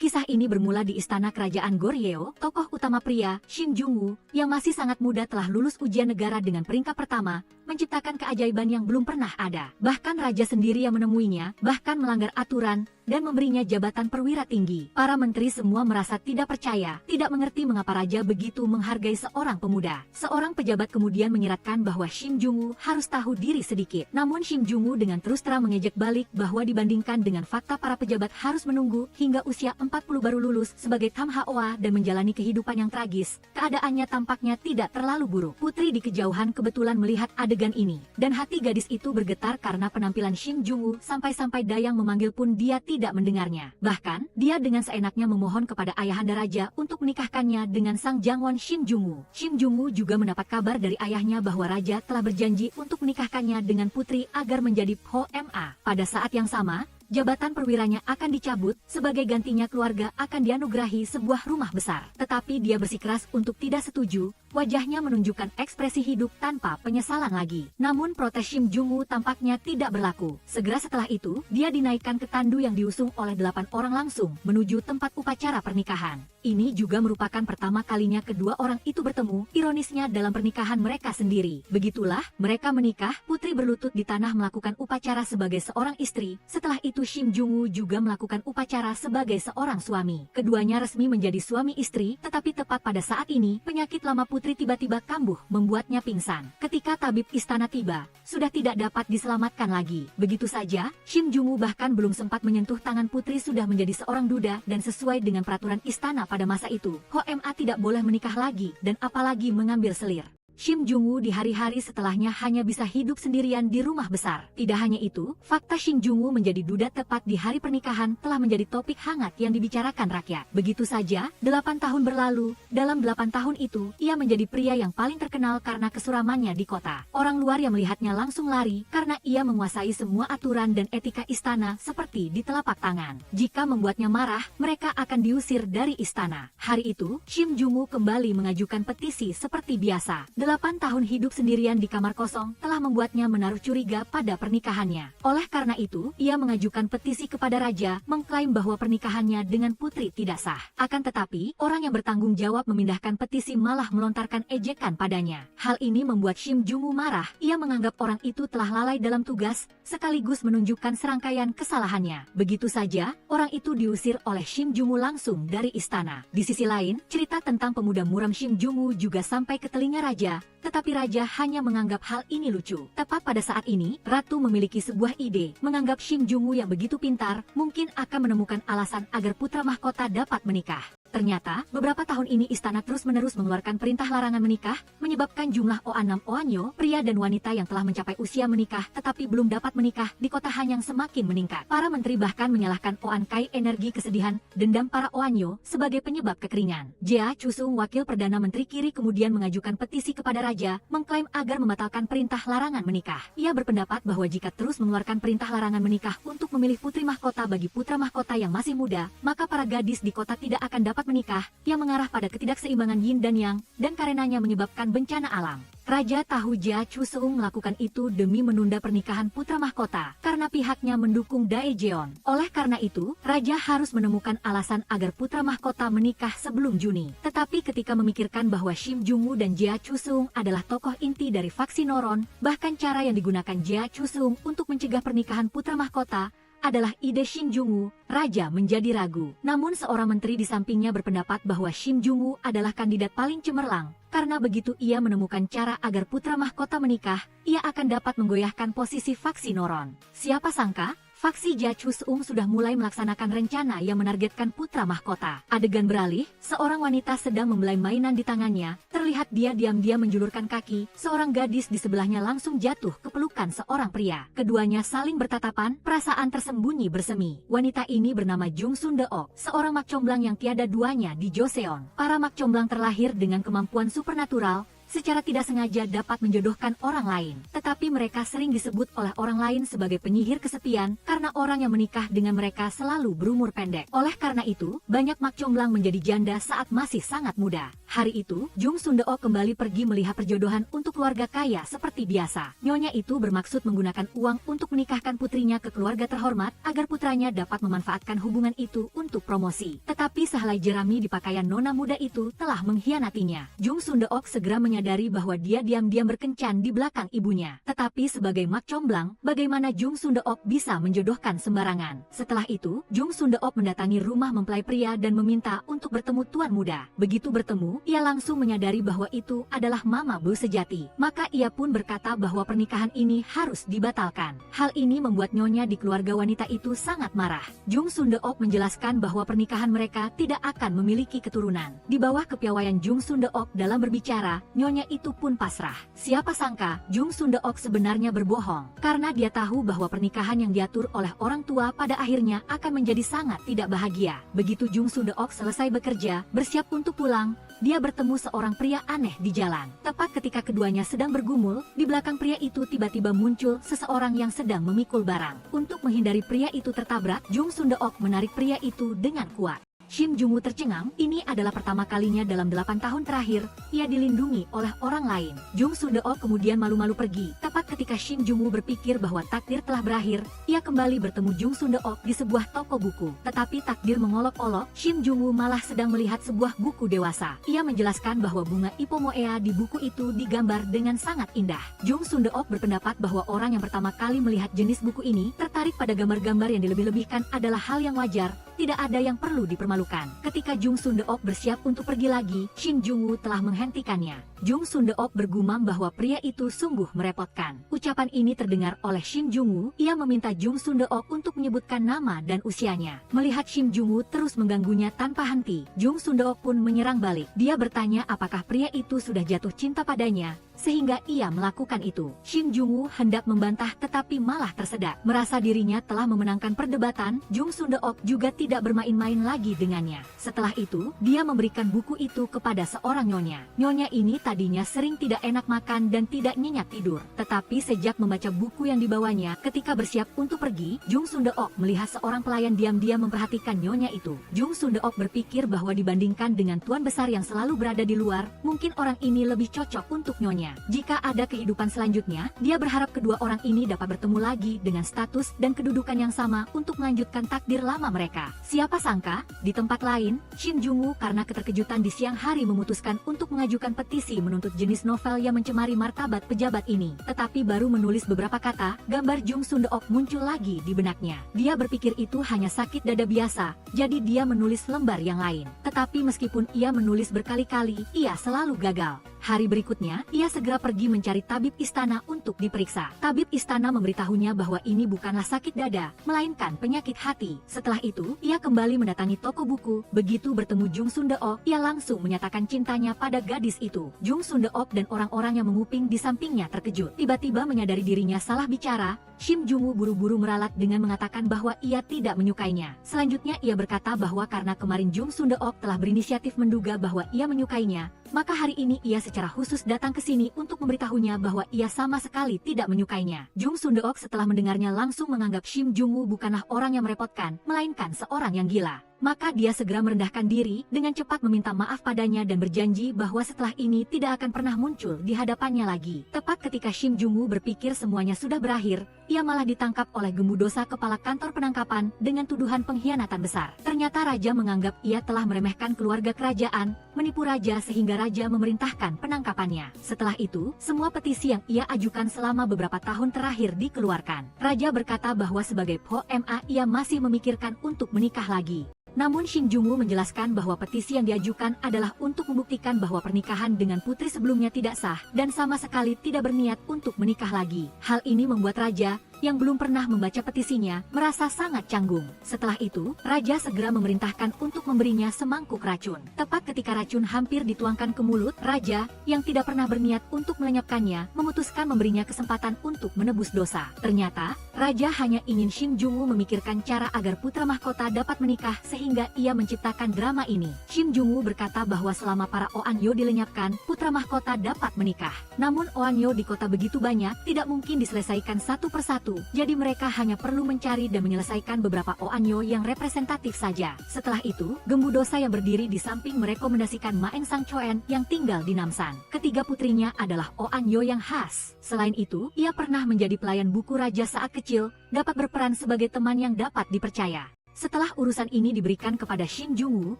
Kisah ini bermula di istana kerajaan Goryeo. Tokoh utama pria, Shin Jung-woo, yang masih sangat muda telah lulus ujian negara dengan peringkat pertama, menciptakan keajaiban yang belum pernah ada. Bahkan raja sendiri yang menemuinya, bahkan melanggar aturan, dan memberinya jabatan perwira tinggi. Para menteri semua merasa tidak percaya, tidak mengerti mengapa raja begitu menghargai seorang pemuda. Seorang pejabat kemudian menyiratkan bahwa Shin Jung-woo harus tahu diri sedikit. Namun Shin Jung-woo dengan terus terang mengejek balik bahwa dibandingkan dengan fakta para pejabat harus menunggu hingga usia 40 baru lulus sebagai Tamhaoa dan menjalani kehidupan yang tragis, keadaannya tampaknya tidak terlalu buruk. Putri di kejauhan kebetulan melihat adegan ini, dan hati gadis itu bergetar karena penampilan Shin Jung-woo sampai-sampai Dayang memanggil pun dia tidak mendengarnya. Bahkan, dia dengan seenaknya memohon kepada ayahanda raja untuk menikahkannya dengan sang jangwon Shin Jung-woo. Shin Jung-woo juga mendapat kabar dari ayahnya bahwa raja telah berjanji untuk menikahkannya dengan putri agar menjadi PHOMA. Pada saat yang sama, jabatan perwiranya akan dicabut, sebagai gantinya keluarga akan dianugerahi sebuah rumah besar. Tetapi dia bersikeras untuk tidak setuju, wajahnya menunjukkan ekspresi hidup tanpa penyesalan lagi. Namun protes Shin Jung-woo tampaknya tidak berlaku. Segera setelah itu, dia dinaikkan ke tandu yang diusung oleh 8 orang langsung menuju tempat upacara pernikahan. Ini juga merupakan pertama kalinya kedua orang itu bertemu, ironisnya dalam pernikahan mereka sendiri. Begitulah, mereka menikah, putri berlutut di tanah melakukan upacara sebagai seorang istri. Setelah itu Shin Jung-woo juga melakukan upacara sebagai seorang suami. Keduanya resmi menjadi suami istri, tetapi tepat pada saat ini, penyakit lama putri tiba-tiba kambuh, membuatnya pingsan. Ketika tabib istana tiba, sudah tidak dapat diselamatkan lagi. Begitu saja, Shin Jung-woo bahkan belum sempat menyentuh tangan putri sudah menjadi seorang duda, dan sesuai dengan peraturan istana pada masa itu, PHOMA tidak boleh menikah lagi, dan apalagi mengambil selir. Shin Jung-woo di hari-hari setelahnya hanya bisa hidup sendirian di rumah besar. Tidak hanya itu, fakta Shin Jung-woo menjadi duda tepat di hari pernikahan telah menjadi topik hangat yang dibicarakan rakyat. Begitu saja, 8 tahun berlalu. Dalam 8 tahun itu, ia menjadi pria yang paling terkenal karena kesuramannya di kota. Orang luar yang melihatnya langsung lari karena ia menguasai semua aturan dan etika istana seperti di telapak tangan. Jika membuatnya marah, mereka akan diusir dari istana. Hari itu, Shin Jung-woo kembali mengajukan petisi seperti biasa. 8 tahun hidup sendirian di kamar kosong telah membuatnya menaruh curiga pada pernikahannya. Oleh karena itu, ia mengajukan petisi kepada raja, mengklaim bahwa pernikahannya dengan putri tidak sah. Akan tetapi, orang yang bertanggung jawab memindahkan petisi malah melontarkan ejekan padanya. Hal ini membuat Shin Jung-woo marah. Ia menganggap orang itu telah lalai dalam tugas, sekaligus menunjukkan serangkaian kesalahannya. Begitu saja, orang itu diusir oleh Shin Jung-woo langsung dari istana. Di sisi lain, cerita tentang pemuda muram Shin Jung-woo juga sampai ke telinga raja, tetapi raja hanya menganggap hal ini lucu. Tepat pada saat ini, ratu memiliki sebuah ide, menganggap Shin Jung-woo yang begitu pintar, mungkin akan menemukan alasan agar putra mahkota dapat menikah. Ternyata, beberapa tahun ini istana terus-menerus mengeluarkan perintah larangan menikah, menyebabkan jumlah Oanam Oanyo, pria dan wanita yang telah mencapai usia menikah tetapi belum dapat menikah, di kota Hanyang semakin meningkat. Para menteri bahkan menyalahkan Oan Kai energi kesedihan, dendam para Oanyo, sebagai penyebab kekeringan. Jia Chusung, wakil Perdana Menteri Kiri kemudian mengajukan petisi kepada raja, mengklaim agar membatalkan perintah larangan menikah. Ia berpendapat bahwa jika terus mengeluarkan perintah larangan menikah untuk memilih putri mahkota bagi putra mahkota yang masih muda, maka para gadis di kota tidak akan dapat menikah, yang mengarah pada ketidakseimbangan yin dan yang, dan karenanya menyebabkan bencana alam. Raja tahu Jia Chusung melakukan itu demi menunda pernikahan putra mahkota, karena pihaknya mendukung Daejeon. Oleh karena itu, raja harus menemukan alasan agar putra mahkota menikah sebelum Juni. Tetapi ketika memikirkan bahwa Shin Jung-woo dan Jia Chusung adalah tokoh inti dari faksi Noron, bahkan cara yang digunakan Jia Chusung untuk mencegah pernikahan putra mahkota adalah ide Shin Jung-woo, raja menjadi ragu. Namun seorang menteri di sampingnya berpendapat bahwa Shin Jung-woo adalah kandidat paling cemerlang, karena begitu ia menemukan cara agar putra mahkota menikah, ia akan dapat menggoyahkan posisi faksi Noron. Siapa sangka, faksi Jia Chusung sudah mulai melaksanakan rencana yang menargetkan putra mahkota. Adegan beralih, seorang wanita sedang membelai mainan di tangannya. Terlihat dia diam-diam menjulurkan kaki, seorang gadis di sebelahnya langsung jatuh ke pelukan seorang pria. Keduanya saling bertatapan, perasaan tersembunyi bersemi. Wanita ini bernama Jung Sun-deok, seorang mak comblang yang tiada duanya di Joseon. Para mak comblang terlahir dengan kemampuan supernatural, secara tidak sengaja dapat menjodohkan orang lain. Tetapi mereka sering disebut oleh orang lain sebagai penyihir kesepian, karena orang yang menikah dengan mereka selalu berumur pendek. Oleh karena itu, banyak mak comblang menjadi janda saat masih sangat muda. Hari itu, Jung Sundeok kembali pergi melihat perjodohan untuk keluarga kaya seperti biasa. Nyonya itu bermaksud menggunakan uang untuk menikahkan putrinya ke keluarga terhormat agar putranya dapat memanfaatkan hubungan itu untuk promosi. Tetapi sehelai jerami di pakaian nona muda itu telah mengkhianatinya. Jung Sundeok segera menyadari bahwa dia diam-diam berkencan di belakang ibunya. Tetapi sebagai mak comblang, bagaimana Jung Sundeok bisa menjodohkan sembarangan? Setelah itu, Jung Sundeok mendatangi rumah mempelai pria dan meminta untuk bertemu tuan muda. Begitu bertemu, ia langsung menyadari bahwa itu adalah Mama Bu sejati. Maka ia pun berkata bahwa pernikahan ini harus dibatalkan. Hal ini membuat nyonya di keluarga wanita itu sangat marah. Jung Sundeok menjelaskan bahwa pernikahan mereka tidak akan memiliki keturunan. Di bawah kepiawaian Jung Sundeok dalam berbicara, nyonya itu pun pasrah. Siapa sangka, Jung Sundeok sebenarnya berbohong. Karena dia tahu bahwa pernikahan yang diatur oleh orang tua pada akhirnya akan menjadi sangat tidak bahagia. Begitu Jung Sundeok selesai bekerja, bersiap untuk pulang, dia bertemu seorang pria aneh di jalan. Tepat ketika keduanya sedang bergumul, di belakang pria itu tiba-tiba muncul seseorang yang sedang memikul barang. Untuk menghindari pria itu tertabrak, Jung Sundeok menarik pria itu dengan kuat. Shin Jung-woo tercengang, ini adalah pertama kalinya dalam 8 tahun terakhir, ia dilindungi oleh orang lain. Jung Sundeok kemudian malu-malu pergi. Tepat ketika Shin Jung-woo berpikir bahwa takdir telah berakhir, ia kembali bertemu Jung Sundeok di sebuah toko buku. Tetapi takdir mengolok-olok, Shin Jung-woo malah sedang melihat sebuah buku dewasa. Ia menjelaskan bahwa bunga ipomoea di buku itu digambar dengan sangat indah. Jung Sundeok berpendapat bahwa orang yang pertama kali melihat jenis buku ini tertarik pada gambar-gambar yang dilebih-lebihkan adalah hal yang wajar, tidak ada yang perlu dipermalukan. Ketika Jung Sundeok bersiap untuk pergi lagi, Shin Jung-woo telah menghentikannya. Jung Sundeok bergumam bahwa pria itu sungguh merepotkan. Ucapan ini terdengar oleh Shin Jung-woo. Ia meminta Jung Sundeok untuk menyebutkan nama dan usianya. Melihat Shin Jung-woo terus mengganggunya tanpa henti, Jung Sundeok pun menyerang balik. Dia bertanya apakah pria itu sudah jatuh cinta padanya, sehingga ia melakukan itu. Shin Jung-woo hendak membantah tetapi malah tersedak. Merasa dirinya telah memenangkan perdebatan, Jung Sundeok juga tidak bermain-main lagi dengannya. Setelah itu, dia memberikan buku itu kepada seorang nyonya. Nyonya ini tadinya sering tidak enak makan dan tidak nyenyak tidur. Tetapi sejak membaca buku yang dibawanya, ketika bersiap untuk pergi, Jung Sundeok melihat seorang pelayan diam-diam memperhatikan nyonya itu. Jung Sundeok berpikir bahwa dibandingkan dengan tuan besar yang selalu berada di luar, mungkin orang ini lebih cocok untuk nyonya. Jika ada kehidupan selanjutnya, dia berharap kedua orang ini dapat bertemu lagi dengan status dan kedudukan yang sama untuk melanjutkan takdir lama mereka. Siapa sangka, di tempat lain, Shin Jung-woo karena keterkejutan di siang hari memutuskan untuk mengajukan petisi menuntut jenis novel yang mencemari martabat pejabat ini. Tetapi baru menulis beberapa kata, gambar Jung Sundeok muncul lagi di benaknya. Dia berpikir itu hanya sakit dada biasa, jadi dia menulis lembar yang lain. Tetapi meskipun ia menulis berkali-kali, ia selalu gagal. Hari berikutnya, ia segera pergi mencari tabib istana untuk diperiksa. Tabib istana memberitahunya bahwa ini bukanlah sakit dada, melainkan penyakit hati. Setelah itu, ia kembali mendatangi toko buku. Begitu bertemu Jung Sundeok, ia langsung menyatakan cintanya pada gadis itu. Jung Sundeok dan orang-orang yang menguping di sampingnya terkejut. Tiba-tiba menyadari dirinya salah bicara, Shin Jung-woo buru-buru meralat dengan mengatakan bahwa ia tidak menyukainya. Selanjutnya ia berkata bahwa karena kemarin Jung Sundeok telah berinisiatif menduga bahwa ia menyukainya, maka hari ini ia secara khusus datang ke sini untuk memberitahunya bahwa ia sama sekali tidak menyukainya. Jung Sundeok setelah mendengarnya langsung menganggap Shin Jung-woo bukanlah orang yang merepotkan, melainkan seorang yang gila. Maka dia segera merendahkan diri, dengan cepat meminta maaf padanya dan berjanji bahwa setelah ini tidak akan pernah muncul di hadapannya lagi. Tepat ketika Shin Jung-woo berpikir semuanya sudah berakhir, ia malah ditangkap oleh Gembu Dosa kepala kantor penangkapan dengan tuduhan pengkhianatan besar. Ternyata raja menganggap ia telah meremehkan keluarga kerajaan, menipu raja sehingga raja memerintahkan penangkapannya. Setelah itu, semua petisi yang ia ajukan selama beberapa tahun terakhir dikeluarkan. Raja berkata bahwa sebagai PO-MA ia masih memikirkan untuk menikah lagi. Namun Shin Jung-woo menjelaskan bahwa petisi yang diajukan adalah untuk membuktikan bahwa pernikahan dengan putri sebelumnya tidak sah dan sama sekali tidak berniat untuk menikah lagi. Hal ini membuat raja, yang belum pernah membaca petisinya, merasa sangat canggung. Setelah itu, raja segera memerintahkan untuk memberinya semangkuk racun. Tepat ketika racun hampir dituangkan ke mulut, raja, yang tidak pernah berniat untuk melenyapkannya, memutuskan memberinya kesempatan untuk menebus dosa. Ternyata, raja hanya ingin Shin Jung-woo memikirkan cara agar putra mahkota dapat menikah sehingga ia menciptakan drama ini. Shin Jung-woo berkata bahwa selama para Oanyo dilenyapkan, putra mahkota dapat menikah. Namun Oanyo di kota begitu banyak, tidak mungkin diselesaikan satu persatu itu, jadi mereka hanya perlu mencari dan menyelesaikan beberapa Oanyo yang representatif saja. Setelah itu, Gembu Dosa yang berdiri di samping merekomendasikan Maeng Sang Choen yang tinggal di Namsan. Ketiga putrinya adalah Oanyo yang khas. Selain itu, ia pernah menjadi pelayan buku raja saat kecil, dapat berperan sebagai teman yang dapat dipercaya. Setelah urusan ini diberikan kepada Shin Jung-woo,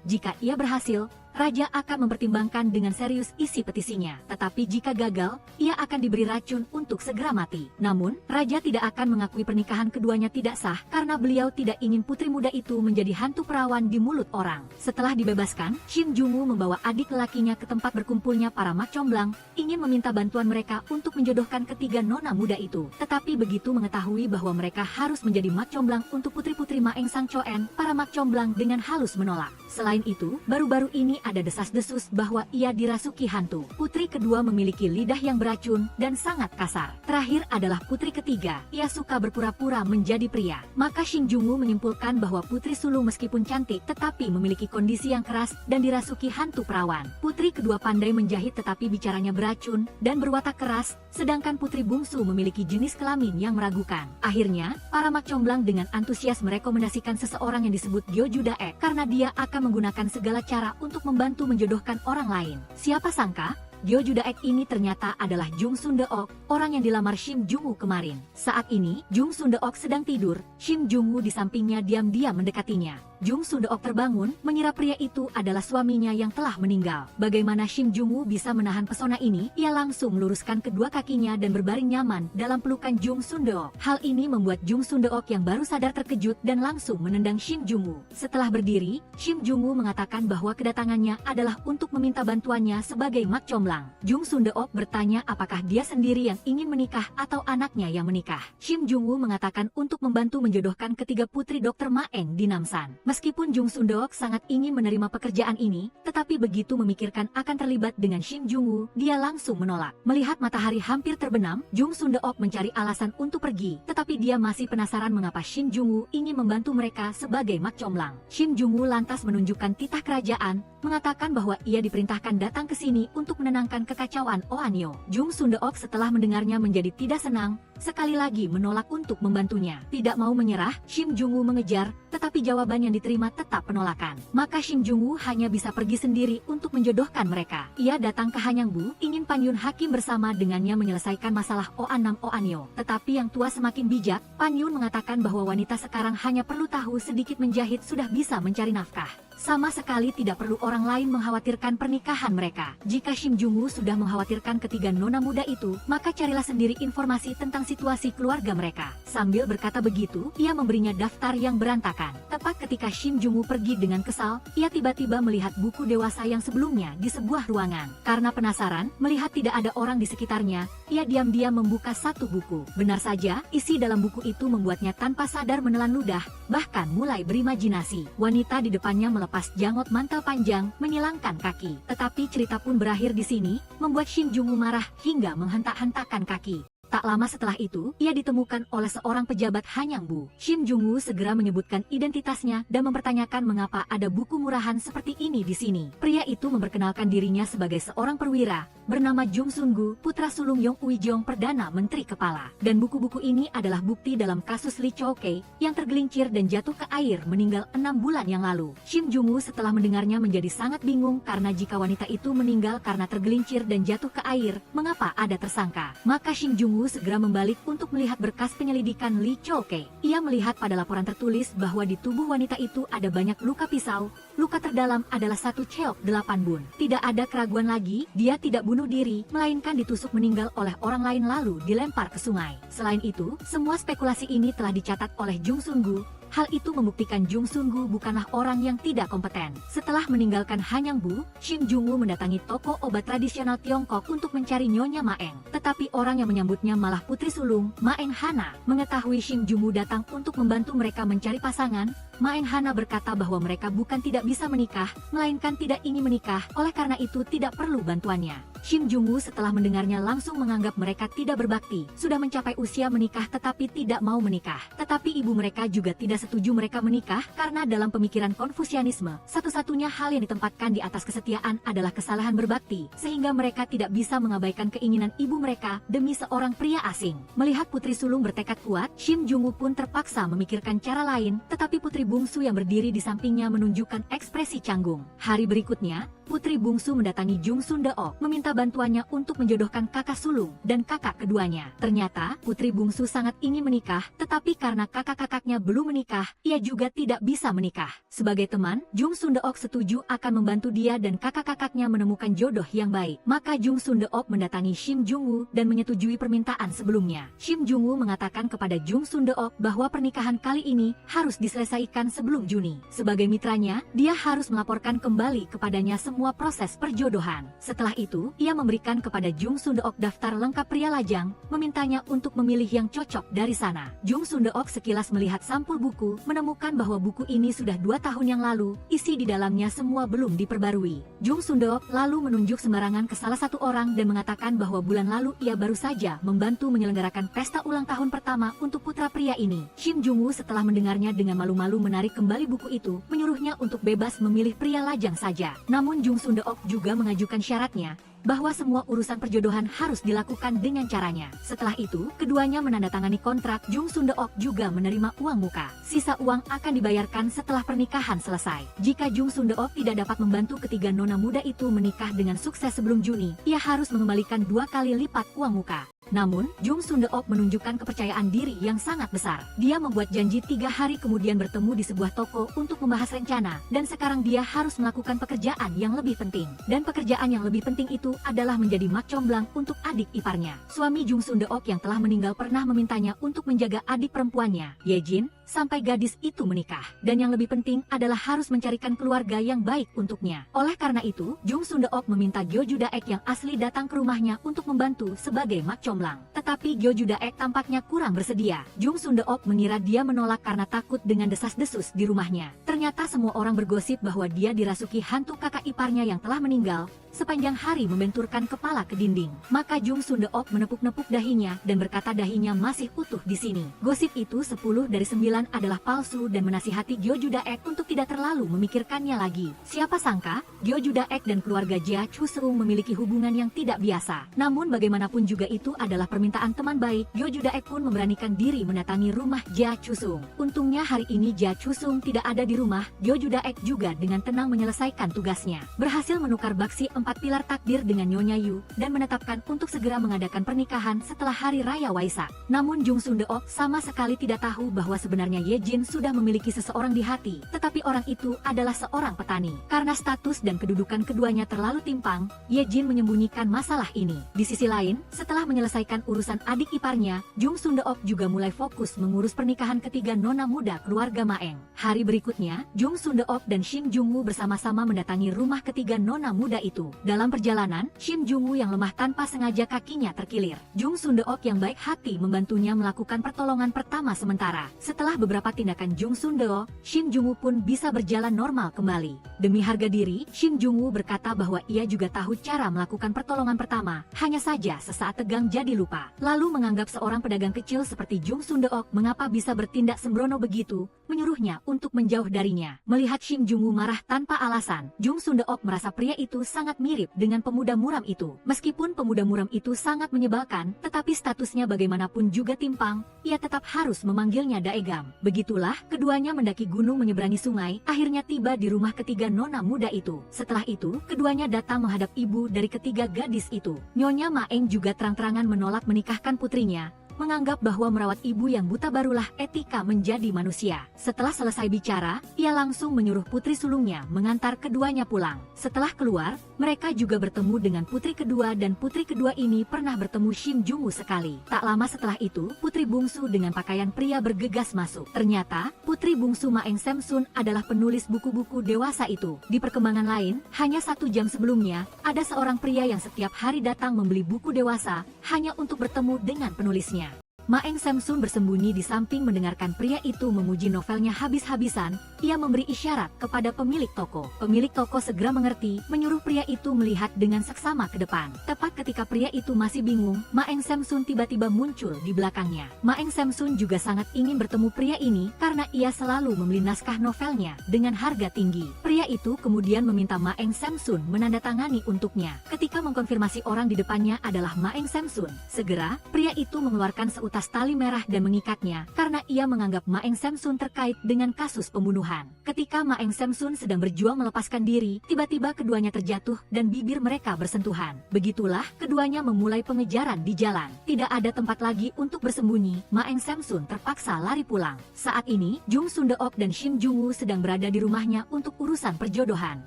jika ia berhasil, Raja akan mempertimbangkan dengan serius isi petisinya. Tetapi jika gagal, ia akan diberi racun untuk segera mati. Namun, Raja tidak akan mengakui pernikahan keduanya tidak sah karena beliau tidak ingin putri muda itu menjadi hantu perawan di mulut orang. Setelah dibebaskan, Shin Jung-woo membawa adik lelakinya ke tempat berkumpulnya para mak comblang, ingin meminta bantuan mereka untuk menjodohkan ketiga nona muda itu. Tetapi begitu mengetahui bahwa mereka harus menjadi mak comblang untuk putri-putri Maeng Sang Choen, para mak comblang dengan halus menolak. Selain itu, baru-baru ini ada desas-desus bahwa ia dirasuki hantu. Putri kedua memiliki lidah yang beracun dan sangat kasar. Terakhir adalah putri ketiga, ia suka berpura-pura menjadi pria. Maka Shin Jung-woo menyimpulkan bahwa putri sulung meskipun cantik tetapi memiliki kondisi yang keras dan dirasuki hantu perawan. Putri kedua pandai menjahit tetapi bicaranya beracun dan berwatak keras, sedangkan putri bungsu memiliki jenis kelamin yang meragukan. Akhirnya, para mak comblang dengan antusias merekomendasikan seseorang yang disebut Gyo Judae karena dia akan menggunakan segala cara untuk membantu menjodohkan orang lain. Siapa sangka, Gyo Judae ini ternyata adalah Jung Sundeok, orang yang dilamar Shim Jung-woo kemarin. Saat ini, Jung Sundeok sedang tidur, Shim Jung-woo di sampingnya diam-diam mendekatinya. Jung Sundeok terbangun, mengira pria itu adalah suaminya yang telah meninggal. Bagaimana Shim Jung-woo bisa menahan pesona ini? Ia langsung meluruskan kedua kakinya dan berbaring nyaman dalam pelukan Jung Sundeok. Hal ini membuat Jung Sundeok yang baru sadar terkejut dan langsung menendang Shim Jung-woo. Setelah berdiri, Shim Jung-woo mengatakan bahwa kedatangannya adalah untuk meminta bantuannya sebagai mak comblang. Jung Sundeok bertanya apakah dia sendiri yang ingin menikah atau anaknya yang menikah. Shim Jung-woo mengatakan untuk membantu menjodohkan ketiga putri Dr. Maeng di Namsan. Meskipun Jung Sundeok sangat ingin menerima pekerjaan ini, tetapi begitu memikirkan akan terlibat dengan Shim Jung-woo, dia langsung menolak. Melihat matahari hampir terbenam, Jung Sundeok mencari alasan untuk pergi, tetapi dia masih penasaran mengapa Shim Jung-woo ingin membantu mereka sebagai mak comblang. Shim Jung-woo lantas menunjukkan titah kerajaan, mengatakan bahwa ia diperintahkan datang ke sini untuk menenangkan kekacauan Oanyo. Jung Sundeok setelah mendengarnya menjadi tidak senang, sekali lagi menolak untuk membantunya. Tidak mau menyerah, Shim Jung-woo mengejar, tetapi jawaban yang diterima tetap penolakan. Maka Shim Jung-woo hanya bisa pergi sendiri untuk menjodohkan mereka. Ia datang ke Hanyangbu, ingin Pan Yun Hakim bersama dengannya menyelesaikan masalah Oan-nam Oanyo. Tetapi yang tua semakin bijak, Pan Yun mengatakan bahwa wanita sekarang hanya perlu tahu sedikit menjahit sudah bisa mencari nafkah. Sama sekali tidak perlu orang lain mengkhawatirkan pernikahan mereka. Jika Shim Jung-woo sudah mengkhawatirkan ketiga nona muda itu, maka carilah sendiri informasi tentang situasi keluarga mereka. Sambil berkata begitu, ia memberinya daftar yang berantakan. Tepat ketika Shim Jung-woo pergi dengan kesal, ia tiba-tiba melihat buku dewasa yang sebelumnya di sebuah ruangan. Karena penasaran, melihat tidak ada orang di sekitarnya, ia diam-diam membuka satu buku. Benar saja, isi dalam buku itu membuatnya tanpa sadar menelan ludah, bahkan mulai berimajinasi. Wanita di depannya melepas jangot mantel panjang, menyilangkan kaki. Tetapi cerita pun berakhir di sini, membuat Shim Jung-woo marah hingga menghentak-hentakkan kaki. Tak lama setelah itu, ia ditemukan oleh seorang pejabat Hanyangbu. Shim Jung-woo segera menyebutkan identitasnya dan mempertanyakan mengapa ada buku murahan seperti ini di sini. Pria itu memperkenalkan dirinya sebagai seorang perwira, bernama Jung Sun-gu, putra sulung Yong Uijong Perdana Menteri Kepala. Dan buku-buku ini adalah bukti dalam kasus Lee Chow-kei yang tergelincir dan jatuh ke air meninggal 6 bulan yang lalu. Shim Jung-woo setelah mendengarnya menjadi sangat bingung karena jika wanita itu meninggal karena tergelincir dan jatuh ke air, mengapa ada tersangka? Maka Shim Jung-woo segera membalik untuk melihat berkas penyelidikan Lee Chow-kei. Ia melihat pada laporan tertulis bahwa di tubuh wanita itu ada banyak luka pisau. Luka terdalam adalah 1 ceok 8 bun. Tidak ada keraguan lagi, dia tidak bunuh diri, melainkan ditusuk meninggal oleh orang lain lalu dilempar ke sungai. Selain itu, semua spekulasi ini telah dicatat oleh Jung Sun-gu. Hal itu membuktikan Jung Sun-gu bukanlah orang yang tidak kompeten. Setelah meninggalkan Hanyangbu, Shim Jung-woo mendatangi toko obat tradisional Tiongkok untuk mencari Nyonya Maeng. Tetapi orang yang menyambutnya malah putri sulung, Maeng Hana. Mengetahui Shim Jung-woo datang untuk membantu mereka mencari pasangan, Maeng Hana berkata bahwa mereka bukan tidak bisa menikah, melainkan tidak ingin menikah, oleh karena itu tidak perlu bantuannya. Shin Jung-woo setelah mendengarnya langsung menganggap mereka tidak berbakti, sudah mencapai usia menikah tetapi tidak mau menikah. Tetapi ibu mereka juga tidak setuju mereka menikah karena dalam pemikiran Konfusianisme, satu-satunya hal yang ditempatkan di atas kesetiaan adalah kesalahan berbakti, sehingga mereka tidak bisa mengabaikan keinginan ibu mereka demi seorang pria asing. Melihat putri sulung bertekad kuat, Shin Jung-woo pun terpaksa memikirkan cara lain, tetapi putri bungsu yang berdiri di sampingnya menunjukkan ekspresi canggung. Hari berikutnya, putri bungsu mendatangi Jung Sundeok, meminta bantuannya untuk menjodohkan kakak sulung dan kakak keduanya. Ternyata, putri bungsu sangat ingin menikah, tetapi karena kakak-kakaknya belum menikah, ia juga tidak bisa menikah. Sebagai teman, Jung Sundeok setuju akan membantu dia dan kakak-kakaknya menemukan jodoh yang baik. Maka Jung Sundeok mendatangi Shim Jung-woo dan menyetujui permintaan sebelumnya. Shim Jung-woo mengatakan kepada Jung Sundeok bahwa pernikahan kali ini harus diselesaikan sebelum Juni. Sebagai mitranya, dia harus melaporkan kembali kepadanya semua proses perjodohan. Setelah itu, ia memberikan kepada Jung Sundeok daftar lengkap pria lajang, memintanya untuk memilih yang cocok dari sana. Jung Sundeok sekilas melihat sampul buku, menemukan bahwa buku ini sudah 2 tahun yang lalu, isi di dalamnya semua belum diperbarui. Jung Sundeok lalu menunjuk sembarangan ke salah satu orang dan mengatakan bahwa bulan lalu ia baru saja membantu menyelenggarakan pesta ulang tahun pertama untuk putra pria ini. Shim Jung-woo setelah mendengarnya dengan malu-malu menarik kembali buku itu, menyuruhnya untuk bebas memilih pria lajang saja. Namun Jung Sundeok juga mengajukan syaratnya, bahwa semua urusan perjodohan harus dilakukan dengan caranya. Setelah itu, keduanya menandatangani kontrak. Jung Sundeok juga menerima uang muka. Sisa uang akan dibayarkan setelah pernikahan selesai. Jika Jung Sundeok tidak dapat membantu ketiga nona muda itu menikah dengan sukses sebelum Juni, ia harus mengembalikan 2 kali lipat uang muka. Namun, Jung Sundeok menunjukkan kepercayaan diri yang sangat besar. Dia membuat janji 3 hari kemudian bertemu di sebuah toko untuk membahas rencana, dan sekarang dia harus melakukan pekerjaan yang lebih penting. Dan pekerjaan yang lebih penting itu adalah menjadi mak comblang untuk adik iparnya. Suami Jung Sundeok yang telah meninggal pernah memintanya untuk menjaga adik perempuannya, Ye Jin, sampai gadis itu menikah. Dan yang lebih penting adalah harus mencarikan keluarga yang baik untuknya. Oleh karena itu, Jung Sundeok meminta Gyo Judaek yang asli datang ke rumahnya untuk membantu sebagai mak comblang. Tetapi Gyo Judaek tampaknya kurang bersedia. Jung Sundeok mengira dia menolak karena takut dengan desas-desus di rumahnya. Ternyata semua orang bergosip bahwa dia dirasuki hantu kakak iparnya yang telah meninggal, sepanjang hari membenturkan kepala ke dinding. Maka Jung Sundeok menepuk-nepuk dahinya dan berkata dahinya masih utuh di sini. Gosip itu 10 dari 9 adalah palsu dan menasihati Gyo Judaek untuk tidak terlalu memikirkannya lagi. Siapa sangka, Gyo Judaek dan keluarga Jia Chuseung memiliki hubungan yang tidak biasa. Namun bagaimanapun juga itu adalah permintaan teman baik, Gyo Judaek pun memberanikan diri mendatangi rumah Jia Chuseung. Untungnya hari ini Jia Chuseung tidak ada di rumah. Gyo Judaek juga dengan tenang menyelesaikan tugasnya. Berhasil menukar baksi 4 pilar takdir dengan Nyonya Yu, dan menetapkan untuk segera mengadakan pernikahan setelah hari raya Waisak. Namun Jung Sundeok sama sekali tidak tahu bahwa sebenarnya Ye Jin sudah memiliki seseorang di hati, tetapi orang itu adalah seorang petani. Karena status dan kedudukan keduanya terlalu timpang, Ye Jin menyembunyikan masalah ini. Di sisi lain, setelah menyelesaikan urusan adik iparnya, Jung Sundeok juga mulai fokus mengurus pernikahan ketiga nona muda keluarga Maeng. Hari berikutnya, Jung Sundeok dan Shim Jung-woo bersama-sama mendatangi rumah ketiga nona muda itu. Dalam perjalanan, Shim Jung-woo yang lemah tanpa sengaja kakinya terkilir. Jung Sundeok yang baik hati membantunya melakukan pertolongan pertama sementara. Setelah beberapa tindakan Jung Sundeok, Shim Jung-woo pun bisa berjalan normal kembali. Demi harga diri, Shim Jung-woo berkata bahwa ia juga tahu cara melakukan pertolongan pertama, hanya saja sesaat tegang jadi lupa. Lalu menganggap seorang pedagang kecil seperti Jung Sundeok mengapa bisa bertindak sembrono begitu, menyuruhnya untuk menjauh darinya. Melihat Shim Jung-woo marah tanpa alasan, Jung Sundeok merasa pria itu sangat mirip dengan pemuda muram itu. Meskipun pemuda muram itu sangat menyebalkan, tetapi statusnya bagaimanapun juga timpang, ia tetap harus memanggilnya Daegam. Begitulah, keduanya mendaki gunung menyeberangi sungai, akhirnya tiba di rumah ketiga nona muda itu. Setelah itu, keduanya datang menghadap ibu dari ketiga gadis itu. Nyonya Maeng juga terang-terangan menolak menikahkan putrinya, menganggap bahwa merawat ibu yang buta barulah etika menjadi manusia. Setelah selesai bicara, ia langsung menyuruh putri sulungnya mengantar keduanya pulang. Setelah keluar, mereka juga bertemu dengan putri kedua dan putri kedua ini pernah bertemu Shim Jung-woo sekali. Tak lama setelah itu, putri bungsu dengan pakaian pria bergegas masuk. Ternyata, putri bungsu Maeng Samsun adalah penulis buku-buku dewasa itu. Di perkembangan lain, hanya 1 jam sebelumnya, ada seorang pria yang setiap hari datang membeli buku dewasa, hanya untuk bertemu dengan penulisnya. Maeng Samsun bersembunyi di samping mendengarkan pria itu memuji novelnya habis-habisan. Ia memberi isyarat kepada pemilik toko. Pemilik toko segera mengerti, menyuruh pria itu melihat dengan seksama ke depan. Tepat ketika pria itu masih bingung, Maeng Samsun tiba-tiba muncul di belakangnya. Maeng Samsun juga sangat ingin bertemu pria ini karena ia selalu membeli naskah novelnya dengan harga tinggi. Pria itu kemudian meminta Maeng Samsun menandatangani untuknya. Ketika mengkonfirmasi orang di depannya adalah Maeng Samsun, segera pria itu mengeluarkan seutas tali merah dan mengikatnya karena ia menganggap Maeng Samsun terkait dengan kasus pembunuhan. Ketika Maeng Samsun sedang berjuang melepaskan diri, tiba-tiba keduanya terjatuh dan bibir mereka bersentuhan. Begitulah keduanya memulai pengejaran di jalan. Tidak ada tempat lagi untuk bersembunyi, Maeng Samsun terpaksa lari pulang. Saat ini, Jung Sundeok dan Shin Jungwoo sedang berada di rumahnya untuk urusan perjodohan.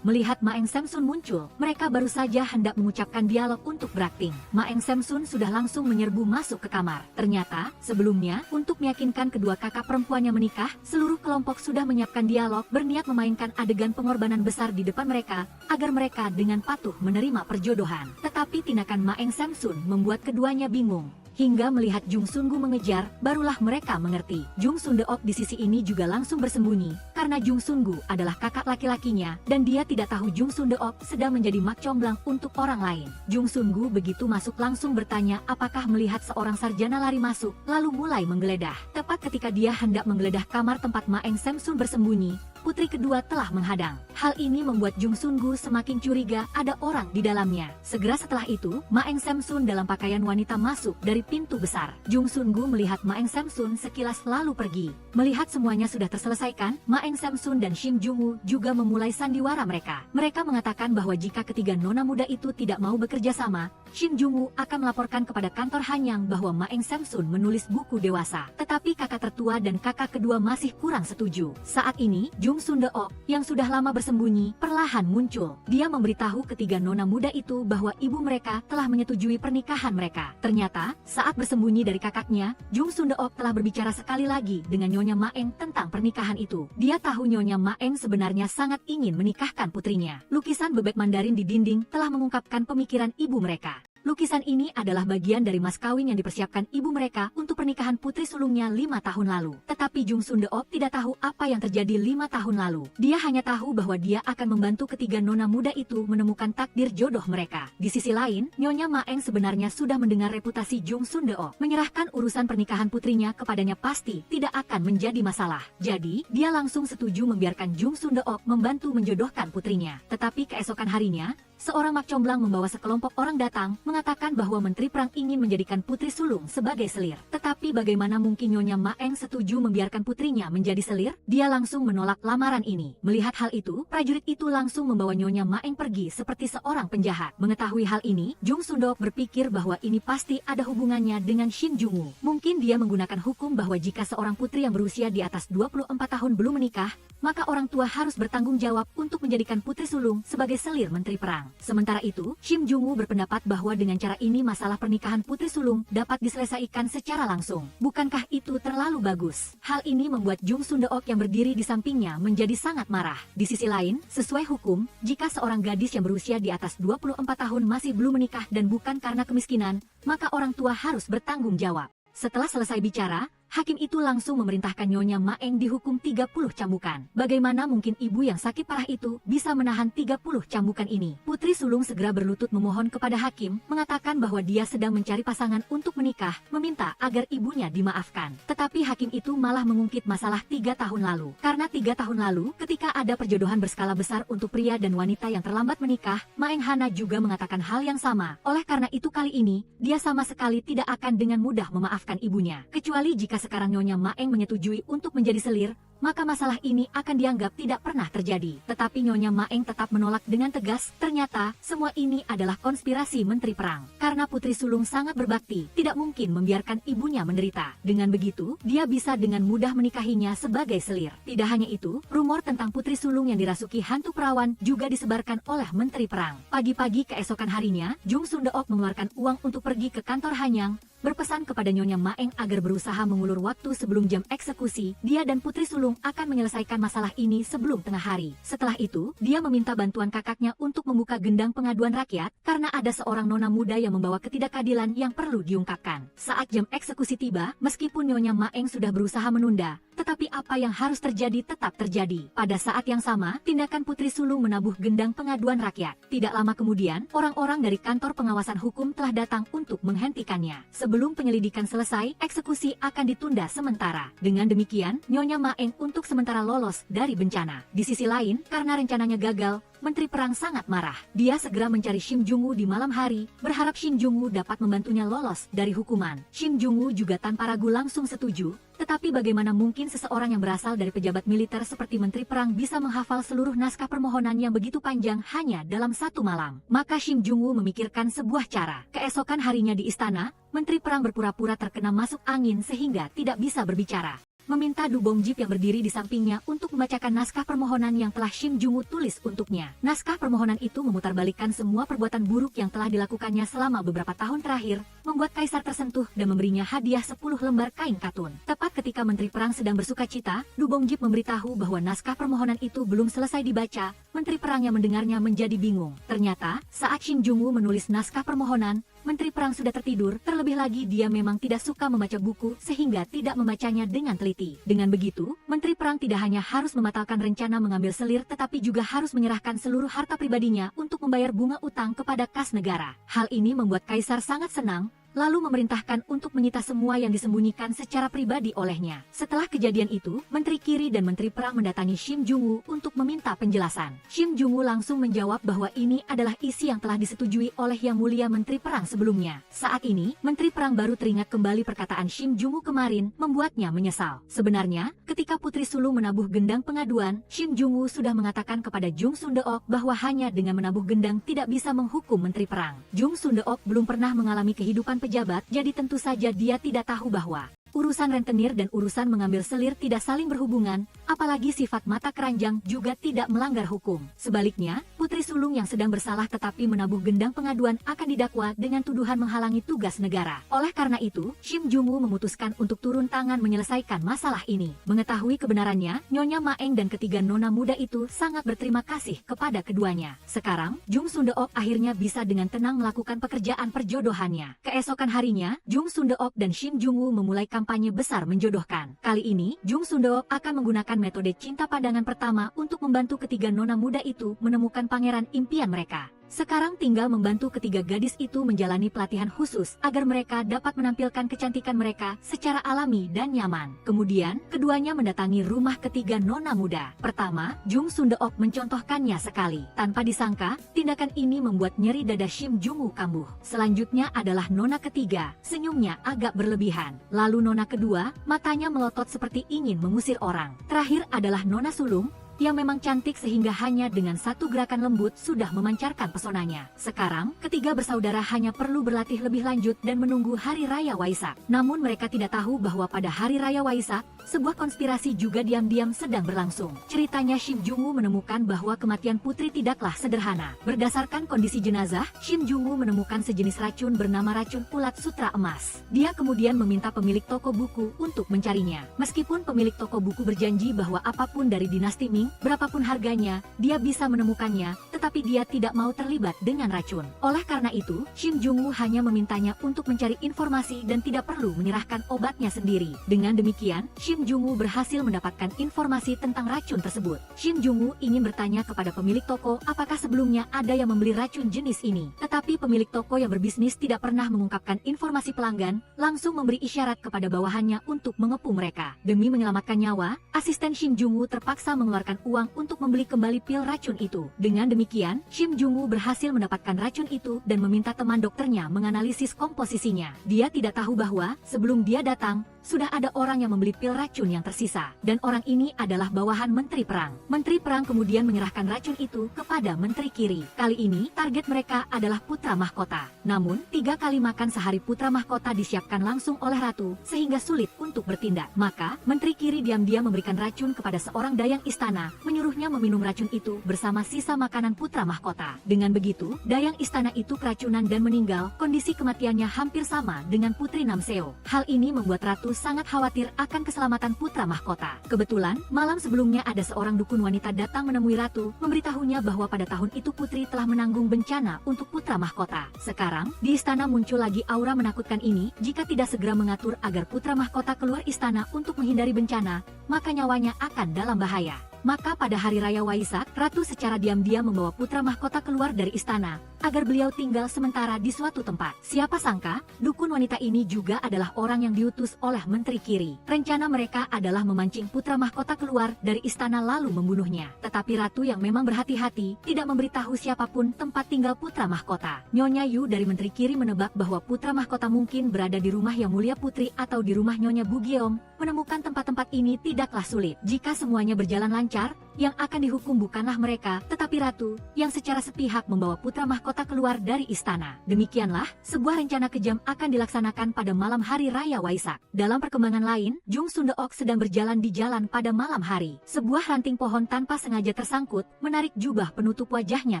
Melihat Maeng Samsun muncul, mereka baru saja hendak mengucapkan dialog untuk berakting. Maeng Samsun sudah langsung menyerbu masuk ke kamar. Ternyata, sebelumnya, untuk meyakinkan kedua kakak perempuannya menikah, seluruh kelompok sudah menyiapkan dialog berniat memainkan adegan pengorbanan besar di depan mereka, agar mereka dengan patuh menerima perjodohan. Tetapi tindakan Maeng Samsun membuat keduanya bingung. Hingga melihat Jung Sungu mengejar, barulah mereka mengerti. Jung Sundeok di sisi ini juga langsung bersembunyi, karena Jung Sungu adalah kakak laki-lakinya, dan dia tidak tahu Jung Sundeok sedang menjadi mak comblang untuk orang lain. Jung Sungu begitu masuk langsung bertanya apakah melihat seorang sarjana lari masuk, lalu mulai menggeledah. Tepat ketika dia hendak menggeledah kamar tempat Maeng Samsun bersembunyi, putri kedua telah menghadang. Hal ini membuat Jung Sungu semakin curiga ada orang di dalamnya. Segera setelah itu, Maeng Samsun dalam pakaian wanita masuk dari pintu besar. Jung Sungu melihat Maeng Samsun sekilas lalu pergi. Melihat semuanya sudah terselesaikan, Maeng Samsun dan Shin Jungwoo juga memulai sandiwara mereka. Mereka mengatakan bahwa jika ketiga nona muda itu tidak mau bekerja sama, Shin Jungwoo akan melaporkan kepada kantor Hanyang bahwa Maeng Samsun menulis buku dewasa. Tetapi kakak tertua dan kakak kedua masih kurang setuju. Saat ini, Jung Sundeok, yang sudah lama bersembunyi, perlahan muncul. Dia memberitahu ketiga nona muda itu bahwa ibu mereka telah menyetujui pernikahan mereka. Ternyata, saat bersembunyi dari kakaknya, Jung Sundeok telah berbicara sekali lagi dengan Nyonya Maeng tentang pernikahan itu. Dia tahu Nyonya Maeng sebenarnya sangat ingin menikahkan putrinya. Lukisan bebek Mandarin di dinding telah mengungkapkan pemikiran ibu mereka. Lukisan ini adalah bagian dari mas kawin yang dipersiapkan ibu mereka untuk pernikahan putri sulungnya 5 tahun lalu. Tetapi Jung Sundeok tidak tahu apa yang terjadi 5 tahun lalu. Dia hanya tahu bahwa dia akan membantu ketiga nona muda itu menemukan takdir jodoh mereka. Di sisi lain, Nyonya Maeng sebenarnya sudah mendengar reputasi Jung Sundeok. Menyerahkan urusan pernikahan putrinya kepadanya pasti tidak akan menjadi masalah. Jadi, dia langsung setuju membiarkan Jung Sundeok membantu menjodohkan putrinya. Tetapi keesokan harinya, seorang mak comblang membawa sekelompok orang datang, mengatakan bahwa Menteri Perang ingin menjadikan putri sulung sebagai selir. Tetapi bagaimana mungkin Nyonya Maeng setuju membiarkan putrinya menjadi selir? Dia langsung menolak lamaran ini. Melihat hal itu, prajurit itu langsung membawa Nyonya Maeng pergi seperti seorang penjahat. Mengetahui hal ini, Jung Sundeok berpikir bahwa ini pasti ada hubungannya dengan Shin Jungwoo. Mungkin dia menggunakan hukum bahwa jika seorang putri yang berusia di atas 24 tahun belum menikah, maka orang tua harus bertanggung jawab untuk menjadikan putri sulung sebagai selir Menteri Perang. Sementara itu, Shin Jungwoo berpendapat bahwa dengan cara ini masalah pernikahan putri sulung dapat diselesaikan secara langsung. Bukankah itu terlalu bagus? Hal ini membuat Jung Sundeok yang berdiri di sampingnya menjadi sangat marah. Di sisi lain, sesuai hukum, jika seorang gadis yang berusia di atas 24 tahun masih belum menikah dan bukan karena kemiskinan, maka orang tua harus bertanggung jawab. Setelah selesai bicara, hakim itu langsung memerintahkan Nyonya Maeng dihukum 30 cambukan. Bagaimana mungkin ibu yang sakit parah itu bisa menahan 30 cambukan ini? Putri sulung segera berlutut memohon kepada hakim, mengatakan bahwa dia sedang mencari pasangan untuk menikah, meminta agar ibunya dimaafkan. Tetapi hakim itu malah mengungkit masalah 3 tahun lalu. Karena 3 tahun lalu, ketika ada perjodohan berskala besar untuk pria dan wanita yang terlambat menikah, Maeng Hana juga mengatakan hal yang sama. Oleh karena itu kali ini, dia sama sekali tidak akan dengan mudah memaafkan ibunya. Kecuali jika sekarang Nyonya Maeng menyetujui untuk menjadi selir, maka masalah ini akan dianggap tidak pernah terjadi. Tetapi Nyonya Maeng tetap menolak dengan tegas. Ternyata, semua ini adalah konspirasi Menteri Perang. Karena putri sulung sangat berbakti, tidak mungkin membiarkan ibunya menderita. Dengan begitu, dia bisa dengan mudah menikahinya sebagai selir. Tidak hanya itu, rumor tentang putri sulung yang dirasuki hantu perawan juga disebarkan oleh Menteri Perang. Pagi-pagi keesokan harinya, Jung Sundeok mengeluarkan uang untuk pergi ke kantor Hanyang, berpesan kepada Nyonya Maeng agar berusaha mengulur waktu sebelum jam eksekusi. Dia dan Putri Sulung akan menyelesaikan masalah ini sebelum tengah hari. Setelah itu, dia meminta bantuan kakaknya untuk membuka gendang pengaduan rakyat karena ada seorang nona muda yang membawa ketidakadilan yang perlu diungkapkan. Saat jam eksekusi tiba, meskipun Nyonya Maeng sudah berusaha menunda, tetapi apa yang harus terjadi tetap terjadi. Pada saat yang sama, tindakan Putri Sulung menabuh gendang pengaduan rakyat. Tidak lama kemudian, orang-orang dari kantor pengawasan hukum telah datang untuk menghentikannya. Sebelum penyelidikan selesai, eksekusi akan ditunda sementara. Dengan demikian, Nyonya Maeng untuk sementara lolos dari bencana. Di sisi lain, karena rencananya gagal, Menteri Perang sangat marah. Dia segera mencari Shim Jung-woo di malam hari, berharap Shim Jung-woo dapat membantunya lolos dari hukuman. Shim Jung-woo juga tanpa ragu langsung setuju, tetapi bagaimana mungkin seseorang yang berasal dari pejabat militer seperti Menteri Perang bisa menghafal seluruh naskah permohonan yang begitu panjang hanya dalam satu malam? Maka Shim Jung-woo memikirkan sebuah cara. Keesokan harinya di istana, Menteri Perang berpura-pura terkena masuk angin sehingga tidak bisa berbicara. Meminta Du Bongjip yang berdiri di sampingnya untuk membacakan naskah permohonan yang telah Shim Jung-woo tulis untuknya. Naskah permohonan itu memutarbalikkan semua perbuatan buruk yang telah dilakukannya selama beberapa tahun terakhir, membuat kaisar tersentuh dan memberinya hadiah 10 lembar kain katun. Tepat ketika Menteri Perang sedang bersukacita, Du Bongjip memberitahu bahwa naskah permohonan itu belum selesai dibaca. Menteri Perang yang mendengarnya menjadi bingung. Ternyata, saat Shim Jung-woo menulis naskah permohonan, Menteri Perang sudah tertidur. Terlebih lagi dia memang tidak suka membaca buku sehingga tidak membacanya dengan teliti. Dengan begitu, Menteri Perang tidak hanya harus membatalkan rencana mengambil selir tetapi juga harus menyerahkan seluruh harta pribadinya untuk membayar bunga utang kepada kas negara. Hal ini membuat kaisar sangat senang, lalu memerintahkan untuk menyita semua yang disembunyikan secara pribadi olehnya. Setelah kejadian itu, Menteri Kiri dan Menteri Perang mendatangi Shim Jung-woo untuk meminta penjelasan. Shim Jung-woo langsung menjawab bahwa ini adalah isi yang telah disetujui oleh Yang Mulia Menteri Perang sebelumnya. Saat ini, Menteri Perang baru teringat kembali perkataan Shim Jung-woo kemarin, membuatnya menyesal. Sebenarnya, ketika Putri Sulung menabuh gendang pengaduan, Shim Jung-woo sudah mengatakan kepada Jung Sundeok bahwa hanya dengan menabuh gendang tidak bisa menghukum Menteri Perang. Jung Sundeok belum pernah mengalami kehidupan pejabat, jadi tentu saja dia tidak tahu bahwa urusan rentenir dan urusan mengambil selir tidak saling berhubungan, apalagi sifat mata keranjang juga tidak melanggar hukum. Sebaliknya, Putri Sulung yang sedang bersalah tetapi menabuh gendang pengaduan akan didakwa dengan tuduhan menghalangi tugas negara. Oleh karena itu, Shim Jung-woo memutuskan untuk turun tangan menyelesaikan masalah ini. Mengetahui kebenarannya, Nyonya Maeng dan ketiga nona muda itu sangat berterima kasih kepada keduanya. Sekarang, Jung Sundeok akhirnya bisa dengan tenang melakukan pekerjaan perjodohannya. Keesokan harinya, Jung Sundeok dan Shim Jung-woo memulai kampanye besar menjodohkan. Kali ini, Jung Sundeok akan menggunakan metode cinta pandangan pertama untuk membantu ketiga nona muda itu menemukan pangeran impian mereka. Sekarang tinggal membantu ketiga gadis itu menjalani pelatihan khusus agar mereka dapat menampilkan kecantikan mereka secara alami dan nyaman. Kemudian, keduanya mendatangi rumah ketiga nona muda. Pertama, Jung Sundeok mencontohkannya sekali. Tanpa disangka, tindakan ini membuat nyeri dada Shim Jung-woo kambuh. Selanjutnya adalah nona ketiga, senyumnya agak berlebihan. Lalu nona kedua, matanya melotot seperti ingin mengusir orang. Terakhir adalah nona sulung, yang memang cantik sehingga hanya dengan satu gerakan lembut sudah memancarkan pesonanya. Sekarang, ketiga bersaudara hanya perlu berlatih lebih lanjut dan menunggu Hari Raya Waisak. Namun mereka tidak tahu bahwa pada Hari Raya Waisak, sebuah konspirasi juga diam-diam sedang berlangsung. Ceritanya Shim Jung-woo menemukan bahwa kematian putri tidaklah sederhana. Berdasarkan kondisi jenazah, Shim Jung-woo menemukan sejenis racun bernama racun ulat sutra emas. Dia kemudian meminta pemilik toko buku untuk mencarinya. Meskipun pemilik toko buku berjanji bahwa apapun dari dinasti Ming, berapapun harganya, dia bisa menemukannya, tetapi dia tidak mau terlibat dengan racun. Oleh karena itu, Shim Jung-woo hanya memintanya untuk mencari informasi dan tidak perlu menyerahkan obatnya sendiri. Dengan demikian, Shim Jung-woo berhasil mendapatkan informasi tentang racun tersebut. Shim Jung-woo ingin bertanya kepada pemilik toko apakah sebelumnya ada yang membeli racun jenis ini. Tetapi pemilik toko yang berbisnis tidak pernah mengungkapkan informasi pelanggan, langsung memberi isyarat kepada bawahannya untuk mengepung mereka. Demi menyelamatkan nyawa, asisten Shim Jung-woo terpaksa mengeluarkan uang untuk membeli kembali pil racun itu. Dengan demikian, Shim Jung-woo berhasil mendapatkan racun itu dan meminta teman dokternya menganalisis komposisinya. Dia tidak tahu bahwa sebelum dia datang, sudah ada orang yang membeli pil racun yang tersisa. Dan orang ini adalah bawahan Menteri Perang. Menteri Perang kemudian menyerahkan racun itu kepada Menteri Kiri. Kali ini, target mereka adalah putra mahkota. Namun, 3 kali makan sehari putra mahkota disiapkan langsung oleh ratu, sehingga sulit untuk bertindak. Maka, Menteri Kiri diam-diam memberikan racun kepada seorang dayang istana, menyuruhnya meminum racun itu bersama sisa makanan putra mahkota. Dengan begitu, dayang istana itu keracunan dan meninggal. Kondisi kematiannya hampir sama dengan Putri Namseo. Hal ini membuat ratu sangat khawatir akan keselamatan putra mahkota. Kebetulan, malam sebelumnya ada seorang dukun wanita datang menemui ratu, memberitahunya bahwa pada tahun itu putri telah menanggung bencana untuk putra mahkota. Sekarang, di istana muncul lagi aura menakutkan ini. Jika tidak segera mengatur agar putra mahkota keluar istana untuk menghindari bencana, maka nyawanya akan dalam bahaya. Maka pada hari raya Waisak, ratu secara diam-diam membawa putra mahkota keluar dari istana, agar beliau tinggal sementara di suatu tempat. Siapa sangka, dukun wanita ini juga adalah orang yang diutus oleh Menteri Kiri. Rencana mereka adalah memancing putra mahkota keluar dari istana lalu membunuhnya. Tetapi ratu yang memang berhati-hati, tidak memberitahu siapapun tempat tinggal putra mahkota. Nyonya Yu dari Menteri Kiri menebak bahwa putra mahkota mungkin berada di rumah Yang Mulia Putri atau di rumah Nyonya Bugiom. Menemukan tempat-tempat ini tidaklah sulit. Jika semuanya berjalan lancar, yang akan dihukum bukanlah mereka, tetapi ratu, yang secara sepihak membawa putra mahkota keluar dari istana. Demikianlah, sebuah rencana kejam akan dilaksanakan pada malam hari raya Waisak. Dalam perkembangan lain, Jung Sundeok sedang berjalan di jalan pada malam hari. Sebuah ranting pohon tanpa sengaja tersangkut, menarik jubah penutup wajahnya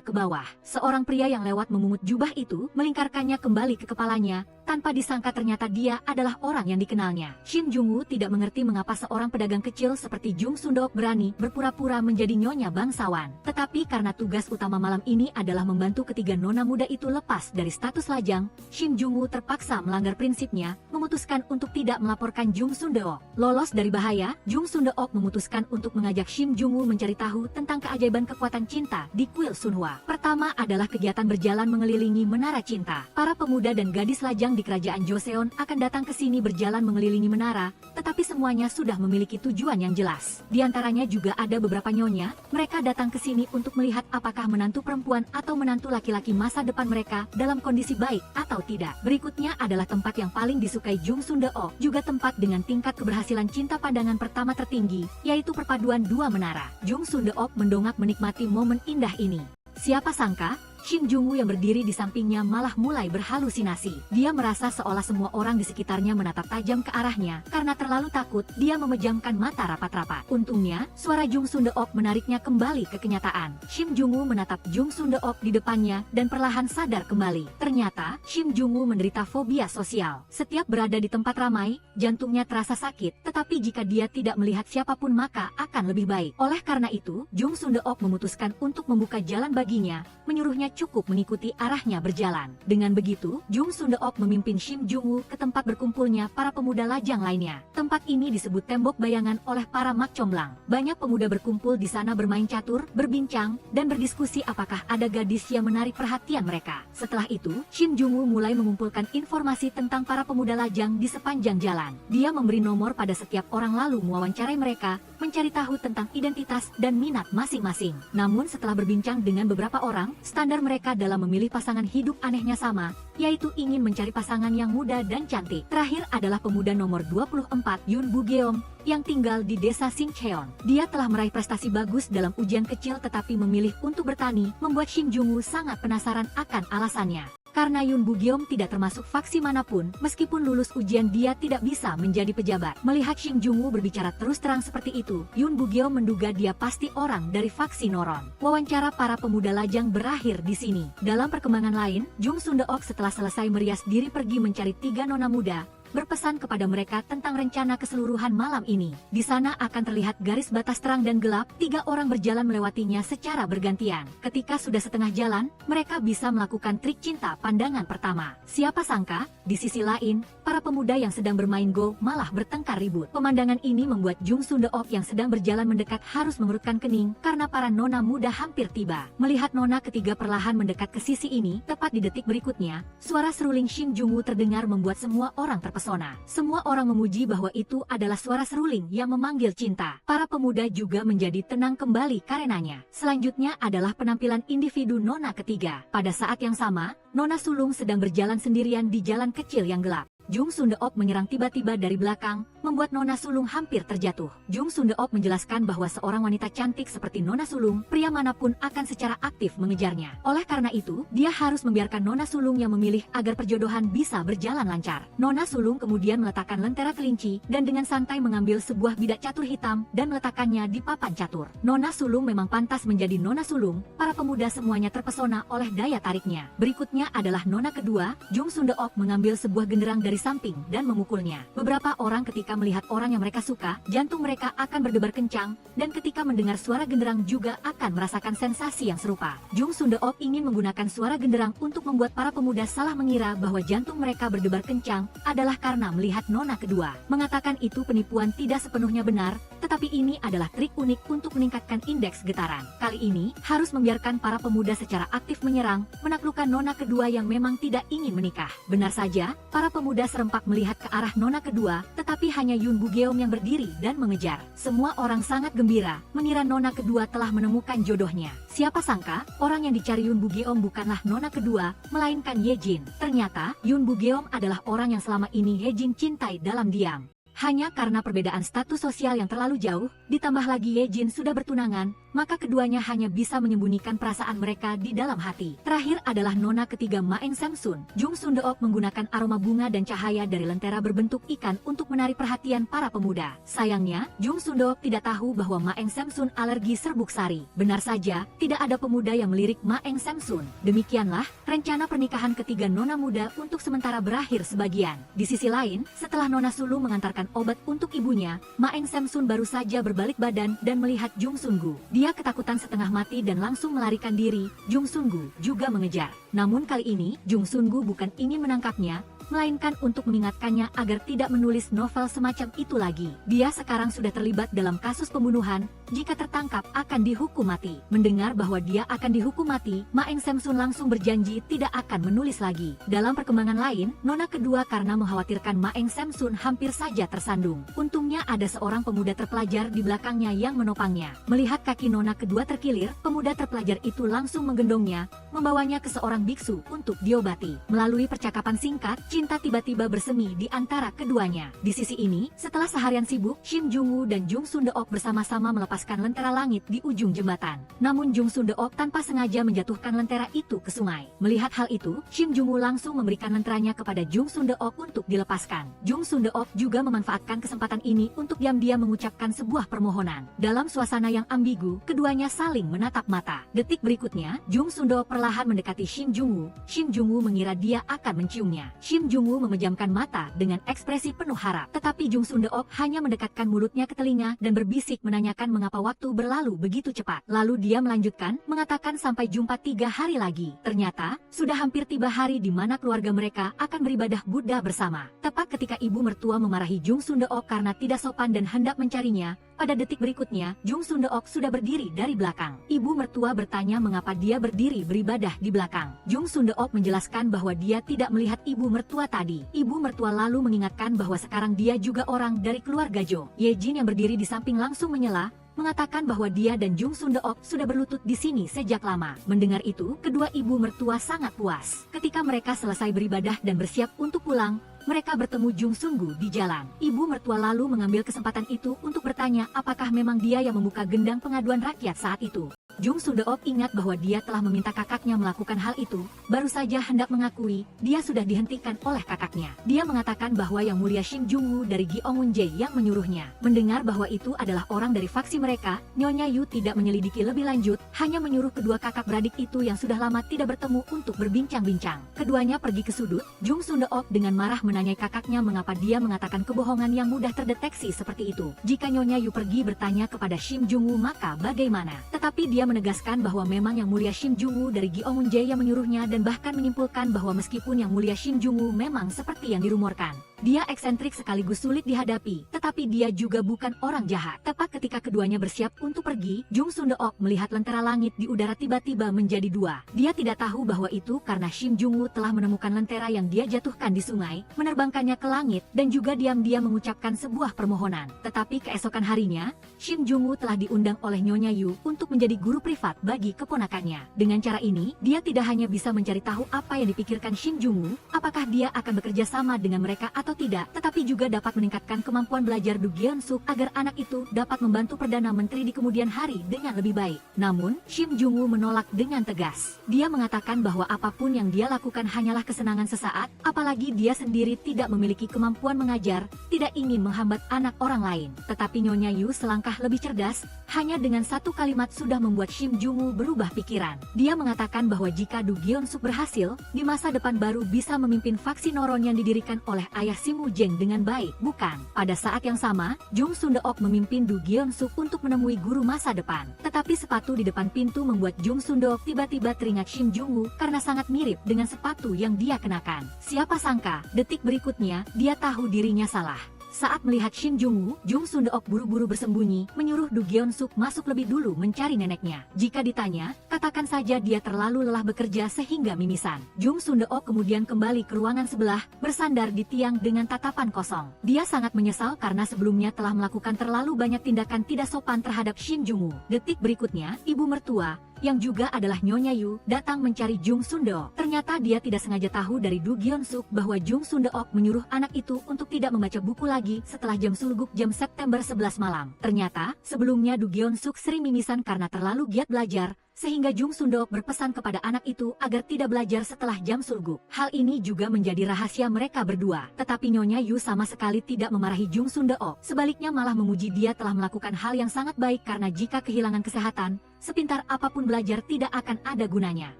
ke bawah. Seorang pria yang lewat memungut jubah itu, melingkarkannya kembali ke kepalanya, tanpa disangka ternyata dia adalah orang yang dikenalnya. Shin Jung-woo tidak mengerti mengapa seorang pedagang kecil seperti Jung Sundeok berani berpura-pura menjadi nyonya bangsawan. Tetapi karena tugas utama malam ini adalah membantu ketiga nona muda itu lepas dari status lajang, Shin Jung-woo terpaksa melanggar prinsipnya, memutuskan untuk tidak melaporkan Jung Sundeok. Lolos dari bahaya, Jung Sundeok memutuskan untuk mengajak Shin Jung-woo mencari tahu tentang keajaiban kekuatan cinta di kuil Sunhwa. Pertama adalah kegiatan berjalan mengelilingi menara cinta. Para pemuda dan gadis lajang di kerajaan Joseon akan datang ke sini berjalan mengelilingi menara, tetapi semuanya sudah memiliki tujuan yang jelas. Di antaranya juga ada beberapa nyonya, mereka datang ke sini untuk melihat apakah menantu perempuan atau menantu laki-laki masa depan mereka dalam kondisi baik atau tidak. Berikutnya adalah tempat yang paling disukai Jung Sundeok, juga tempat dengan tingkat keberhasilan cinta pandangan pertama tertinggi, yaitu perpaduan dua menara. Jung Sundeok mendongak menikmati momen indah ini. Siapa sangka, Shin Jung-woo yang berdiri di sampingnya malah mulai berhalusinasi. Dia merasa seolah semua orang di sekitarnya menatap tajam ke arahnya. Karena terlalu takut, dia memejamkan mata rapat-rapat. Untungnya, suara Jung Sundeok menariknya kembali ke kenyataan. Shin Jung-woo menatap Jung Sundeok di depannya dan perlahan sadar kembali. Ternyata, Shin Jung-woo menderita fobia sosial. Setiap berada di tempat ramai, jantungnya terasa sakit. Tetapi jika dia tidak melihat siapapun maka akan lebih baik. Oleh karena itu, Jung Sundeok memutuskan untuk membuka jalan baginya, menyuruhnya cukup mengikuti arahnya berjalan. Dengan begitu, Jung Sundeok memimpin Shin Jung-woo ke tempat berkumpulnya para pemuda lajang lainnya. Tempat ini disebut tembok bayangan oleh para mak comblang. Banyak pemuda berkumpul di sana bermain catur, berbincang, dan berdiskusi apakah ada gadis yang menarik perhatian mereka. Setelah itu, Shin Jung-woo mulai mengumpulkan informasi tentang para pemuda lajang di sepanjang jalan. Dia memberi nomor pada setiap orang lalu mewawancarai mereka, mencari tahu tentang identitas dan minat masing-masing. Namun setelah berbincang dengan beberapa orang, standar mereka dalam memilih pasangan hidup anehnya sama, yaitu ingin mencari pasangan yang muda dan cantik. Terakhir adalah pemuda nomor 24, Yoon Bugeom, yang tinggal di desa Sincheon. Dia telah meraih prestasi bagus dalam ujian kecil tetapi memilih untuk bertani, membuat Shin Jung-woo sangat penasaran akan alasannya. Karena Yoon Bugeom tidak termasuk faksi manapun, meskipun lulus ujian dia tidak bisa menjadi pejabat. Melihat Shin Jung-woo berbicara terus terang seperti itu, Yoon Bugeom menduga dia pasti orang dari faksi Noron. Wawancara para pemuda lajang berakhir di sini. Dalam perkembangan lain, Jung Sundeok setelah selesai merias diri pergi mencari tiga nona muda, berpesan kepada mereka tentang rencana keseluruhan malam ini. Di sana akan terlihat garis batas terang dan gelap, tiga orang berjalan melewatinya secara bergantian. Ketika sudah setengah jalan, mereka bisa melakukan trik cinta pandangan pertama. Siapa sangka, di sisi lain, para pemuda yang sedang bermain go malah bertengkar ribut. Pemandangan ini membuat Jung Sundeok yang sedang berjalan mendekat harus mengerutkan kening, karena para nona muda hampir tiba. Melihat nona ketiga perlahan mendekat ke sisi ini, tepat di detik berikutnya, suara seruling Shin Jung-woo terdengar membuat semua orang terpesona. Semua orang memuji bahwa itu adalah suara seruling yang memanggil cinta. Para pemuda juga menjadi tenang kembali karenanya. Selanjutnya adalah penampilan individu nona ketiga. Pada saat yang sama, nona sulung sedang berjalan sendirian di jalan kecil yang gelap. Jung Sundeok menyerang tiba-tiba dari belakang, membuat Nona Sulung hampir terjatuh. Jung Sundeok menjelaskan bahwa seorang wanita cantik seperti Nona Sulung, pria manapun akan secara aktif mengejarnya. Oleh karena itu, dia harus membiarkan Nona Sulung yang memilih agar perjodohan bisa berjalan lancar. Nona Sulung kemudian meletakkan lentera kelinci dan dengan santai mengambil sebuah bidak catur hitam dan meletakkannya di papan catur. Nona Sulung memang pantas menjadi Nona Sulung, para pemuda semuanya terpesona oleh daya tariknya. Berikutnya adalah Nona kedua, Jung Sundeok mengambil sebuah genderang dari samping dan memukulnya. Beberapa orang ketika melihat orang yang mereka suka, jantung mereka akan berdebar kencang, dan ketika mendengar suara genderang juga akan merasakan sensasi yang serupa. Jung Sundeok ingin menggunakan suara genderang untuk membuat para pemuda salah mengira bahwa jantung mereka berdebar kencang adalah karena melihat Nona kedua. Mengatakan itu penipuan tidak sepenuhnya benar, tetapi ini adalah trik unik untuk meningkatkan indeks getaran. Kali ini, harus membiarkan para pemuda secara aktif menyerang, menaklukkan Nona kedua yang memang tidak ingin menikah. Benar saja, para pemuda serempak melihat ke arah Nona kedua, tetapi hanya Yun Bugeom yang berdiri dan mengejar. Semua orang sangat gembira, mengira Nona kedua telah menemukan jodohnya. Siapa sangka, orang yang dicari Yun Bugeom bukanlah Nona kedua, melainkan Ye Jin. Ternyata, Yun Bugeom adalah orang yang selama ini Ye Jin cintai dalam diam. Hanya karena perbedaan status sosial yang terlalu jauh, ditambah lagi Ye Jin sudah bertunangan, maka keduanya hanya bisa menyembunyikan perasaan mereka di dalam hati. Terakhir adalah Nona ketiga Ma Eng Samsun. Jung Sundeok menggunakan aroma bunga dan cahaya dari lentera berbentuk ikan untuk menarik perhatian para pemuda. Sayangnya, Jung Sundeok tidak tahu bahwa Ma Eng Samsun alergi serbuk sari. Benar saja, tidak ada pemuda yang melirik Ma Eng Samsun. Demikianlah, rencana pernikahan ketiga Nona muda untuk sementara berakhir sebagian. Di sisi lain, setelah Nona Sulu mengantarkan obat untuk ibunya, Ma Eng Samsun baru saja berbalik badan dan melihat Jung Sungu. Dia ketakutan setengah mati dan langsung melarikan diri. Jung Sungu juga mengejar. Namun kali ini, Jung Sungu bukan ingin menangkapnya, melainkan untuk mengingatkannya agar tidak menulis novel semacam itu lagi. Dia sekarang sudah terlibat dalam kasus pembunuhan, jika tertangkap akan dihukum mati. Mendengar bahwa dia akan dihukum mati, Ma Eng Samsun langsung berjanji tidak akan menulis lagi. Dalam perkembangan lain, Nona kedua karena mengkhawatirkan Ma Eng Samsun hampir saja tersandung. Untungnya ada seorang pemuda terpelajar di belakangnya yang menopangnya. Melihat kaki Nona kedua terkilir, pemuda terpelajar itu langsung menggendongnya, membawanya ke seorang biksu untuk diobati. Melalui percakapan singkat, cinta tiba-tiba bersemi di antara keduanya. Di sisi ini, setelah seharian sibuk, Shim Jung-woo dan Jung Sundeok bersama-sama melepaskan lentera langit di ujung jembatan. Namun Jung Sundeok tanpa sengaja menjatuhkan lentera itu ke sungai. Melihat hal itu, Shim Jung-woo langsung memberikan lenteranya kepada Jung Sundeok untuk dilepaskan. Jung Sundeok juga memanfaatkan kesempatan ini untuk diam-diam mengucapkan sebuah permohonan. Dalam suasana yang ambigu, keduanya saling menatap mata. Detik berikutnya, Jung Sundeok perlahan mendekati Shim Jung-woo. Shim Jung-woo mengira dia akan menciumnya. Shim Jung-woo memejamkan mata dengan ekspresi penuh harap. Tetapi Jung Sundeok hanya mendekatkan mulutnya ke telinga dan berbisik menanyakan mengapa waktu berlalu begitu cepat. Lalu dia melanjutkan, mengatakan sampai jumpa 3 hari lagi. Ternyata, sudah hampir tiba hari di mana keluarga mereka akan beribadah Buddha bersama. Tepat ketika ibu mertua memarahi Jung Sundeok karena tidak sopan dan hendak mencarinya, pada detik berikutnya, Jung Sundeok sudah berdiri dari belakang. Ibu mertua bertanya mengapa dia berdiri beribadah di belakang. Jung Sundeok menjelaskan bahwa dia tidak melihat ibu mertua tadi. Ibu mertua lalu mengingatkan bahwa sekarang dia juga orang dari keluarga Jo. Ye Jin yang berdiri di samping langsung menyela, mengatakan bahwa dia dan Jung Sundeok sudah berlutut di sini sejak lama. Mendengar itu, kedua ibu mertua sangat puas. Ketika mereka selesai beribadah dan bersiap untuk pulang, mereka bertemu Jung Sungu di jalan. Ibu mertua lalu mengambil kesempatan itu untuk bertanya apakah memang dia yang membuka gendang pengaduan rakyat saat itu. Jung Sundeok ingat bahwa dia telah meminta kakaknya melakukan hal itu, baru saja hendak mengakui, dia sudah dihentikan oleh kakaknya. Dia mengatakan bahwa yang mulia Shim Jung-woo dari Gyeongun-jae yang menyuruhnya. Mendengar bahwa itu adalah orang dari faksi mereka, Nyonya Yu tidak menyelidiki lebih lanjut, hanya menyuruh kedua kakak beradik itu yang sudah lama tidak bertemu untuk berbincang-bincang. Keduanya pergi ke sudut, Jung Sundeok dengan marah menanyai kakaknya mengapa dia mengatakan kebohongan yang mudah terdeteksi seperti itu. Jika Nyonya Yu pergi bertanya kepada Shim Jung-woo maka bagaimana? Tetapi dia menegaskan bahwa memang yang mulia Shim Jung-woo dari Gyeongun-jae yang menyuruhnya dan bahkan menyimpulkan bahwa meskipun yang mulia Shim Jung-woo memang seperti yang dirumorkan, dia eksentrik sekaligus sulit dihadapi, tetapi dia juga bukan orang jahat. Tepat ketika keduanya bersiap untuk pergi, Jung Sundeok melihat lentera langit di udara tiba-tiba menjadi 2. Dia tidak tahu bahwa itu karena Shim Jung-woo telah menemukan lentera yang dia jatuhkan di sungai, menerbangkannya ke langit, dan juga diam-diam mengucapkan sebuah permohonan. Tetapi keesokan harinya, Shin Jung-woo telah diundang oleh Nyonya Yu untuk menjadi guru privat bagi keponakannya. Dengan cara ini, dia tidak hanya bisa mencari tahu apa yang dipikirkan Shin Jung-woo, apakah dia akan bekerja sama dengan mereka atau tidak, tetapi juga dapat meningkatkan kemampuan belajar Do Gyeon-suk agar anak itu dapat membantu Perdana Menteri di kemudian hari dengan lebih baik. Namun, Shin Jung-woo menolak dengan tegas. Dia mengatakan bahwa apapun yang dia lakukan hanyalah kesenangan sesaat, apalagi dia sendiri tidak memiliki kemampuan mengajar, tidak ingin menghambat anak orang lain. Tetapi Nyonya Yu selangkah lebih cerdas, hanya dengan satu kalimat sudah membuat Shin Jung-woo berubah pikiran. Dia mengatakan bahwa jika Do Gyeon-suk berhasil, di masa depan baru bisa memimpin faksi Noron yang didirikan oleh ayah Si Mu-jeng dengan baik, bukan? Pada saat yang sama, Jung Sundeok memimpin Do Gyeon-suk untuk menemui guru masa depan. Tetapi sepatu di depan pintu membuat Jung Sundeok tiba-tiba teringat Shin Jung-woo karena sangat mirip dengan sepatu yang dia kenakan. Siapa sangka, detik berikutnya, dia tahu dirinya salah. Saat melihat Shin Jung-woo, Jung Sundeok buru-buru bersembunyi, menyuruh Do Gyeon-suk masuk lebih dulu mencari neneknya. Jika ditanya, katakan saja dia terlalu lelah bekerja sehingga mimisan. Jung Sundeok kemudian kembali ke ruangan sebelah, bersandar di tiang dengan tatapan kosong. Dia sangat menyesal karena sebelumnya telah melakukan terlalu banyak tindakan tidak sopan terhadap Shin Jung-woo. Detik berikutnya, ibu mertua, yang juga adalah Nyonya Yu, datang mencari Jung Sundeok. Ternyata dia tidak sengaja tahu dari Do Gyeon-suk bahwa Jung Sundeok menyuruh anak itu untuk tidak membaca buku lagi setelah jam sulguk jam September 11 malam. Ternyata, sebelumnya Do Gyeon-suk sering mimisan karena terlalu giat belajar, sehingga Jung Sundeok berpesan kepada anak itu agar tidak belajar setelah jam sulguk. Hal ini juga menjadi rahasia mereka berdua. Tetapi Nyonya Yu sama sekali tidak memarahi Jung Sundeok. Sebaliknya malah memuji dia telah melakukan hal yang sangat baik karena jika kehilangan kesehatan, sepintar apapun belajar tidak akan ada gunanya.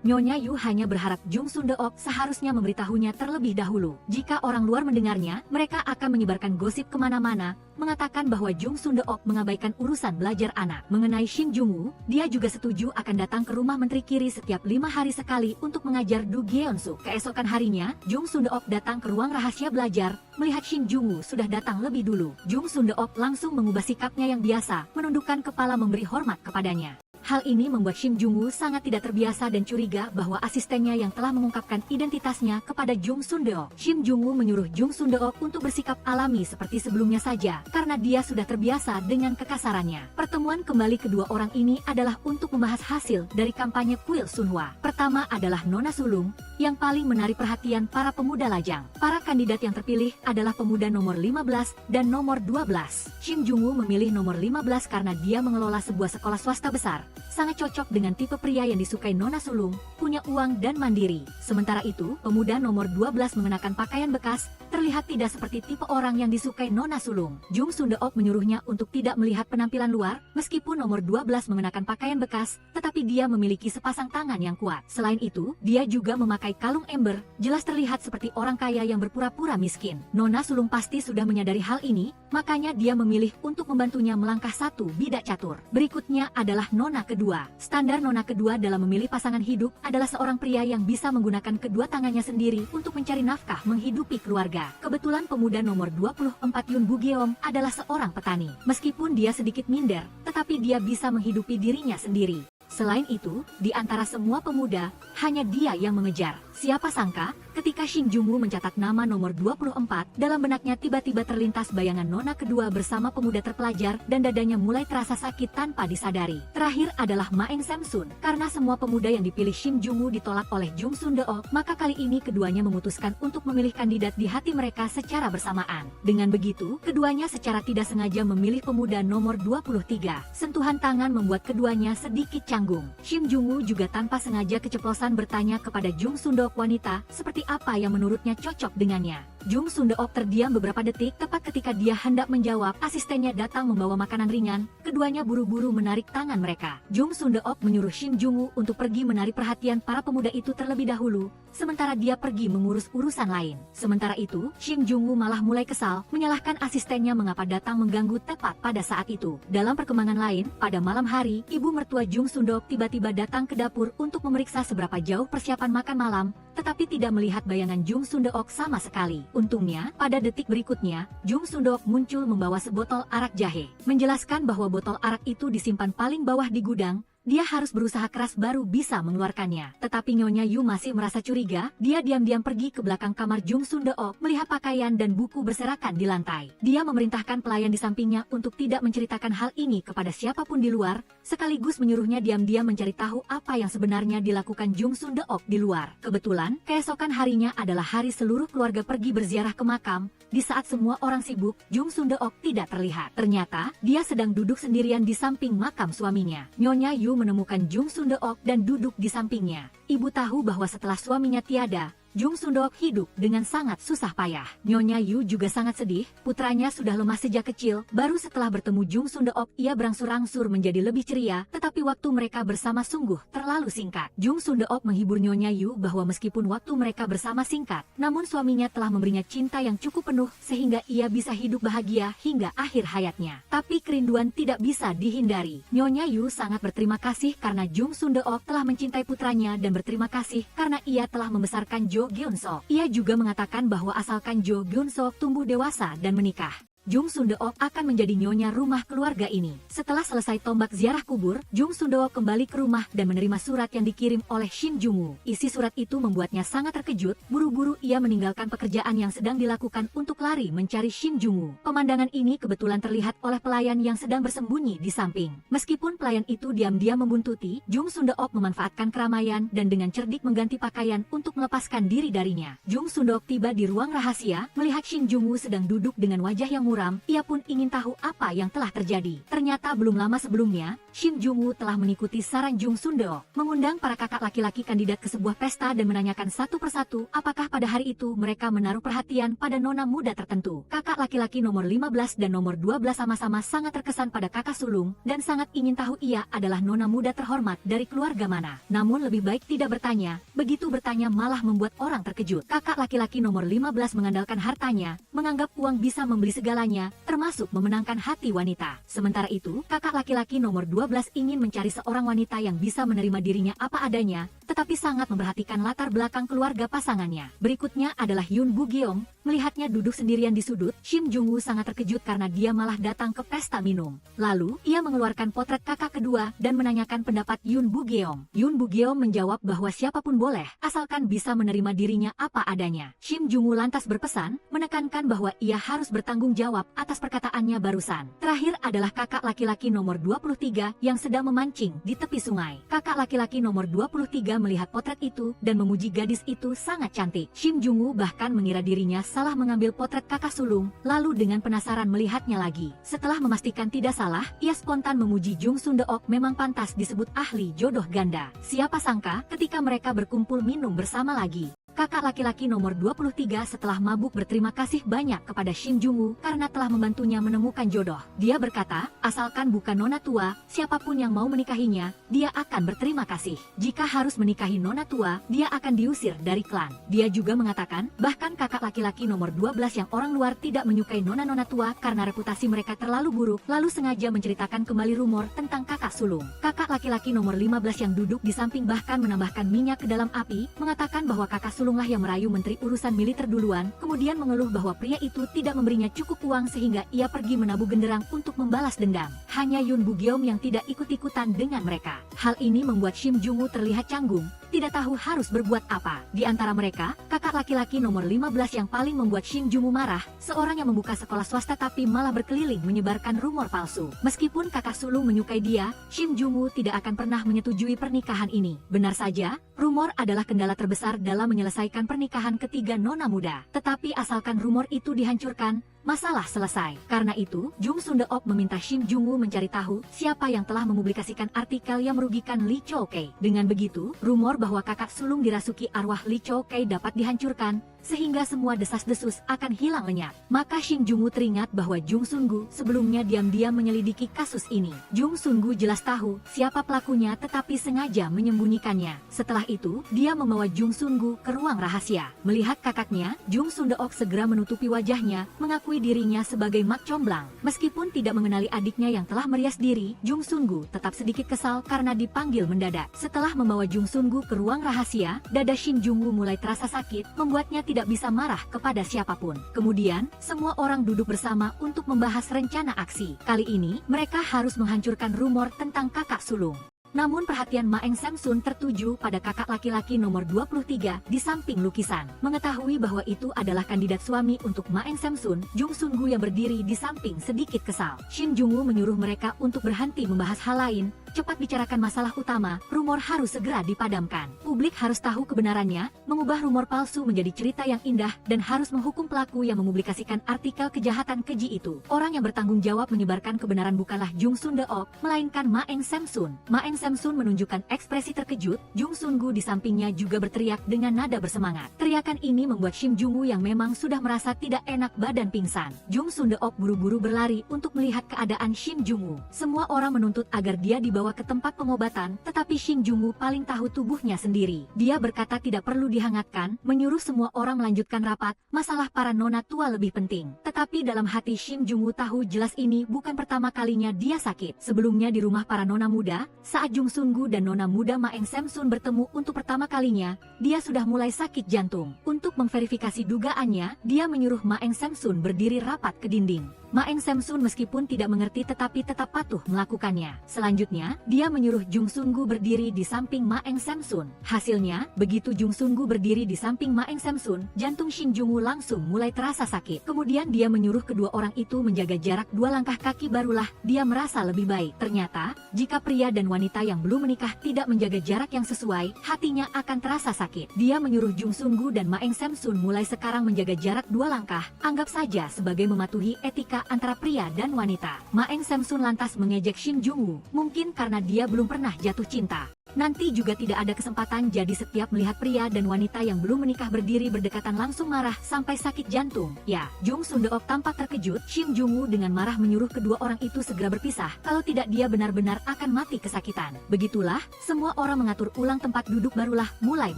Nyonya Yu hanya berharap Jung Sundeok seharusnya memberitahunya terlebih dahulu. Jika orang luar mendengarnya, mereka akan menyebarkan gosip kemana-mana, mengatakan bahwa Jung Sundeok mengabaikan urusan belajar anak. Mengenai Shin Jung-woo, dia juga setuju akan datang ke rumah Menteri Kiri setiap 5 hari sekali untuk mengajar Do Gyeon-suk. Keesokan harinya, Jung Sundeok datang ke ruang rahasia belajar, melihat Shin Jung-woo sudah datang lebih dulu. Jung Sundeok langsung mengubah sikapnya yang biasa, menundukkan kepala memberi hormat kepadanya. Hal ini membuat Shin Jung-woo sangat tidak terbiasa dan curiga bahwa asistennya yang telah mengungkapkan identitasnya kepada Jung Sundeok. Shin Jung-woo menyuruh Jung Sundeok untuk bersikap alami seperti sebelumnya saja, karena dia sudah terbiasa dengan kekasarannya. Pertemuan kembali kedua orang ini adalah untuk membahas hasil dari kampanye kuil Sunhwa. Pertama adalah Nona Sulung, yang paling menarik perhatian para pemuda lajang. Para kandidat yang terpilih adalah pemuda nomor 15 dan nomor 12. Shin Jung-woo memilih nomor 15 karena dia mengelola sebuah sekolah swasta besar. Sangat cocok dengan tipe pria yang disukai Nona Sulung, punya uang dan mandiri. Sementara itu, pemuda nomor 12 mengenakan pakaian bekas, terlihat tidak seperti tipe orang yang disukai Nona Sulung. Jung Sundeok menyuruhnya untuk tidak melihat penampilan luar, meskipun nomor 12 mengenakan pakaian bekas, tetapi dia memiliki sepasang tangan yang kuat. Selain itu, dia juga memakai kalung ember, jelas terlihat seperti orang kaya yang berpura-pura miskin. Nona Sulung pasti sudah menyadari hal ini, makanya dia memilih untuk membantunya melangkah satu bidak catur. Berikutnya adalah Nona kedua. Standar Nona kedua dalam memilih pasangan hidup adalah seorang pria yang bisa menggunakan kedua tangannya sendiri untuk mencari nafkah menghidupi keluarga. Kebetulan pemuda nomor 24 Yun Bugeom adalah seorang petani. Meskipun dia sedikit minder, tetapi dia bisa menghidupi dirinya sendiri. Selain itu, di antara semua pemuda, hanya dia yang mengejar. Siapa sangka, ketika Shin Jung-woo mencatat nama nomor 24, dalam benaknya tiba-tiba terlintas bayangan Nona kedua bersama pemuda terpelajar dan dadanya mulai terasa sakit tanpa disadari. Terakhir adalah Ma Eng Samsun. Karena semua pemuda yang dipilih Shin Jung-woo ditolak oleh Jung Sundeok, maka kali ini keduanya memutuskan untuk memilih kandidat di hati mereka secara bersamaan. Dengan begitu, keduanya secara tidak sengaja memilih pemuda nomor 23. Sentuhan tangan membuat keduanya sedikit canggung. Shin Jung-woo juga tanpa sengaja keceplosan bertanya kepada Jung Sundeok wanita, seperti apa yang menurutnya cocok dengannya. Jung Sundeok terdiam beberapa detik. Tepat ketika dia hendak menjawab, asistennya datang membawa makanan ringan. Keduanya buru-buru menarik tangan mereka. Jung Sundeok menyuruh Shin Jung-woo untuk pergi menarik perhatian para pemuda itu terlebih dahulu, sementara dia pergi mengurus urusan lain. Sementara itu, Shin Jung-woo malah mulai kesal, menyalahkan asistennya mengapa datang mengganggu tepat pada saat itu. Dalam perkembangan lain, pada malam hari, ibu mertua Jung Sundeok tiba-tiba datang ke dapur untuk memeriksa seberapa jauh persiapan makan malam, tetapi tidak melihat bayangan Jung Sundeok sama sekali. Untungnya, pada detik berikutnya, Jung Sundeok muncul membawa sebotol arak jahe. Menjelaskan bahwa botol arak itu disimpan paling bawah di gudang, dia harus berusaha keras baru bisa mengeluarkannya. Tetapi Nyonya Yu masih merasa curiga, dia diam-diam pergi ke belakang kamar Jung Sundeok, melihat pakaian dan buku berserakan di lantai. Dia memerintahkan pelayan di sampingnya untuk tidak menceritakan hal ini kepada siapapun di luar, sekaligus menyuruhnya diam-diam mencari tahu apa yang sebenarnya dilakukan Jung Sundeok di luar. Kebetulan, keesokan harinya adalah hari seluruh keluarga pergi berziarah ke makam. Di saat semua orang sibuk, Jung Sundeok tidak terlihat. Ternyata, dia sedang duduk sendirian di samping makam suaminya. Nyonya Yu menemukan Jung Sundeok dan duduk di sampingnya. Ibu tahu bahwa setelah suaminya tiada, Jung Sundeok hidup dengan sangat susah payah. Nyonya Yu juga sangat sedih, putranya sudah lemah sejak kecil, baru setelah bertemu Jung Sundeok ia berangsur-angsur menjadi lebih ceria, tetapi waktu mereka bersama sungguh terlalu singkat. Jung Sundeok menghibur Nyonya Yu bahwa meskipun waktu mereka bersama singkat, namun suaminya telah memberinya cinta yang cukup penuh sehingga ia bisa hidup bahagia hingga akhir hayatnya. Tapi kerinduan tidak bisa dihindari. Nyonya Yu sangat berterima kasih karena Jung Sundeok telah mencintai putranya dan berterima kasih karena ia telah membesarkan Jo Gyun-sok. Ia juga mengatakan bahwa asalkan Jo Gyun-sok tumbuh dewasa dan menikah, Jung Sundeok akan menjadi nyonya rumah keluarga ini. Setelah selesai tombak ziarah kubur, Jung Sundeok kembali ke rumah dan menerima surat yang dikirim oleh Shin Jung-woo. Isi surat itu membuatnya sangat terkejut, buru-buru ia meninggalkan pekerjaan yang sedang dilakukan untuk lari mencari Shin Jung-woo. Pemandangan ini kebetulan terlihat oleh pelayan yang sedang bersembunyi di samping. Meskipun pelayan itu diam-diam membuntuti, Jung Sundeok memanfaatkan keramaian dan dengan cerdik mengganti pakaian untuk melepaskan diri darinya. Jung Sundeok tiba di ruang rahasia, melihat Shin Jung-woo sedang duduk dengan wajah yang muram, ia pun ingin tahu apa yang telah terjadi. Ternyata belum lama sebelumnya, Shin Jung-woo telah mengikuti saran Jung Sundeok, mengundang para kakak laki-laki kandidat ke sebuah pesta dan menanyakan satu persatu apakah pada hari itu mereka menaruh perhatian pada nona muda tertentu. Kakak laki-laki nomor 15 dan nomor 12 sama-sama sangat terkesan pada kakak sulung dan sangat ingin tahu ia adalah nona muda terhormat dari keluarga mana. Namun lebih baik tidak bertanya, begitu bertanya malah membuat orang terkejut. Kakak laki-laki nomor 15 mengandalkan hartanya, menganggap uang bisa membeli segalanya, termasuk memenangkan hati wanita. Sementara itu, kakak laki-laki nomor 12 ingin mencari seorang wanita yang bisa menerima dirinya apa adanya, tetapi sangat memperhatikan latar belakang keluarga pasangannya. Berikutnya adalah Yoon Bu-geom. Melihatnya duduk sendirian di sudut, Shin Jung-woo sangat terkejut karena dia malah datang ke pesta minum. Lalu, ia mengeluarkan potret kakak kedua dan menanyakan pendapat Yoon Bu-geom. Yoon Bu-geom menjawab bahwa siapapun boleh, asalkan bisa menerima dirinya apa adanya. Shin Jung-woo lantas berpesan, menekankan bahwa ia harus bertanggung jawab atas perkataannya barusan. Terakhir adalah kakak laki-laki nomor 23 yang sedang memancing di tepi sungai. Kakak laki-laki nomor 23 melihat potret itu dan memuji gadis itu sangat cantik. Shin Jung-woo bahkan mengira dirinya salah mengambil potret kakak sulung, lalu dengan penasaran melihatnya lagi. Setelah memastikan tidak salah, ia spontan memuji Jung Sundeok memang pantas disebut ahli jodoh ganda. Siapa sangka ketika mereka berkumpul minum bersama lagi, kakak laki-laki nomor 23 setelah mabuk berterima kasih banyak kepada Shin Jung-woo karena telah membantunya menemukan jodoh. Dia berkata, asalkan bukan nona tua, siapapun yang mau menikahinya, dia akan berterima kasih. Jika harus menikahi nona tua, dia akan diusir dari klan. Dia juga mengatakan, bahkan kakak laki-laki nomor 12 yang orang luar tidak menyukai nona-nona tua karena reputasi mereka terlalu buruk, lalu sengaja menceritakan kembali rumor tentang kakak sulung. Kakak laki-laki nomor 15 yang duduk di samping bahkan menambahkan minyak ke dalam api, mengatakan bahwa kakak sulunglah yang merayu menteri urusan militer duluan, kemudian mengeluh bahwa pria itu tidak memberinya cukup uang sehingga ia pergi menabuh genderang untuk membalas dendam. Hanya Yoon Bu-geom yang tidak ikut-ikutan dengan mereka. Hal ini membuat Shin Jung-woo terlihat canggung, tidak tahu harus berbuat apa. Di antara mereka, kakak laki-laki nomor 15 yang paling membuat Shin Jung-woo marah, seorang yang membuka sekolah swasta tapi malah berkeliling menyebarkan rumor palsu. Meskipun kakak sulung menyukai dia, Shin Jung-woo tidak akan pernah menyetujui pernikahan ini. Benar saja, rumor adalah kendala terbesar dalam menyelesaikan pernikahan ketiga nona muda. Tetapi asalkan rumor itu dihancurkan, masalah selesai. Karena itu, Jung Sundeok meminta Shin Jung-woo mencari tahu siapa yang telah mempublikasikan artikel yang merugikan Lee Cho-kei. Dengan begitu, rumor bahwa kakak sulung dirasuki arwah Lee Cho-kei dapat dihancurkan, sehingga semua desas-desus akan hilang lenyap. Maka Shin Jung-woo teringat bahwa Jung Sun-gu sebelumnya diam-diam menyelidiki kasus ini. Jung Sun-gu jelas tahu siapa pelakunya tetapi sengaja menyembunyikannya. Setelah itu, dia membawa Jung Sun-gu ke ruang rahasia. Melihat kakaknya, Jung Sundeok segera menutupi wajahnya, mengakui dirinya sebagai mak comblang. Meskipun tidak mengenali adiknya yang telah merias diri, Jung Sun-gu tetap sedikit kesal karena dipanggil mendadak. Setelah membawa Jung Sun-gu ke ruang rahasia, dada Shin Jung-woo mulai terasa sakit, membuatnya tidak bisa marah kepada siapapun. Kemudian, semua orang duduk bersama untuk membahas rencana aksi. Kali ini, mereka harus menghancurkan rumor tentang kakak sulung. Namun perhatian Ma Eng Samsun tertuju pada kakak laki-laki nomor 23 di samping lukisan. Mengetahui bahwa itu adalah kandidat suami untuk Ma Eng Samsun, Jung Sun-gu yang berdiri di samping sedikit kesal. Shin Jung-woo menyuruh mereka untuk berhenti membahas hal lain, cepat bicarakan masalah utama, rumor harus segera dipadamkan. Publik harus tahu kebenarannya, mengubah rumor palsu menjadi cerita yang indah, dan harus menghukum pelaku yang mempublikasikan artikel kejahatan keji itu. Orang yang bertanggung jawab menyebarkan kebenaran bukanlah Jung Sun-deok, melainkan Ma Eng Samsun. Ma Eng Samsun menunjukkan ekspresi terkejut, Jung Sun-gu di sampingnya juga berteriak dengan nada bersemangat. Teriakan ini membuat Shin Jung-woo yang memang sudah merasa tidak enak badan pingsan. Jung Sun-deok buru-buru berlari untuk melihat keadaan Shin Jung-woo. Semua orang menuntut agar dia dibawa ke tempat pengobatan, tetapi Shin Jung-woo paling tahu tubuhnya sendiri. Dia berkata tidak perlu dihangatkan, menyuruh semua orang melanjutkan rapat, masalah para nona tua lebih penting. Tetapi dalam hati Shin Jung-woo tahu jelas ini bukan pertama kalinya dia sakit. Sebelumnya di rumah para nona muda, saat Jung Sun-gu dan nona muda Ma Eng Samsun bertemu untuk pertama kalinya, dia sudah mulai sakit jantung. Untuk memverifikasi dugaannya, dia menyuruh Ma Eng Samsun berdiri rapat ke dinding. Ma Eng Samsun meskipun tidak mengerti tetapi tetap patuh melakukannya. Selanjutnya, dia menyuruh Jung Sun-gu berdiri di samping Ma Eng Samsun. Hasilnya, begitu Jung Sun-gu berdiri di samping Ma Eng Samsun, jantung Shin Jung-woo langsung mulai terasa sakit. Kemudian dia menyuruh kedua orang itu menjaga jarak 2 langkah kaki, barulah dia merasa lebih baik. Ternyata, jika pria dan wanita yang belum menikah tidak menjaga jarak yang sesuai, hatinya akan terasa sakit. Dia menyuruh Jung Sun-gu dan Ma Eng Samsun mulai sekarang menjaga jarak 2 langkah, anggap saja sebagai mematuhi etika antara pria dan wanita. Ma Eng Samsun lantas mengejek Shin Jung-woo, mungkin karena dia belum pernah jatuh cinta. Nanti juga tidak ada kesempatan, jadi setiap melihat pria dan wanita yang belum menikah berdiri berdekatan langsung marah sampai sakit jantung. Ya, Jung Sun-deok tampak terkejut. Shin Jung-woo dengan marah menyuruh kedua orang itu segera berpisah, kalau tidak dia benar-benar akan mati kesakitan. Begitulah, semua orang mengatur ulang tempat duduk barulah mulai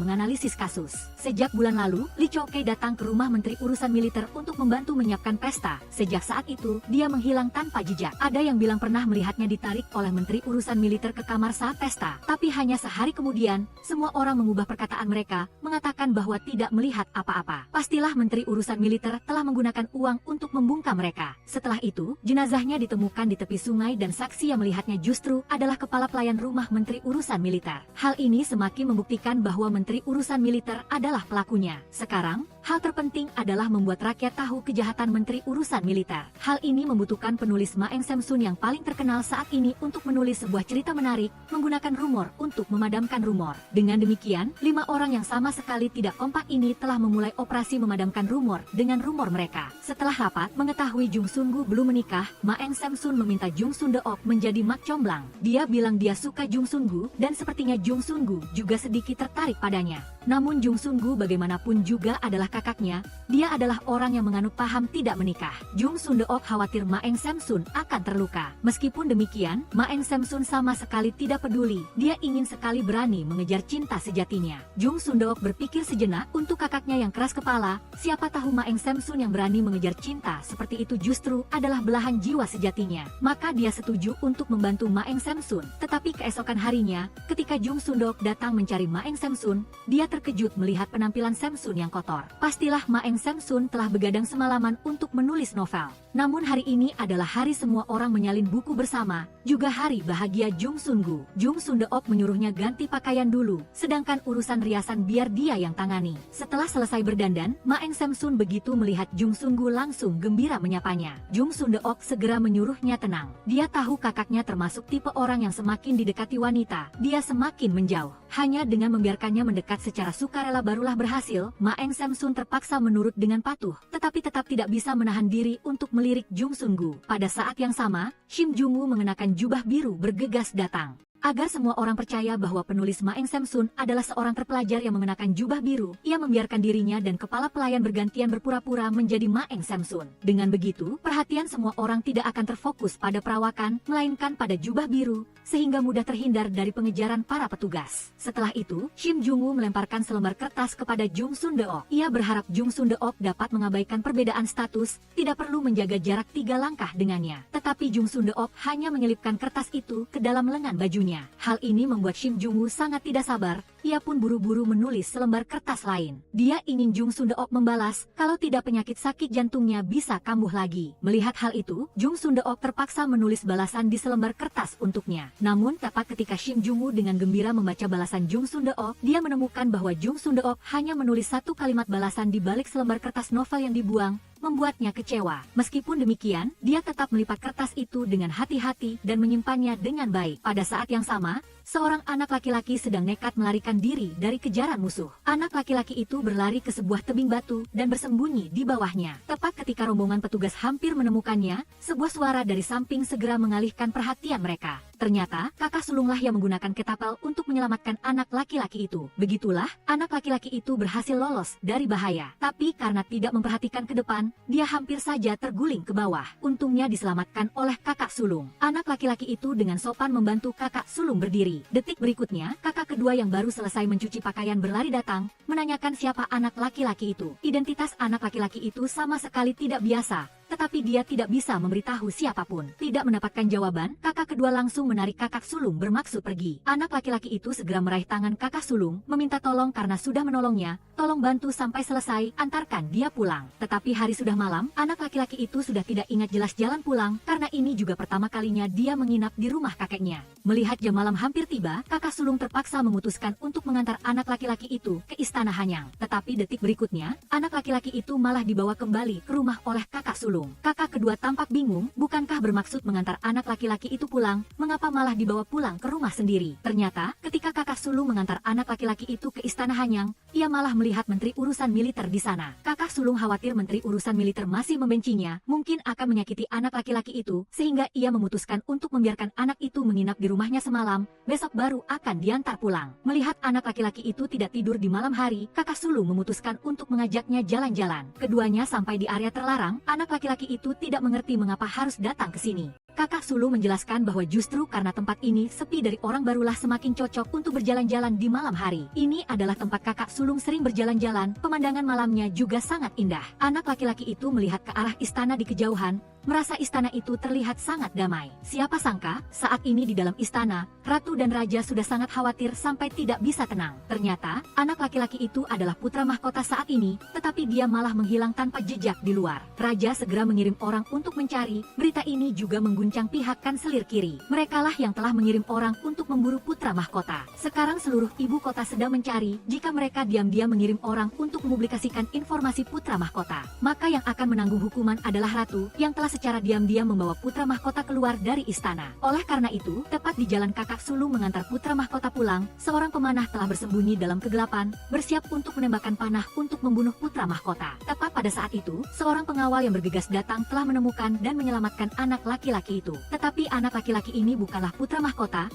menganalisis kasus. Sejak bulan lalu, Lee Chow-kei datang ke rumah Menteri Urusan Militer untuk membantu menyiapkan pesta. Sejak saat itu, dia menghilang tanpa jejak. Ada yang bilang pernah melihatnya ditarik oleh Menteri Urusan Militer ke kamar saat pesta, tapi hanya sehari kemudian, semua orang mengubah perkataan mereka, mengatakan bahwa tidak melihat apa-apa. Pastilah Menteri Urusan Militer telah menggunakan uang untuk membungkam mereka. Setelah itu, jenazahnya ditemukan di tepi sungai dan saksi yang melihatnya justru adalah kepala pelayan rumah Menteri Urusan Militer. Hal ini semakin membuktikan bahwa Menteri Urusan Militer adalah pelakunya. Sekarang, hal terpenting adalah membuat rakyat tahu kejahatan Menteri Urusan Militer. Hal ini membutuhkan penulis Ma Eng Samsun yang paling terkenal saat ini untuk menulis sebuah cerita menarik, menggunakan rumor untuk memadamkan rumor. Dengan demikian, 5 orang yang sama sekali tidak kompak ini telah memulai operasi memadamkan rumor dengan rumor mereka. Setelah rapat mengetahui Jung Sun-gu belum menikah, Ma Eng Samsun meminta Jung Sun-deok menjadi mak comblang. Dia bilang dia suka Jung Sun-gu, dan sepertinya Jung Sun-gu juga sedikit tertarik padanya. Namun Jung Sun-gu bagaimanapun juga adalah kakaknya, dia adalah orang yang menganut paham tidak menikah. Jung Sun-deok khawatir Ma Eng Samsun akan terluka. Meskipun demikian, Ma Eng Samsun sama sekali tidak peduli. Dia ingin sekali berani mengejar cinta sejatinya. Jung Sun-deok berpikir sejenak, untuk kakaknya yang keras kepala, siapa tahu Ma Eng Samsun yang berani mengejar cinta seperti itu justru adalah belahan jiwa sejatinya. Maka dia setuju untuk membantu Ma Eng Samsun. Tetapi keesokan harinya, ketika Jung Sun-deok datang mencari Ma Eng Samsun, dia terkejut melihat penampilan Samsun yang kotor. Pastilah Ma Eng Samsun telah begadang semalaman untuk menulis novel. Namun hari ini adalah hari semua orang menyalin buku bersama, juga hari bahagia Jung Sun-gu. Jung Sun-deok menyuruhnya ganti pakaian dulu, sedangkan urusan riasan biar dia yang tangani. Setelah selesai berdandan, Ma Eng Samsun begitu melihat Jung Sun-gu langsung gembira menyapanya. Jung Sun-deok segera menyuruhnya tenang. Dia tahu kakaknya termasuk tipe orang yang semakin didekati wanita, dia semakin menjauh. Hanya dengan membiarkannya mendekat secara sukarela barulah berhasil. Ma Eng Samsun terpaksa menurut dengan patuh, tetapi tetap tidak bisa menahan diri untuk melirik Jung Sun-gu. Pada saat yang sama, Shin Jung-woo mengenakan jubah biru bergegas datang. Agar semua orang percaya bahwa penulis Ma Eng Samsun adalah seorang terpelajar yang mengenakan jubah biru, ia membiarkan dirinya dan kepala pelayan bergantian berpura-pura menjadi Ma Eng Samsun. Dengan begitu, perhatian semua orang tidak akan terfokus pada perawakan, melainkan pada jubah biru, sehingga mudah terhindar dari pengejaran para petugas. Setelah itu, Shin Jung-woo melemparkan selembar kertas kepada Jung Sun-deok. Ia berharap Jung Sun-deok dapat mengabaikan perbedaan status, tidak perlu menjaga jarak 3 langkah dengannya. Tetapi Jung Sun-deok hanya menyelipkan kertas itu ke dalam lengan bajunya. untuknya. Hal ini membuat Shim Jung-woo sangat tidak sabar. Ia pun buru-buru menulis selembar kertas lain. Dia ingin Jung Sundeok membalas, kalau tidak penyakit sakit jantungnya bisa kambuh lagi. Melihat hal itu, Jung Sundeok terpaksa menulis balasan di selembar kertas untuknya. Namun tepat ketika Shim Jung-woo dengan gembira membaca balasan Jung Sundeok, dia menemukan bahwa Jung Sundeok hanya menulis satu kalimat balasan di balik selembar kertas novel yang dibuang, membuatnya kecewa. Meskipun demikian, dia tetap melipat kertas itu dengan hati-hati dan menyimpannya dengan baik. Pada saat yang sama, seorang anak laki-laki sedang nekat melarikan diri dari kejaran musuh. Anak laki-laki itu berlari ke sebuah tebing batu dan bersembunyi di bawahnya. Tepat ketika rombongan petugas hampir menemukannya, sebuah suara dari samping segera mengalihkan perhatian mereka. Ternyata, kakak sulunglah yang menggunakan ketapel untuk menyelamatkan anak laki-laki itu. Begitulah, anak laki-laki itu berhasil lolos dari bahaya. Tapi karena tidak memperhatikan ke depan, dia hampir saja terguling ke bawah. Untungnya diselamatkan oleh kakak sulung. Anak laki-laki itu dengan sopan membantu kakak sulung berdiri. Detik berikutnya, kakak kedua yang baru selesai mencuci pakaian berlari datang, menanyakan siapa anak laki-laki itu. Identitas anak laki-laki itu sama sekali tidak biasa, tetapi dia tidak bisa memberitahu siapapun. Tidak mendapatkan jawaban, kakak kedua langsung menarik kakak sulung bermaksud pergi. Anak laki-laki itu segera meraih tangan kakak sulung, meminta tolong karena sudah menolongnya, tolong bantu sampai selesai, antarkan dia pulang. Tetapi hari sudah malam, anak laki-laki itu sudah tidak ingat jelas jalan pulang, karena ini juga pertama kalinya dia menginap di rumah kakeknya. Melihat jam malam hampir tiba, kakak sulung terpaksa memutuskan untuk mengantar anak laki-laki itu ke istana Hanyang. Tetapi detik berikutnya, anak laki-laki itu malah dibawa kembali ke rumah oleh kakak sulung. Kakak kedua tampak bingung, bukankah bermaksud mengantar anak laki-laki itu pulang, mengapa malah dibawa pulang ke rumah sendiri? Ternyata, ketika kakak sulung mengantar anak laki-laki itu ke istana Hanyang, ia malah melihat menteri urusan militer di sana. Kakak sulung khawatir menteri urusan militer masih membencinya, mungkin akan menyakiti anak laki-laki itu, sehingga ia memutuskan untuk membiarkan anak itu menginap di rumahnya semalam, besok baru akan diantar pulang. Melihat anak laki-laki itu tidak tidur di malam hari, kakak sulung memutuskan untuk mengajaknya jalan-jalan. Keduanya sampai di area terlarang, anak laki-laki itu tidak mengerti mengapa harus datang ke sini. Kakak sulung menjelaskan bahwa justru karena tempat ini sepi dari orang barulah semakin cocok untuk berjalan-jalan di malam hari. Ini adalah tempat kakak sulung sering berjalan-jalan, pemandangan malamnya juga sangat indah. Anak laki-laki itu melihat ke arah istana di kejauhan, merasa istana itu terlihat sangat damai. Siapa sangka, saat ini di dalam istana, ratu dan raja sudah sangat khawatir sampai tidak bisa tenang. Ternyata, anak laki-laki itu adalah putra mahkota saat ini, tetapi dia malah menghilang tanpa jejak di luar. Raja segera mengirim orang untuk mencari. Berita ini juga mengguncang pihak kanselir kiri. Merekalah yang telah mengirim orang untuk memburu putra mahkota. Sekarang seluruh ibu kota sedang mencari. Jika mereka diam-diam mengirim orang untuk mempublikasikan informasi putra mahkota, maka yang akan menanggung hukuman adalah ratu yang telah secara diam-diam membawa putra mahkota keluar dari istana. Oleh karena itu, tepat di jalan kakak sulung mengantar putra mahkota pulang, seorang pemanah telah bersembunyi dalam kegelapan, bersiap untuk menembakkan panah untuk membunuh putra mahkota. Tepat pada saat itu, seorang pengawal yang bergegas datang telah menemukan dan menyelamatkan anak laki-laki itu. Tetapi anak laki-laki ini bukanlah putra mahkota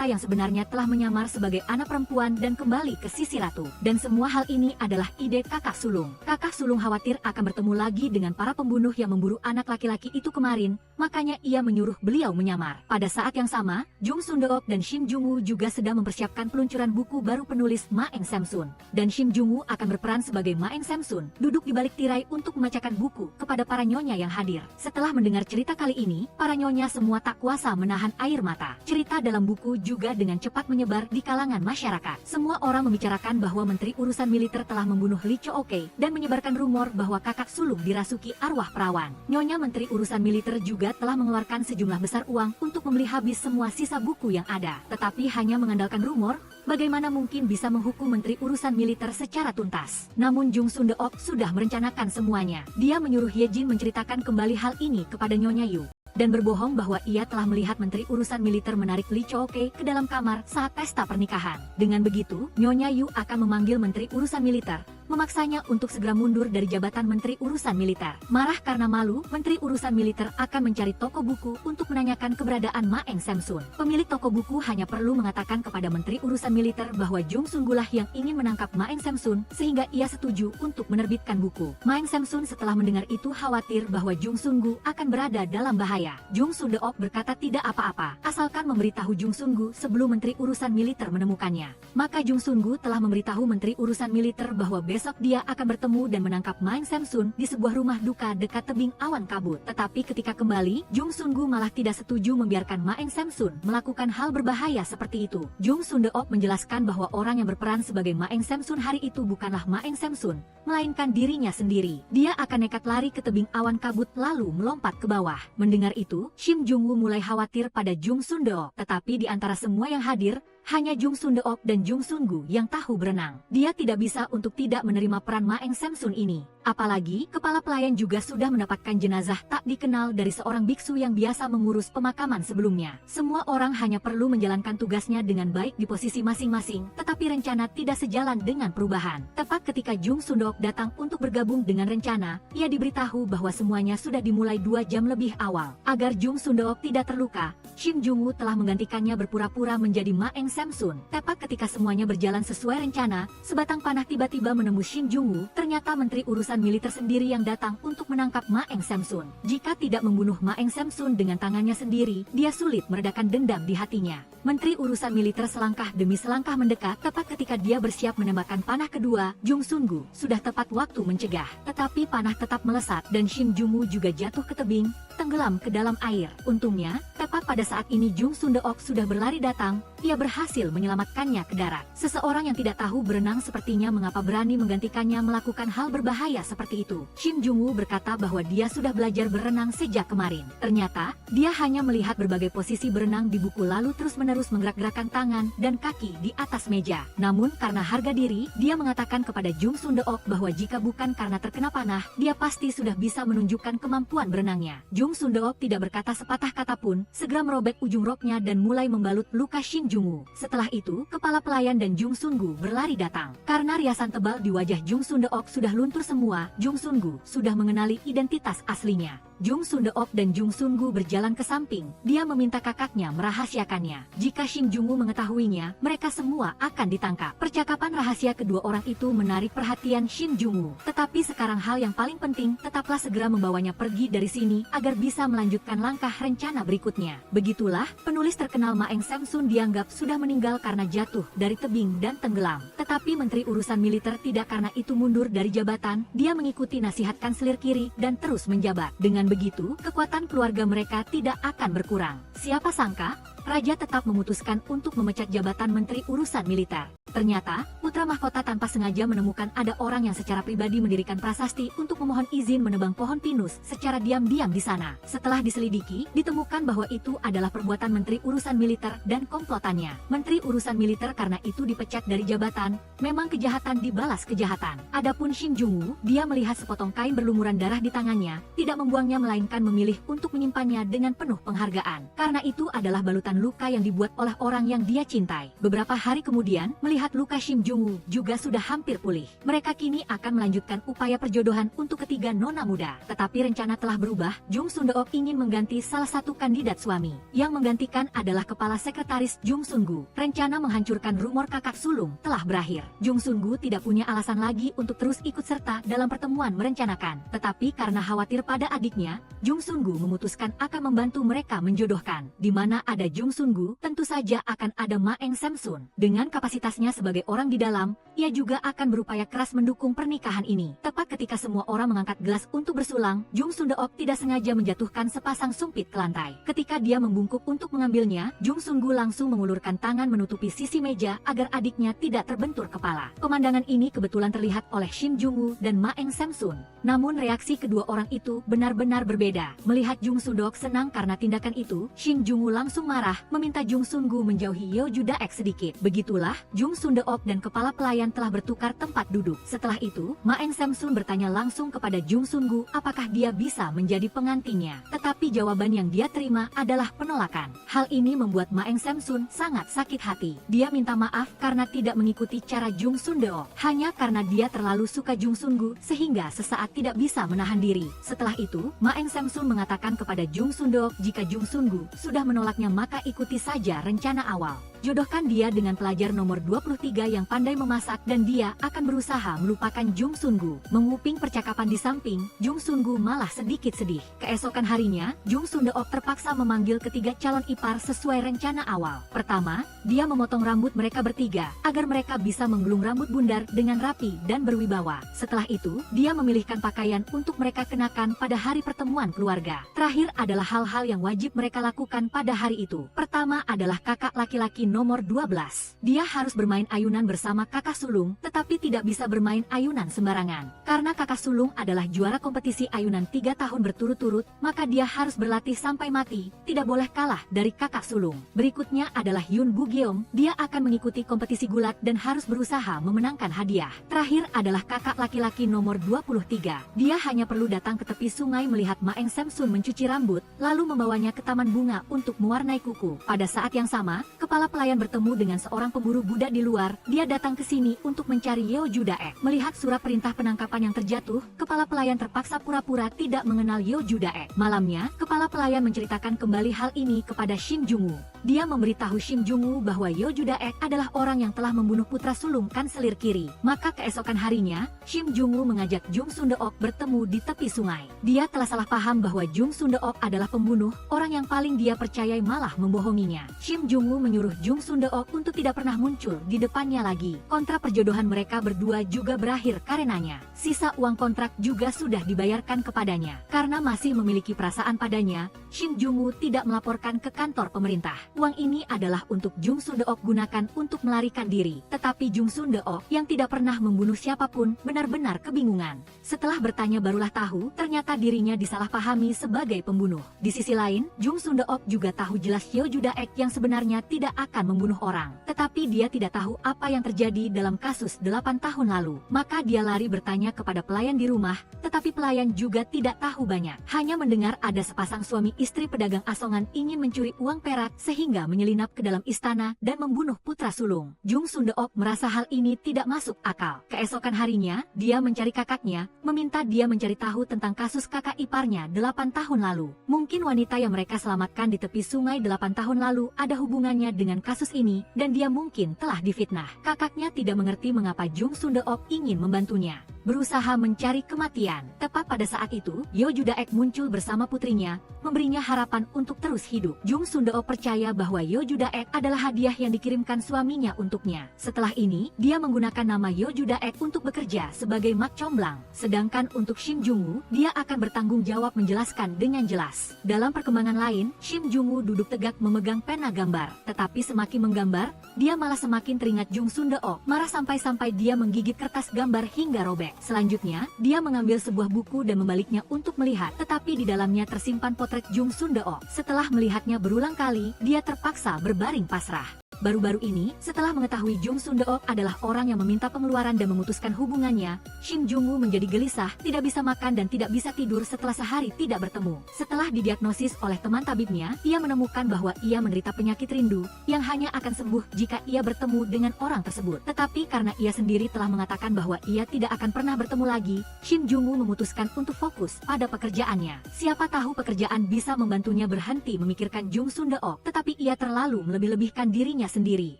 yang sebenarnya telah menyamar sebagai anak perempuan dan kembali ke sisi ratu. Dan semua hal ini adalah ide kakak sulung. Kakak sulung khawatir akan bertemu lagi dengan para pembunuh yang memburu anak laki-laki itu kemarin, makanya ia menyuruh beliau menyamar. Pada saat yang sama, Jung Sundeok dan Shim Jung-woo juga sedang mempersiapkan peluncuran buku baru penulis Ma Eng Samsun. Dan Shim Jung-woo akan berperan sebagai Ma Eng Samsun, duduk di balik tirai untuk membacakan buku kepada para nyonya yang hadir. Setelah mendengar cerita kali ini, para nyonya semua tak kuasa menahan air mata. Cerita dalam buku juga dengan cepat menyebar di kalangan masyarakat. Semua orang membicarakan bahwa menteri urusan militer telah membunuh Lee Cho-oke dan menyebarkan rumor bahwa kakak sulung dirasuki arwah perawan. Nyonya menteri urusan militer juga telah mengeluarkan sejumlah besar uang untuk membeli habis semua sisa buku yang ada. Tetapi hanya mengandalkan rumor, bagaimana mungkin bisa menghukum menteri urusan militer secara tuntas? Namun Jung Sundeok sudah merencanakan semuanya. Dia menyuruh Ye Jin menceritakan kembali hal ini kepada Nyonya Yu, dan berbohong bahwa ia telah melihat menteri urusan militer menarik Lee Cho-oke ke dalam kamar saat pesta pernikahan. Dengan begitu, Nyonya Yu akan memanggil menteri urusan militer, memaksanya untuk segera mundur dari jabatan menteri urusan militer. Marah karena malu, menteri urusan militer akan mencari toko buku untuk menanyakan keberadaan Ma Eng Samsun. Pemilik toko buku hanya perlu mengatakan kepada menteri urusan militer bahwa Jung Sun-gulah yang ingin menangkap Ma Eng Samsun, sehingga ia setuju untuk menerbitkan buku. Ma Eng Samsun setelah mendengar itu khawatir bahwa Jung Sun-gu akan berada dalam bahaya. Jung Sundeok berkata tidak apa-apa, asalkan memberitahu Jung Sun-gu sebelum menteri urusan militer menemukannya. Maka Jung Sun-gu telah memberitahu menteri urusan militer bahwa besok besok dia akan bertemu dan menangkap Ma Eng Samsun di sebuah rumah duka dekat tebing awan kabut. Tetapi ketika kembali, Jung Sun-gu malah tidak setuju membiarkan Ma Eng Samsun melakukan hal berbahaya seperti itu. Jung Sun-deok menjelaskan bahwa orang yang berperan sebagai Ma Eng Samsun hari itu bukanlah Ma Eng Samsun, melainkan dirinya sendiri. Dia akan nekat lari ke tebing awan kabut lalu melompat ke bawah. Mendengar itu, Shim Jung-woo mulai khawatir pada Jung Sun-deok. Tetapi di antara semua yang hadir, hanya Jung Sun-deok dan Jung Sun-gu yang tahu berenang. Dia tidak bisa untuk tidak menerima peran Ma Eng Samsun ini. Apalagi, kepala pelayan juga sudah mendapatkan jenazah tak dikenal dari seorang biksu yang biasa mengurus pemakaman sebelumnya. Semua orang hanya perlu menjalankan tugasnya dengan baik di posisi masing-masing, tetapi rencana tidak sejalan dengan perubahan. Tepat ketika Jung Sun-deok datang untuk bergabung dengan rencana, ia diberitahu bahwa semuanya sudah dimulai 2 jam lebih awal. Agar Jung Sun-deok tidak terluka, Shim Jung-woo telah menggantikannya berpura-pura menjadi Ma Eng Samsun. Tepat ketika semuanya berjalan sesuai rencana, sebatang panah tiba-tiba menembus Shim Jung-woo. Ternyata Menteri Urusan Militer sendiri yang datang untuk menangkap Ma Eng Samsun. Jika tidak membunuh Ma Eng Samsun dengan tangannya sendiri, dia sulit meredakan dendam di hatinya. Menteri Urusan Militer selangkah demi selangkah mendekat. Tepat ketika dia bersiap menembakkan panah kedua, Jung Sun-gu sudah tepat waktu mencegah. Tetapi panah tetap melesat dan Shim Jung-woo juga jatuh ke tebing, tenggelam ke dalam air. Untungnya, tepat pada saat ini Jung Sun-deok sudah berlari datang. Ia berhasil menyelamatkannya ke darat. Seseorang yang tidak tahu berenang sepertinya mengapa berani menggantikannya melakukan hal berbahaya seperti itu. Shim Jung-woo berkata bahwa dia sudah belajar berenang sejak kemarin. Ternyata, dia hanya melihat berbagai posisi berenang di buku lalu terus-menerus menggerak-gerakkan tangan dan kaki di atas meja. Namun karena harga diri, dia mengatakan kepada Jung Sun-deok bahwa jika bukan karena terkena panah, dia pasti sudah bisa menunjukkan kemampuan berenangnya. Jung Sun-deok tidak berkata sepatah kata pun, segera merobek ujung roknya dan mulai membalut luka Shim Jung-woo. Setelah itu, kepala pelayan dan Jung Sun-gu berlari datang. Karena riasan tebal di wajah Jung Sun-deok sudah luntur semua, Jung Sun-gu sudah mengenali identitas aslinya. Jung Sun-deok dan Jung Sun-gu berjalan ke samping. Dia meminta kakaknya merahasiakannya. Jika Shim Jung-woo mengetahuinya, mereka semua akan ditangkap. Percakapan rahasia kedua orang itu menarik perhatian Shim Jung-woo. Tetapi sekarang hal yang paling penting, tetaplah segera membawanya pergi dari sini agar bisa melanjutkan langkah rencana berikutnya. Begitulah, penulis terkenal Ma Eng Samsun dianggap sudah meninggal karena jatuh dari tebing dan tenggelam. Tetapi Menteri Urusan Militer tidak karena itu mundur dari jabatan. Dia mengikuti nasihat kanselir kiri dan terus menjabat. Dengan begitu, kekuatan keluarga mereka tidak akan berkurang. Siapa sangka, Raja tetap memutuskan untuk memecat jabatan Menteri Urusan Militer. Ternyata, putra mahkota tanpa sengaja menemukan ada orang yang secara pribadi mendirikan prasasti untuk memohon izin menebang pohon pinus secara diam-diam di sana. Setelah diselidiki, ditemukan bahwa itu adalah perbuatan Menteri Urusan Militer dan komplotannya. Menteri Urusan Militer karena itu dipecat dari jabatan. Memang kejahatan dibalas kejahatan. Adapun Shim Jung-woo, dia melihat sepotong kain berlumuran darah di tangannya, tidak membuangnya melainkan memilih untuk menyimpannya dengan penuh penghargaan. Karena itu adalah balutan luka yang dibuat oleh orang yang dia cintai. Beberapa hari kemudian, melihat luka Shim Jung-woo juga sudah hampir pulih. Mereka kini akan melanjutkan upaya perjodohan untuk ketiga nona muda. Tetapi rencana telah berubah. Jung Sun-deok ingin mengganti salah satu kandidat suami. Yang menggantikan adalah kepala sekretaris Jung Sun-gu. Rencana menghancurkan rumor kakak sulung telah berakhir. Jung Sun-gu tidak punya alasan lagi untuk terus ikut serta dalam pertemuan merencanakan. Tetapi karena khawatir pada adiknya, Jung Sun-gu memutuskan akan membantu mereka menjodohkan. Di mana ada Jung Sun-gu, tentu saja akan ada Ma Eng Samsun. Dengan kapasitasnya sebagai orang di dalam, ia juga akan berupaya keras mendukung pernikahan ini. Tepat ketika semua orang mengangkat gelas untuk bersulang, Jung Sun-deok tidak sengaja menjatuhkan sepasang sumpit ke lantai. Ketika dia membungkuk untuk mengambilnya, Jung Sun-gu langsung mengulurkan tangan menutupi sisi meja agar adiknya tidak terbentur kepala. Pemandangan ini kebetulan terlihat oleh Shim Jung-woo dan Ma Eng Samsun. Namun reaksi kedua orang itu benar-benar berbeda. Melihat Jung Sun-deok senang karena tindakan itu, Shim Jung-woo langsung marah, meminta Jung Sun-gu menjauhi Yeoju Daek sedikit. Begitulah, Jung Sun-deok dan kepala pelayan telah bertukar tempat duduk. Setelah itu, Ma Eng Samsun bertanya langsung kepada Jung Sun-gu apakah dia bisa menjadi pengantinnya. Tetapi jawaban yang dia terima adalah penolakan. Hal ini membuat Ma Eng Samsun sangat sakit hati. Dia minta maaf karena tidak mengikuti cara Jung Sun-deok. Hanya karena dia terlalu suka Jung Sun-gu sehingga sesaat tidak bisa menahan diri. Setelah itu, Ma Eng Samsun mengatakan kepada Jung Sun-deok jika Jung Sun-gu sudah menolaknya maka ikuti saja rencana awal. Jodohkan dia dengan pelajar nomor 23 yang pandai memasak dan dia akan berusaha melupakan Jung Sun-gu. Menguping percakapan di samping, Jung Sun-gu malah sedikit sedih. Keesokan harinya, Jung Sun-deok terpaksa memanggil ketiga calon ipar sesuai rencana awal. Pertama, dia memotong rambut mereka bertiga, agar mereka bisa menggulung rambut bundar dengan rapi dan berwibawa. Setelah itu, dia memilihkan pakaian untuk mereka kenakan pada hari pertemuan keluarga. Terakhir adalah hal-hal yang wajib mereka lakukan pada hari itu. Pertama adalah kakak laki-laki nomor 12. Dia harus bermain ayunan bersama kakak sulung, tetapi tidak bisa bermain ayunan sembarangan. Karena kakak sulung adalah juara kompetisi ayunan 3 tahun berturut-turut, maka dia harus berlatih sampai mati, tidak boleh kalah dari kakak sulung. Berikutnya adalah Yun Bu-geom, dia akan mengikuti kompetisi gulat dan harus berusaha memenangkan hadiah. Terakhir adalah kakak laki-laki nomor 23. Dia hanya perlu datang ke tepi sungai melihat Ma Eng Samsun mencuci rambut, lalu membawanya ke taman bunga untuk mewarnai kuku. Pada saat yang sama, kepala pelayan bertemu dengan seorang pemburu budak di luar. Dia datang ke sini untuk mencari Yeo Judaek. Melihat surat perintah penangkapan yang terjatuh, kepala pelayan terpaksa pura-pura tidak mengenal Yeo Judaek. Malamnya, kepala pelayan menceritakan kembali hal ini kepada Shin Jung-woo. Dia memberitahu Shin Jung-woo bahwa Yeo Judaek adalah orang yang telah membunuh putra sulung kanselir kiri. Maka keesokan harinya, Shin Jung-woo mengajak Jung Sun-deok bertemu di tepi sungai. Dia telah salah paham bahwa Jung Sun-deok adalah pembunuh, orang yang paling dia percayai malah membohonginya. Shin Jung-woo menyuruh Jung Sun-deok untuk tidak pernah muncul di depannya lagi. Kontrak perjodohan mereka berdua juga berakhir karenanya. Sisa uang kontrak juga sudah dibayarkan kepadanya. Karena masih memiliki perasaan padanya, Shin Jung-woo tidak melaporkan ke kantor pemerintah. Uang ini adalah untuk Jung Sun-deok gunakan untuk melarikan diri. Tetapi Jung Sun-deok yang tidak pernah membunuh siapapun benar-benar kebingungan. Setelah bertanya barulah tahu, ternyata dirinya disalahpahami sebagai pembunuh. Di sisi lain, Jung Sun-deok juga tahu jelas Yeo Judaek yang sebenarnya tidak akan membunuh orang. Tetapi dia tidak tahu apa yang terjadi dalam kasus 8 tahun lalu. Maka dia lari bertanya kepada pelayan di rumah, tetapi pelayan juga tidak tahu banyak. Hanya mendengar ada sepasang suami istri pedagang asongan ingin mencuri uang perak sehingga menyelinap ke dalam istana dan membunuh putra sulung. Jung Sun-deok merasa hal ini tidak masuk akal. Keesokan harinya, dia mencari kakaknya, meminta dia mencari tahu tentang kasus kakak iparnya 8 tahun lalu. Mungkin wanita yang mereka selamatkan di tepi sungai 8 tahun lalu ada hubungannya dengan kasus ini, dan dia mungkin telah difitnah. Kakaknya tidak mengerti mengapa Jung Sun-deok ingin membantunya. Berusaha mencari kematian. Tepat pada saat itu, Yeo Judaek muncul bersama putrinya, memberinya harapan untuk terus hidup. Jung Sun-deok percaya bahwa Yeo Judaek adalah hadiah yang dikirimkan suaminya untuknya. Setelah ini, dia menggunakan nama Yeo Judaek untuk bekerja sebagai mak comblang. Sedangkan untuk Shin Jung-woo, dia akan bertanggung jawab menjelaskan dengan jelas. Dalam perkembangan lain, Shin Jung-woo duduk tegak memegang pena gambar. Tetapi semakin menggambar, dia malah semakin teringat Jung Sun-deok. Marah sampai-sampai dia menggigit kertas gambar hingga robek. Selanjutnya, dia mengambil sebuah buku dan membaliknya untuk melihat, tetapi di dalamnya tersimpan potret Jung Sun-deok. Setelah melihatnya berulang kali, dia terpaksa berbaring pasrah. Baru-baru ini, setelah mengetahui Jung Sun-deok adalah orang yang meminta pengeluaran dan memutuskan hubungannya, Shin Jung-woo menjadi gelisah, tidak bisa makan dan tidak bisa tidur setelah sehari tidak bertemu. Setelah didiagnosis oleh teman tabibnya, ia menemukan bahwa ia menderita penyakit rindu, yang hanya akan sembuh jika ia bertemu dengan orang tersebut. Tetapi karena ia sendiri telah mengatakan bahwa ia tidak akan pernah bertemu lagi, Shin Jung-woo memutuskan untuk fokus pada pekerjaannya. Siapa tahu pekerjaan bisa membantunya berhenti memikirkan Jung Sun-deok, tetapi ia terlalu melebih-lebihkan dirinya sendiri.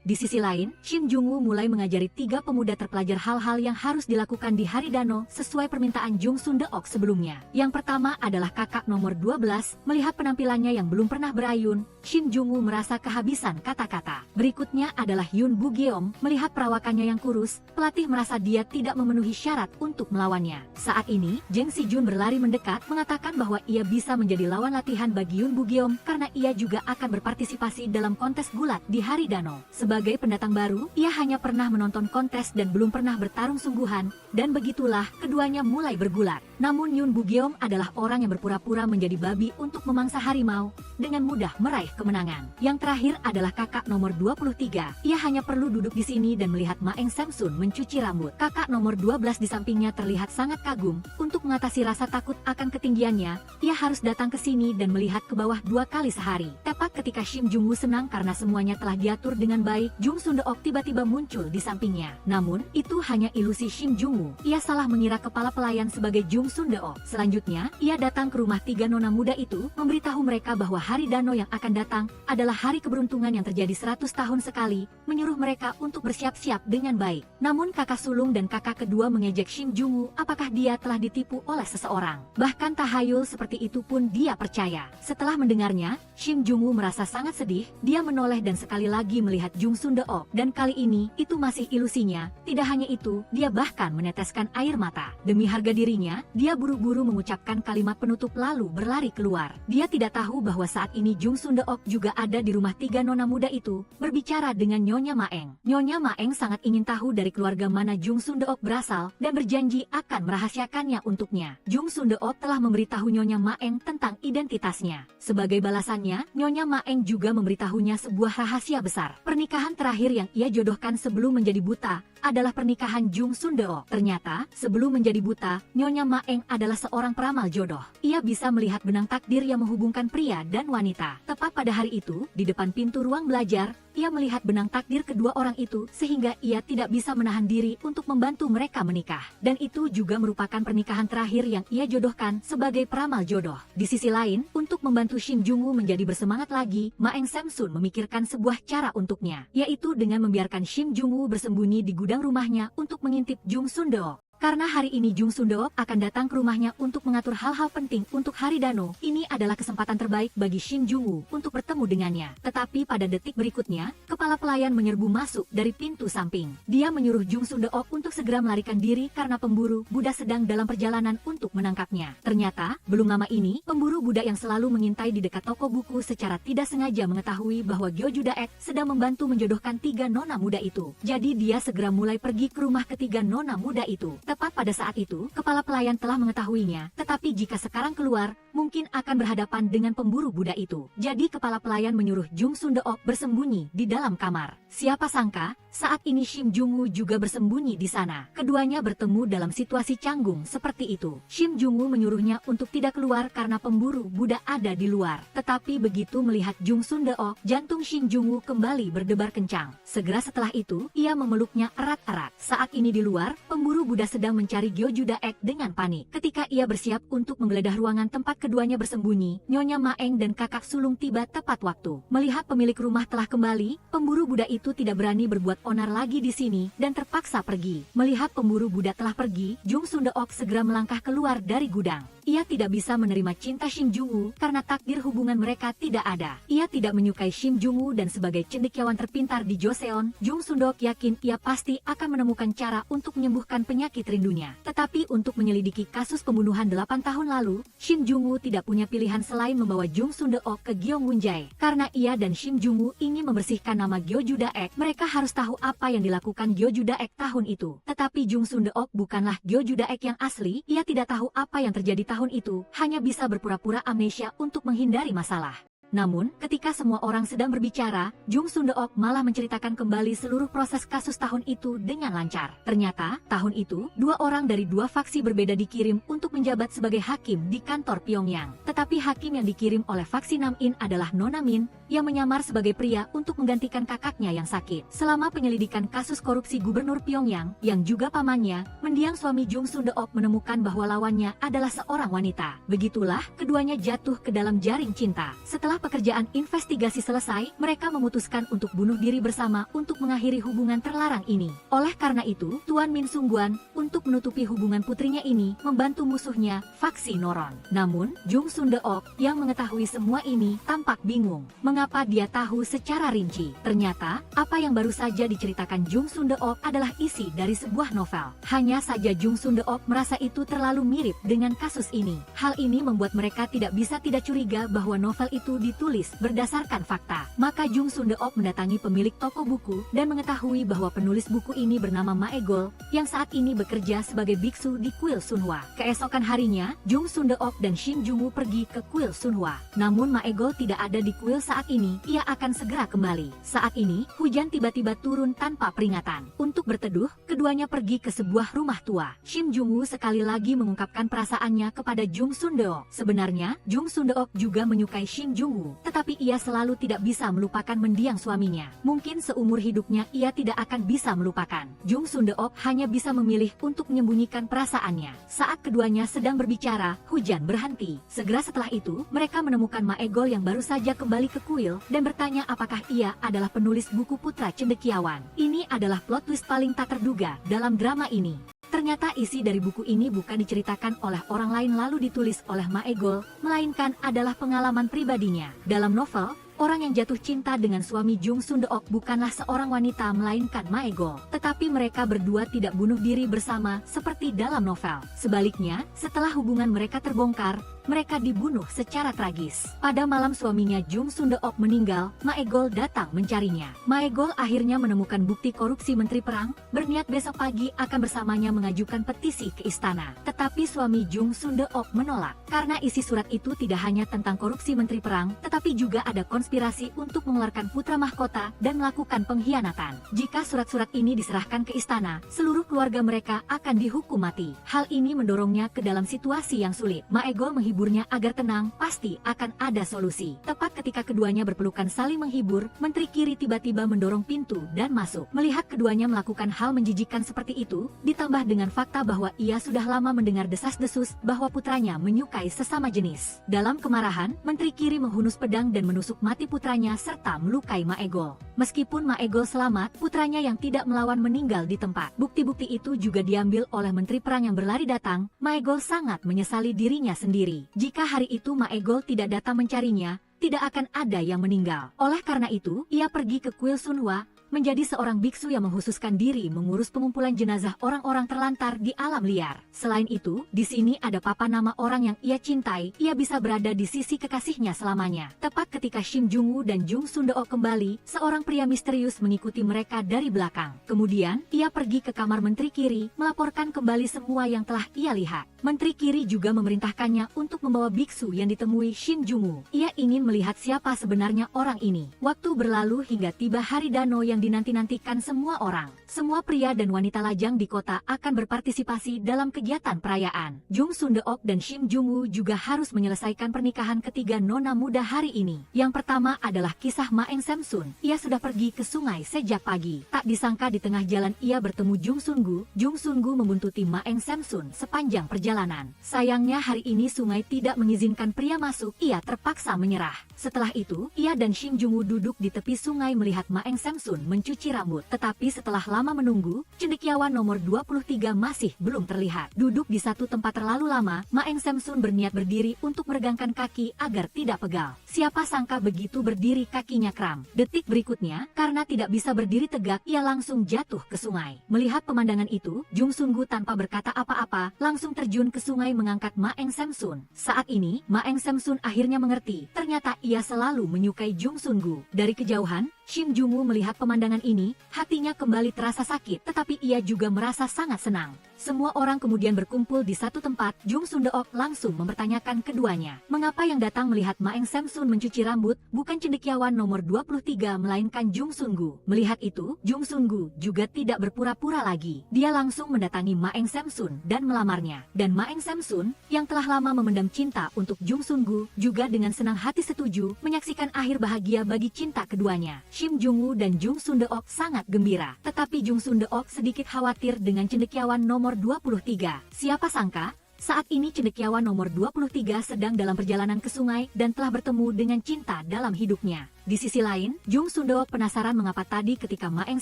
Di sisi lain, Shin Jung-woo mulai mengajari 3 pemuda terpelajar hal-hal yang harus dilakukan di hari Dano sesuai permintaan Jung Sun-deok sebelumnya. Yang pertama adalah kakak nomor 12, melihat penampilannya yang belum pernah berayun, Shin Jung-woo merasa kehabisan kata-kata. Berikutnya adalah Yun Bu-geom, melihat perawakannya yang kurus, pelatih merasa dia tidak memenuhi syarat untuk melawannya. Saat ini, Jang Si-jun berlari mendekat, mengatakan bahwa ia bisa menjadi lawan latihan bagi Yun Bu-geom karena ia juga akan berpartisipasi dalam kontes gulat di hari Dano. Sebagai pendatang baru, ia hanya pernah menonton kontes dan belum pernah bertarung sungguhan, dan begitulah keduanya mulai bergulat. Namun Yun Bu-geom adalah orang yang berpura-pura menjadi babi untuk memangsa harimau, dengan mudah meraih kemenangan. Yang terakhir adalah kakak nomor 23. Ia hanya perlu duduk di sini dan melihat Ma Eng Samsun mencuci rambut. Kakak nomor 12 di sampingnya terlihat sangat kagum. Untuk mengatasi rasa takut akan ketinggiannya, ia harus datang ke sini dan melihat ke bawah 2 kali sehari. Tepat ketika Shin Jung-woo senang karena semuanya telah diatur dengan baik, baik, Jung Sundeok tiba-tiba muncul di sampingnya. Namun, itu hanya ilusi Shin Jung-woo. Ia salah mengira kepala pelayan sebagai Jung Sundeok. Selanjutnya, ia datang ke rumah tiga nona muda itu, memberitahu mereka bahwa hari Dano yang akan datang adalah hari keberuntungan yang terjadi 100 tahun sekali, menyuruh mereka untuk bersiap-siap dengan baik. Namun kakak sulung dan kakak kedua mengejek Shin Jung-woo, apakah dia telah ditipu oleh seseorang. Bahkan tahayul seperti itu pun dia percaya. Setelah mendengarnya, Shin Jung-woo merasa sangat sedih. Dia menoleh dan sekali lagi melihat Jung Sundeok, dan kali ini itu masih ilusinya. Tidak hanya itu, dia bahkan meneteskan air mata. Demi harga dirinya, dia buru-buru mengucapkan kalimat penutup lalu berlari keluar. Dia tidak tahu bahwa saat ini Jung Sundeok juga ada di rumah tiga nona muda itu, berbicara dengan Nyonya Maeng. Nyonya Maeng sangat ingin tahu dari keluarga mana Jung Sundeok berasal dan berjanji akan merahasiakannya untuknya. Jung Sundeok telah memberitahu Nyonya Maeng tentang identitasnya. Sebagai balasannya, Nyonya Maeng juga memberitahunya sebuah rahasia besar. Pernikahan terakhir yang ia jodohkan sebelum menjadi buta adalah pernikahan Jung Sundeok. Ternyata, sebelum menjadi buta, Nyonya Maeng adalah seorang peramal jodoh. Ia bisa melihat benang takdir yang menghubungkan pria dan wanita. Tepat pada hari itu, di depan pintu ruang belajar, ia melihat benang takdir kedua orang itu sehingga ia tidak bisa menahan diri untuk membantu mereka menikah. Dan itu juga merupakan pernikahan terakhir yang ia jodohkan sebagai peramal jodoh. Di sisi lain, untuk membantu Shin Jung-woo menjadi bersemangat lagi, Maeng Samsun memikirkan sebuah cara untuknya, yaitu dengan membiarkan Shin Jung-woo bersembunyi di gudang rumahnya untuk mengintip Jung Sundeok. Karena hari ini Jung Sundeok akan datang ke rumahnya untuk mengatur hal-hal penting untuk hari Dano, ini adalah kesempatan terbaik bagi Shin Jung-woo untuk bertemu dengannya. Tetapi pada detik berikutnya, kepala pelayan menyerbu masuk dari pintu samping. Dia menyuruh Jung Sundeok untuk segera melarikan diri karena pemburu Buddha sedang dalam perjalanan untuk menangkapnya. Ternyata, belum lama ini, pemburu Buddha yang selalu mengintai di dekat toko buku secara tidak sengaja mengetahui bahwa Gyoju Daek sedang membantu menjodohkan tiga nona muda itu. Jadi dia segera mulai pergi ke rumah ketiga nona muda itu. Tepat pada saat itu, kepala pelayan telah mengetahuinya, tetapi jika sekarang keluar, mungkin akan berhadapan dengan pemburu Buddha itu. Jadi kepala pelayan menyuruh Jung Sundeok bersembunyi di dalam kamar. Siapa sangka, saat ini Shin Jung-woo juga bersembunyi di sana. Keduanya bertemu dalam situasi canggung seperti itu. Shin Jung-woo menyuruhnya untuk tidak keluar karena pemburu Buddha ada di luar. Tetapi begitu melihat Jung Sundeok, jantung Shin Jung-woo kembali berdebar kencang. Segera setelah itu, ia memeluknya erat-erat. Saat ini di luar, pemburu Buddha sedang mencari Gyoju Daek dengan panik. Ketika ia bersiap untuk menggeledah ruangan tempat keduanya bersembunyi, Nyonya Maeng dan kakak sulung tiba tepat waktu. Melihat pemilik rumah telah kembali, pemburu Buddha itu tidak berani berbuat onar lagi di sini dan terpaksa pergi. Melihat pemburu Buddha telah pergi, Jung Sundeok segera melangkah keluar dari gudang. Ia tidak bisa menerima cinta Shin Jung-woo karena takdir hubungan mereka tidak ada. Ia tidak menyukai Shin Jung-woo dan sebagai cendekiawan terpintar di Joseon, Jung Sundeok yakin ia pasti akan menemukan cara untuk menyembuhkan penyakit rindunya. Tetapi untuk menyelidiki kasus pembunuhan 8 tahun lalu, Shin Jung-woo tidak punya pilihan selain membawa Jung Sundeok ke Gyeongwonjae. Karena ia dan Shin Jung-woo ingin membersihkan nama Gyoju Daek, mereka harus tahu apa yang dilakukan Gyoju Daek tahun itu. Tetapi Jung Sundeok bukanlah Gyoju Daek yang asli, ia tidak tahu apa yang terjadi tahun itu, hanya bisa berpura-pura amnesia untuk menghindari masalah. Namun, ketika semua orang sedang berbicara, Jung Sundeok malah menceritakan kembali seluruh proses kasus tahun itu dengan lancar. Ternyata, tahun itu, 2 orang dari 2 faksi berbeda dikirim untuk menjabat sebagai hakim di kantor Pyongyang. Tetapi hakim yang dikirim oleh faksi Nam-in adalah Nona Min, yang menyamar sebagai pria untuk menggantikan kakaknya yang sakit. Selama penyelidikan kasus korupsi gubernur Pyongyang, yang juga pamannya, mendiang suami Jung Sundeok menemukan bahwa lawannya adalah seorang wanita. Begitulah, keduanya jatuh ke dalam jaring cinta. Setelah pekerjaan investigasi selesai, mereka memutuskan untuk bunuh diri bersama untuk mengakhiri hubungan terlarang ini. Oleh karena itu, Tuan Min Sungguan, untuk menutupi hubungan putrinya ini, membantu musuhnya, faksi Noron. Namun, Jung Sundeok, yang mengetahui semua ini, tampak bingung. Mengapa dia tahu secara rinci? Ternyata, apa yang baru saja diceritakan Jung Sundeok adalah isi dari sebuah novel. Hanya saja Jung Sundeok merasa itu terlalu mirip dengan kasus ini. Hal ini membuat mereka tidak bisa tidak curiga bahwa novel itu ditulis berdasarkan fakta. Maka Jung Sundeok mendatangi pemilik toko buku dan mengetahui bahwa penulis buku ini bernama Maegol, yang saat ini bekerja sebagai biksu di Kuil Sunhwa. Keesokan harinya, Jung Sundeok dan Shin Jung-woo pergi ke Kuil Sunhwa. Namun Maegol tidak ada di kuil saat ini, ia akan segera kembali. Saat ini, hujan tiba-tiba turun tanpa peringatan. Untuk berteduh, keduanya pergi ke sebuah rumah tua. Shin Jung-woo sekali lagi mengungkapkan perasaannya kepada Jung Sundeok. Sebenarnya, Jung Sundeok juga menyukai Shin Jung-woo. Jung-woo, tetapi ia selalu tidak bisa melupakan mendiang suaminya. Mungkin seumur hidupnya ia tidak akan bisa melupakan. Jung Sundeok hanya bisa memilih untuk menyembunyikan perasaannya. Saat keduanya sedang berbicara, hujan berhenti. Segera setelah itu, mereka menemukan Maegol yang baru saja kembali ke kuil dan bertanya apakah ia adalah penulis buku Putra Cendekiawan. Ini adalah plot twist paling tak terduga dalam drama ini. Ternyata isi dari buku ini bukan diceritakan oleh orang lain lalu ditulis oleh Maegol, melainkan adalah pengalaman pribadinya. Dalam novel, orang yang jatuh cinta dengan suami Jung Sundeok bukanlah seorang wanita melainkan Maegol. Tetapi mereka berdua tidak bunuh diri bersama seperti dalam novel. Sebaliknya, setelah hubungan mereka terbongkar, mereka dibunuh secara tragis. Pada malam suaminya Jung Sundeok meninggal, Maegol datang mencarinya. Maegol akhirnya menemukan bukti korupsi Menteri Perang, berniat besok pagi akan bersamanya mengajukan petisi ke istana. Tetapi suami Jung Sundeok menolak, karena isi surat itu tidak hanya tentang korupsi Menteri Perang, tetapi juga ada konspirasi untuk mengeluarkan putra mahkota dan melakukan pengkhianatan. Jika surat-surat ini diserahkan ke istana, seluruh keluarga mereka akan dihukum mati. Hal ini mendorongnya ke dalam situasi yang sulit. Maegol menghiburnya agar tenang, pasti akan ada solusi. Tepat ketika keduanya berpelukan saling menghibur, Menteri Kiri tiba-tiba mendorong pintu dan masuk. Melihat keduanya melakukan hal menjijikan seperti itu, ditambah dengan fakta bahwa ia sudah lama mendengar desas-desus bahwa putranya menyukai sesama jenis. Dalam kemarahan, Menteri Kiri menghunus pedang dan menusuk mati putranya serta melukai Maegol. Meskipun Maegol selamat, putranya yang tidak melawan meninggal di tempat. Bukti-bukti itu juga diambil oleh Menteri Perang yang berlari datang. Maegol sangat menyesali dirinya sendiri. Jika hari itu Maegol tidak datang mencarinya, tidak akan ada yang meninggal. Oleh karena itu, ia pergi ke kuil Sunhwa, menjadi seorang biksu yang menghususkan diri mengurus pengumpulan jenazah orang-orang terlantar di alam liar. Selain itu, di sini ada papan nama orang yang ia cintai, ia bisa berada di sisi kekasihnya selamanya. Tepat ketika Shim Jung-woo dan Jung Sundeok kembali, seorang pria misterius mengikuti mereka dari belakang. Kemudian, ia pergi ke kamar Menteri Kiri, melaporkan kembali semua yang telah ia lihat. Menteri Kiri juga memerintahkannya untuk membawa biksu yang ditemui Shim Jung-woo. Ia ingin melihat siapa sebenarnya orang ini. Waktu berlalu hingga tiba hari Dano yang dinanti-nantikan semua orang. Semua pria dan wanita lajang di kota akan berpartisipasi dalam kegiatan perayaan. Jung Sundeok dan Shim Jung-woo juga harus menyelesaikan pernikahan ketiga nona muda hari ini. Yang pertama adalah kisah Ma Eng Samsun. Ia sudah pergi ke sungai sejak pagi. Tak disangka di tengah jalan ia bertemu Jung Sun-gu. Jung Sun-gu membuntuti Ma Eng Samsun sepanjang perjalanan. Sayangnya hari ini sungai tidak mengizinkan pria masuk. Ia terpaksa menyerah. Setelah itu, ia dan Shim Jung-woo duduk di tepi sungai melihat Ma Eng Samsun mencuci rambut. Tetapi setelah lama menunggu, cendekiawan nomor 23 masih belum terlihat. Duduk di satu tempat terlalu lama, Ma Eng Samsun berniat berdiri untuk meregangkan kaki agar tidak pegal. Siapa sangka begitu berdiri kakinya kram. Detik berikutnya, karena tidak bisa berdiri tegak, ia langsung jatuh ke sungai. Melihat pemandangan itu, Jung Sun-gu tanpa berkata apa-apa, langsung terjun ke sungai mengangkat Ma Eng Samsun. Saat ini, Ma Eng Samsun akhirnya mengerti, ternyata ia selalu menyukai Jung Sun-gu. Dari kejauhan, Shim Jung-woo melihat pemandangan ini, hatinya kembali terasa sakit, tetapi ia juga merasa sangat senang. Semua orang kemudian berkumpul di satu tempat. Jung Sundeok langsung mempertanyakan keduanya. Mengapa yang datang melihat Ma Eng Samsun mencuci rambut, bukan cendekiawan nomor 23 melainkan Jung Sun-gu. Melihat itu, Jung Sun-gu juga tidak berpura-pura lagi. Dia langsung mendatangi Ma Eng Samsun dan melamarnya. Dan Ma Eng Samsun, yang telah lama memendam cinta untuk Jung Sun-gu, juga dengan senang hati setuju menyaksikan akhir bahagia bagi cinta keduanya. Shim Jung-woo dan Jung Sundeok sangat gembira. Tetapi Jung Sundeok sedikit khawatir dengan cendekiawan nomor 23. Siapa sangka, saat ini cendekiawan nomor 23 sedang dalam perjalanan ke sungai dan telah bertemu dengan cinta dalam hidupnya. Di sisi lain, Jung Sundeok penasaran mengapa tadi ketika Ma Eng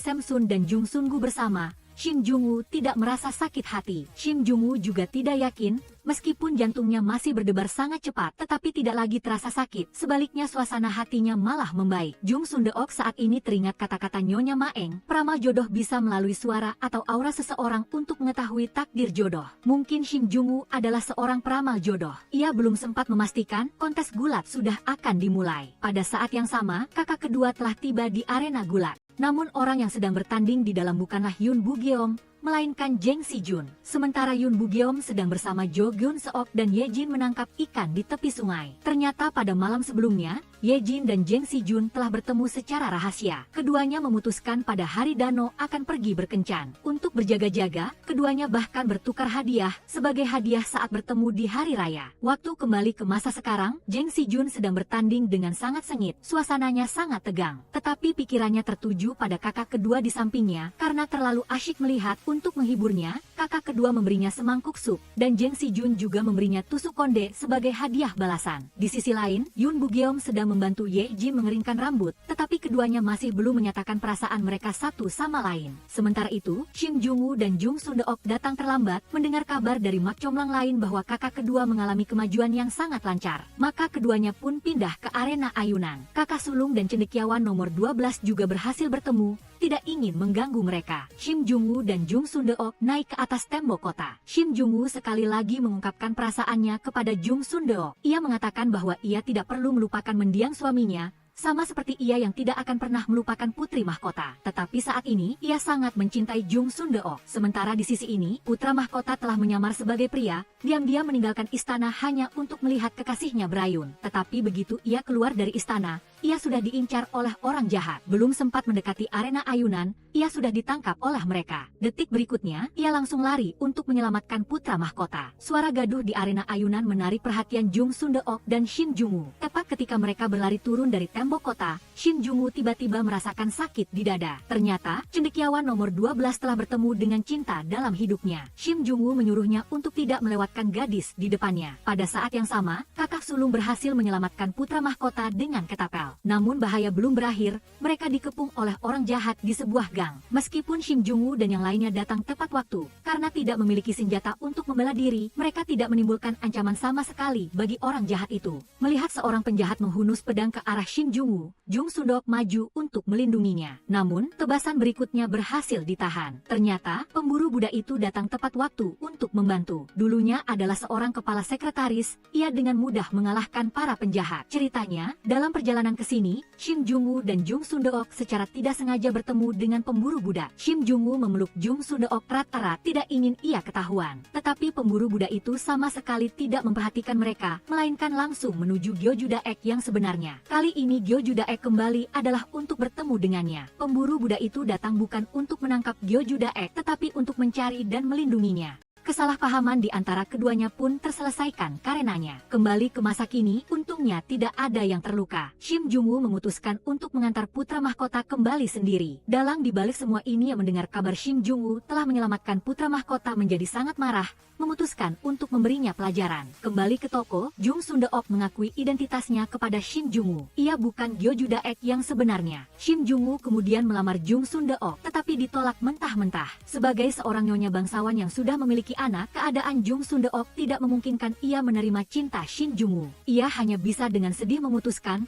Samsun dan Jung Sun-gu bersama, Shim Jung-woo tidak merasa sakit hati. Shim Jung-woo juga tidak yakin, meskipun jantungnya masih berdebar sangat cepat, tetapi tidak lagi terasa sakit. Sebaliknya suasana hatinya malah membaik. Jung Sundeok saat ini teringat kata-kata Nyonya Ma Eng, peramal jodoh bisa melalui suara atau aura seseorang untuk mengetahui takdir jodoh. Mungkin Shim Jung-woo adalah seorang peramal jodoh. Ia belum sempat memastikan kontes gulat sudah akan dimulai. Pada saat yang sama, kakak kedua telah tiba di arena gulat. Namun orang yang sedang bertanding di dalam bukanlah Yoon Bu-geom, melainkan Jang Si-jun. Sementara Yoon Bu-geom sedang bersama Jo Gyun-seok dan Ye Jin menangkap ikan di tepi sungai. Ternyata pada malam sebelumnya, Ye Jin dan Jeng Si Jun telah bertemu secara rahasia. Keduanya memutuskan pada hari Dano akan pergi berkencan. Untuk berjaga-jaga, keduanya bahkan bertukar hadiah sebagai hadiah saat bertemu di hari raya. Waktu kembali ke masa sekarang, Jeng Si Jun sedang bertanding dengan sangat sengit. Suasananya sangat tegang. Tetapi pikirannya tertuju pada kakak kedua di sampingnya karena terlalu asyik melihat. Untuk menghiburnya, kakak kedua memberinya semangkuk sup, dan Jeng Si Jun juga memberinya tusuk konde sebagai hadiah balasan. Di sisi lain, Yun Bugeom sedang membantu Ye Jin mengeringkan rambut, tetapi keduanya masih belum menyatakan perasaan mereka satu sama lain. Sementara itu, Shim Jung-woo dan Jung Sun-deok datang terlambat mendengar kabar dari Mak Comlang lain bahwa kakak kedua mengalami kemajuan yang sangat lancar. Maka keduanya pun pindah ke arena ayunan. Kakak sulung dan cendekiawan nomor 12 juga berhasil bertemu, tidak ingin mengganggu mereka. Shim Jung-woo dan Jung Sun-deok naik ke atas tembok kota. Shim Jung-woo sekali lagi mengungkapkan perasaannya kepada Jung Sun-deok. Ia mengatakan bahwa ia tidak perlu melupakan mendiang suaminya, sama seperti ia yang tidak akan pernah melupakan putri mahkota. Tetapi saat ini, ia sangat mencintai Jung Sun-deok. Sementara di sisi ini, putra mahkota telah menyamar sebagai pria, diam-diam meninggalkan istana hanya untuk melihat kekasihnya berayun. Tetapi begitu ia keluar dari istana, ia sudah diincar oleh orang jahat. Belum sempat mendekati arena ayunan, ia sudah ditangkap oleh mereka. Detik berikutnya, ia langsung lari untuk menyelamatkan putra mahkota. Suara gaduh di arena ayunan menarik perhatian Jung Sun-deok dan Shim Jung-woo. Tepat ketika mereka berlari turun dari tembok kota, Shim Jung-woo tiba-tiba merasakan sakit di dada. Ternyata, cendekiawan nomor 12 telah bertemu dengan cinta dalam hidupnya. Shim Jung-woo menyuruhnya untuk tidak melewatkan gadis di depannya. Pada saat yang sama, kakak sulung berhasil menyelamatkan putra mahkota dengan ketapel. Namun bahaya belum berakhir, mereka dikepung oleh orang jahat di sebuah gang. Meskipun Shim Jung-woo dan yang lainnya datang tepat waktu, karena tidak memiliki senjata untuk membela diri, mereka tidak menimbulkan ancaman sama sekali bagi orang jahat itu. Melihat seorang penjahat menghunus pedang ke arah Shim Jung-woo, Jung Sun-deok maju untuk melindunginya. Namun, tebasan berikutnya berhasil ditahan. Ternyata, pemburu budak itu datang tepat waktu untuk membantu. Dulunya adalah seorang kepala sekretaris, ia dengan mudah mengalahkan para penjahat. Ceritanya, dalam perjalanan ke sini, Shim Jung-woo dan Jung Sun-deok secara tidak sengaja bertemu dengan pemburu budak. Shim Jung-woo memeluk Jung Sun-deok erat-erat, tidak ingin ia ketahuan. Tetapi pemburu budak itu sama sekali tidak memperhatikan mereka, melainkan langsung menuju Gyeongju Daek yang sebenarnya. Kali ini Gyeongju Daek kembali adalah untuk bertemu dengannya. Pemburu budak itu datang bukan untuk menangkap Gyeongju Daek, tetapi untuk mencari dan melindunginya. Kesalahpahaman di antara keduanya pun terselesaikan karenanya. Kembali ke masa kini, untungnya tidak ada yang terluka. Shim Jung-woo memutuskan untuk mengantar putra mahkota kembali sendiri. Dalang dibalik semua ini yang mendengar kabar Shim Jung-woo telah menyelamatkan putra mahkota menjadi sangat marah, memutuskan untuk memberinya pelajaran. Kembali ke toko, Jung Sun-deok mengakui identitasnya kepada Shim Jung-woo. Ia bukan Gyeongju Daek yang sebenarnya. Shim Jung-woo kemudian melamar Jung Sun-deok, tetapi ditolak mentah-mentah. Sebagai seorang nyonya bangsawan yang sudah memiliki anak, keadaan Jung Sun-deok tidak memungkinkan ia menerima cinta Shim Jung-woo. Ia hanya bisa dengan sedih memutuskan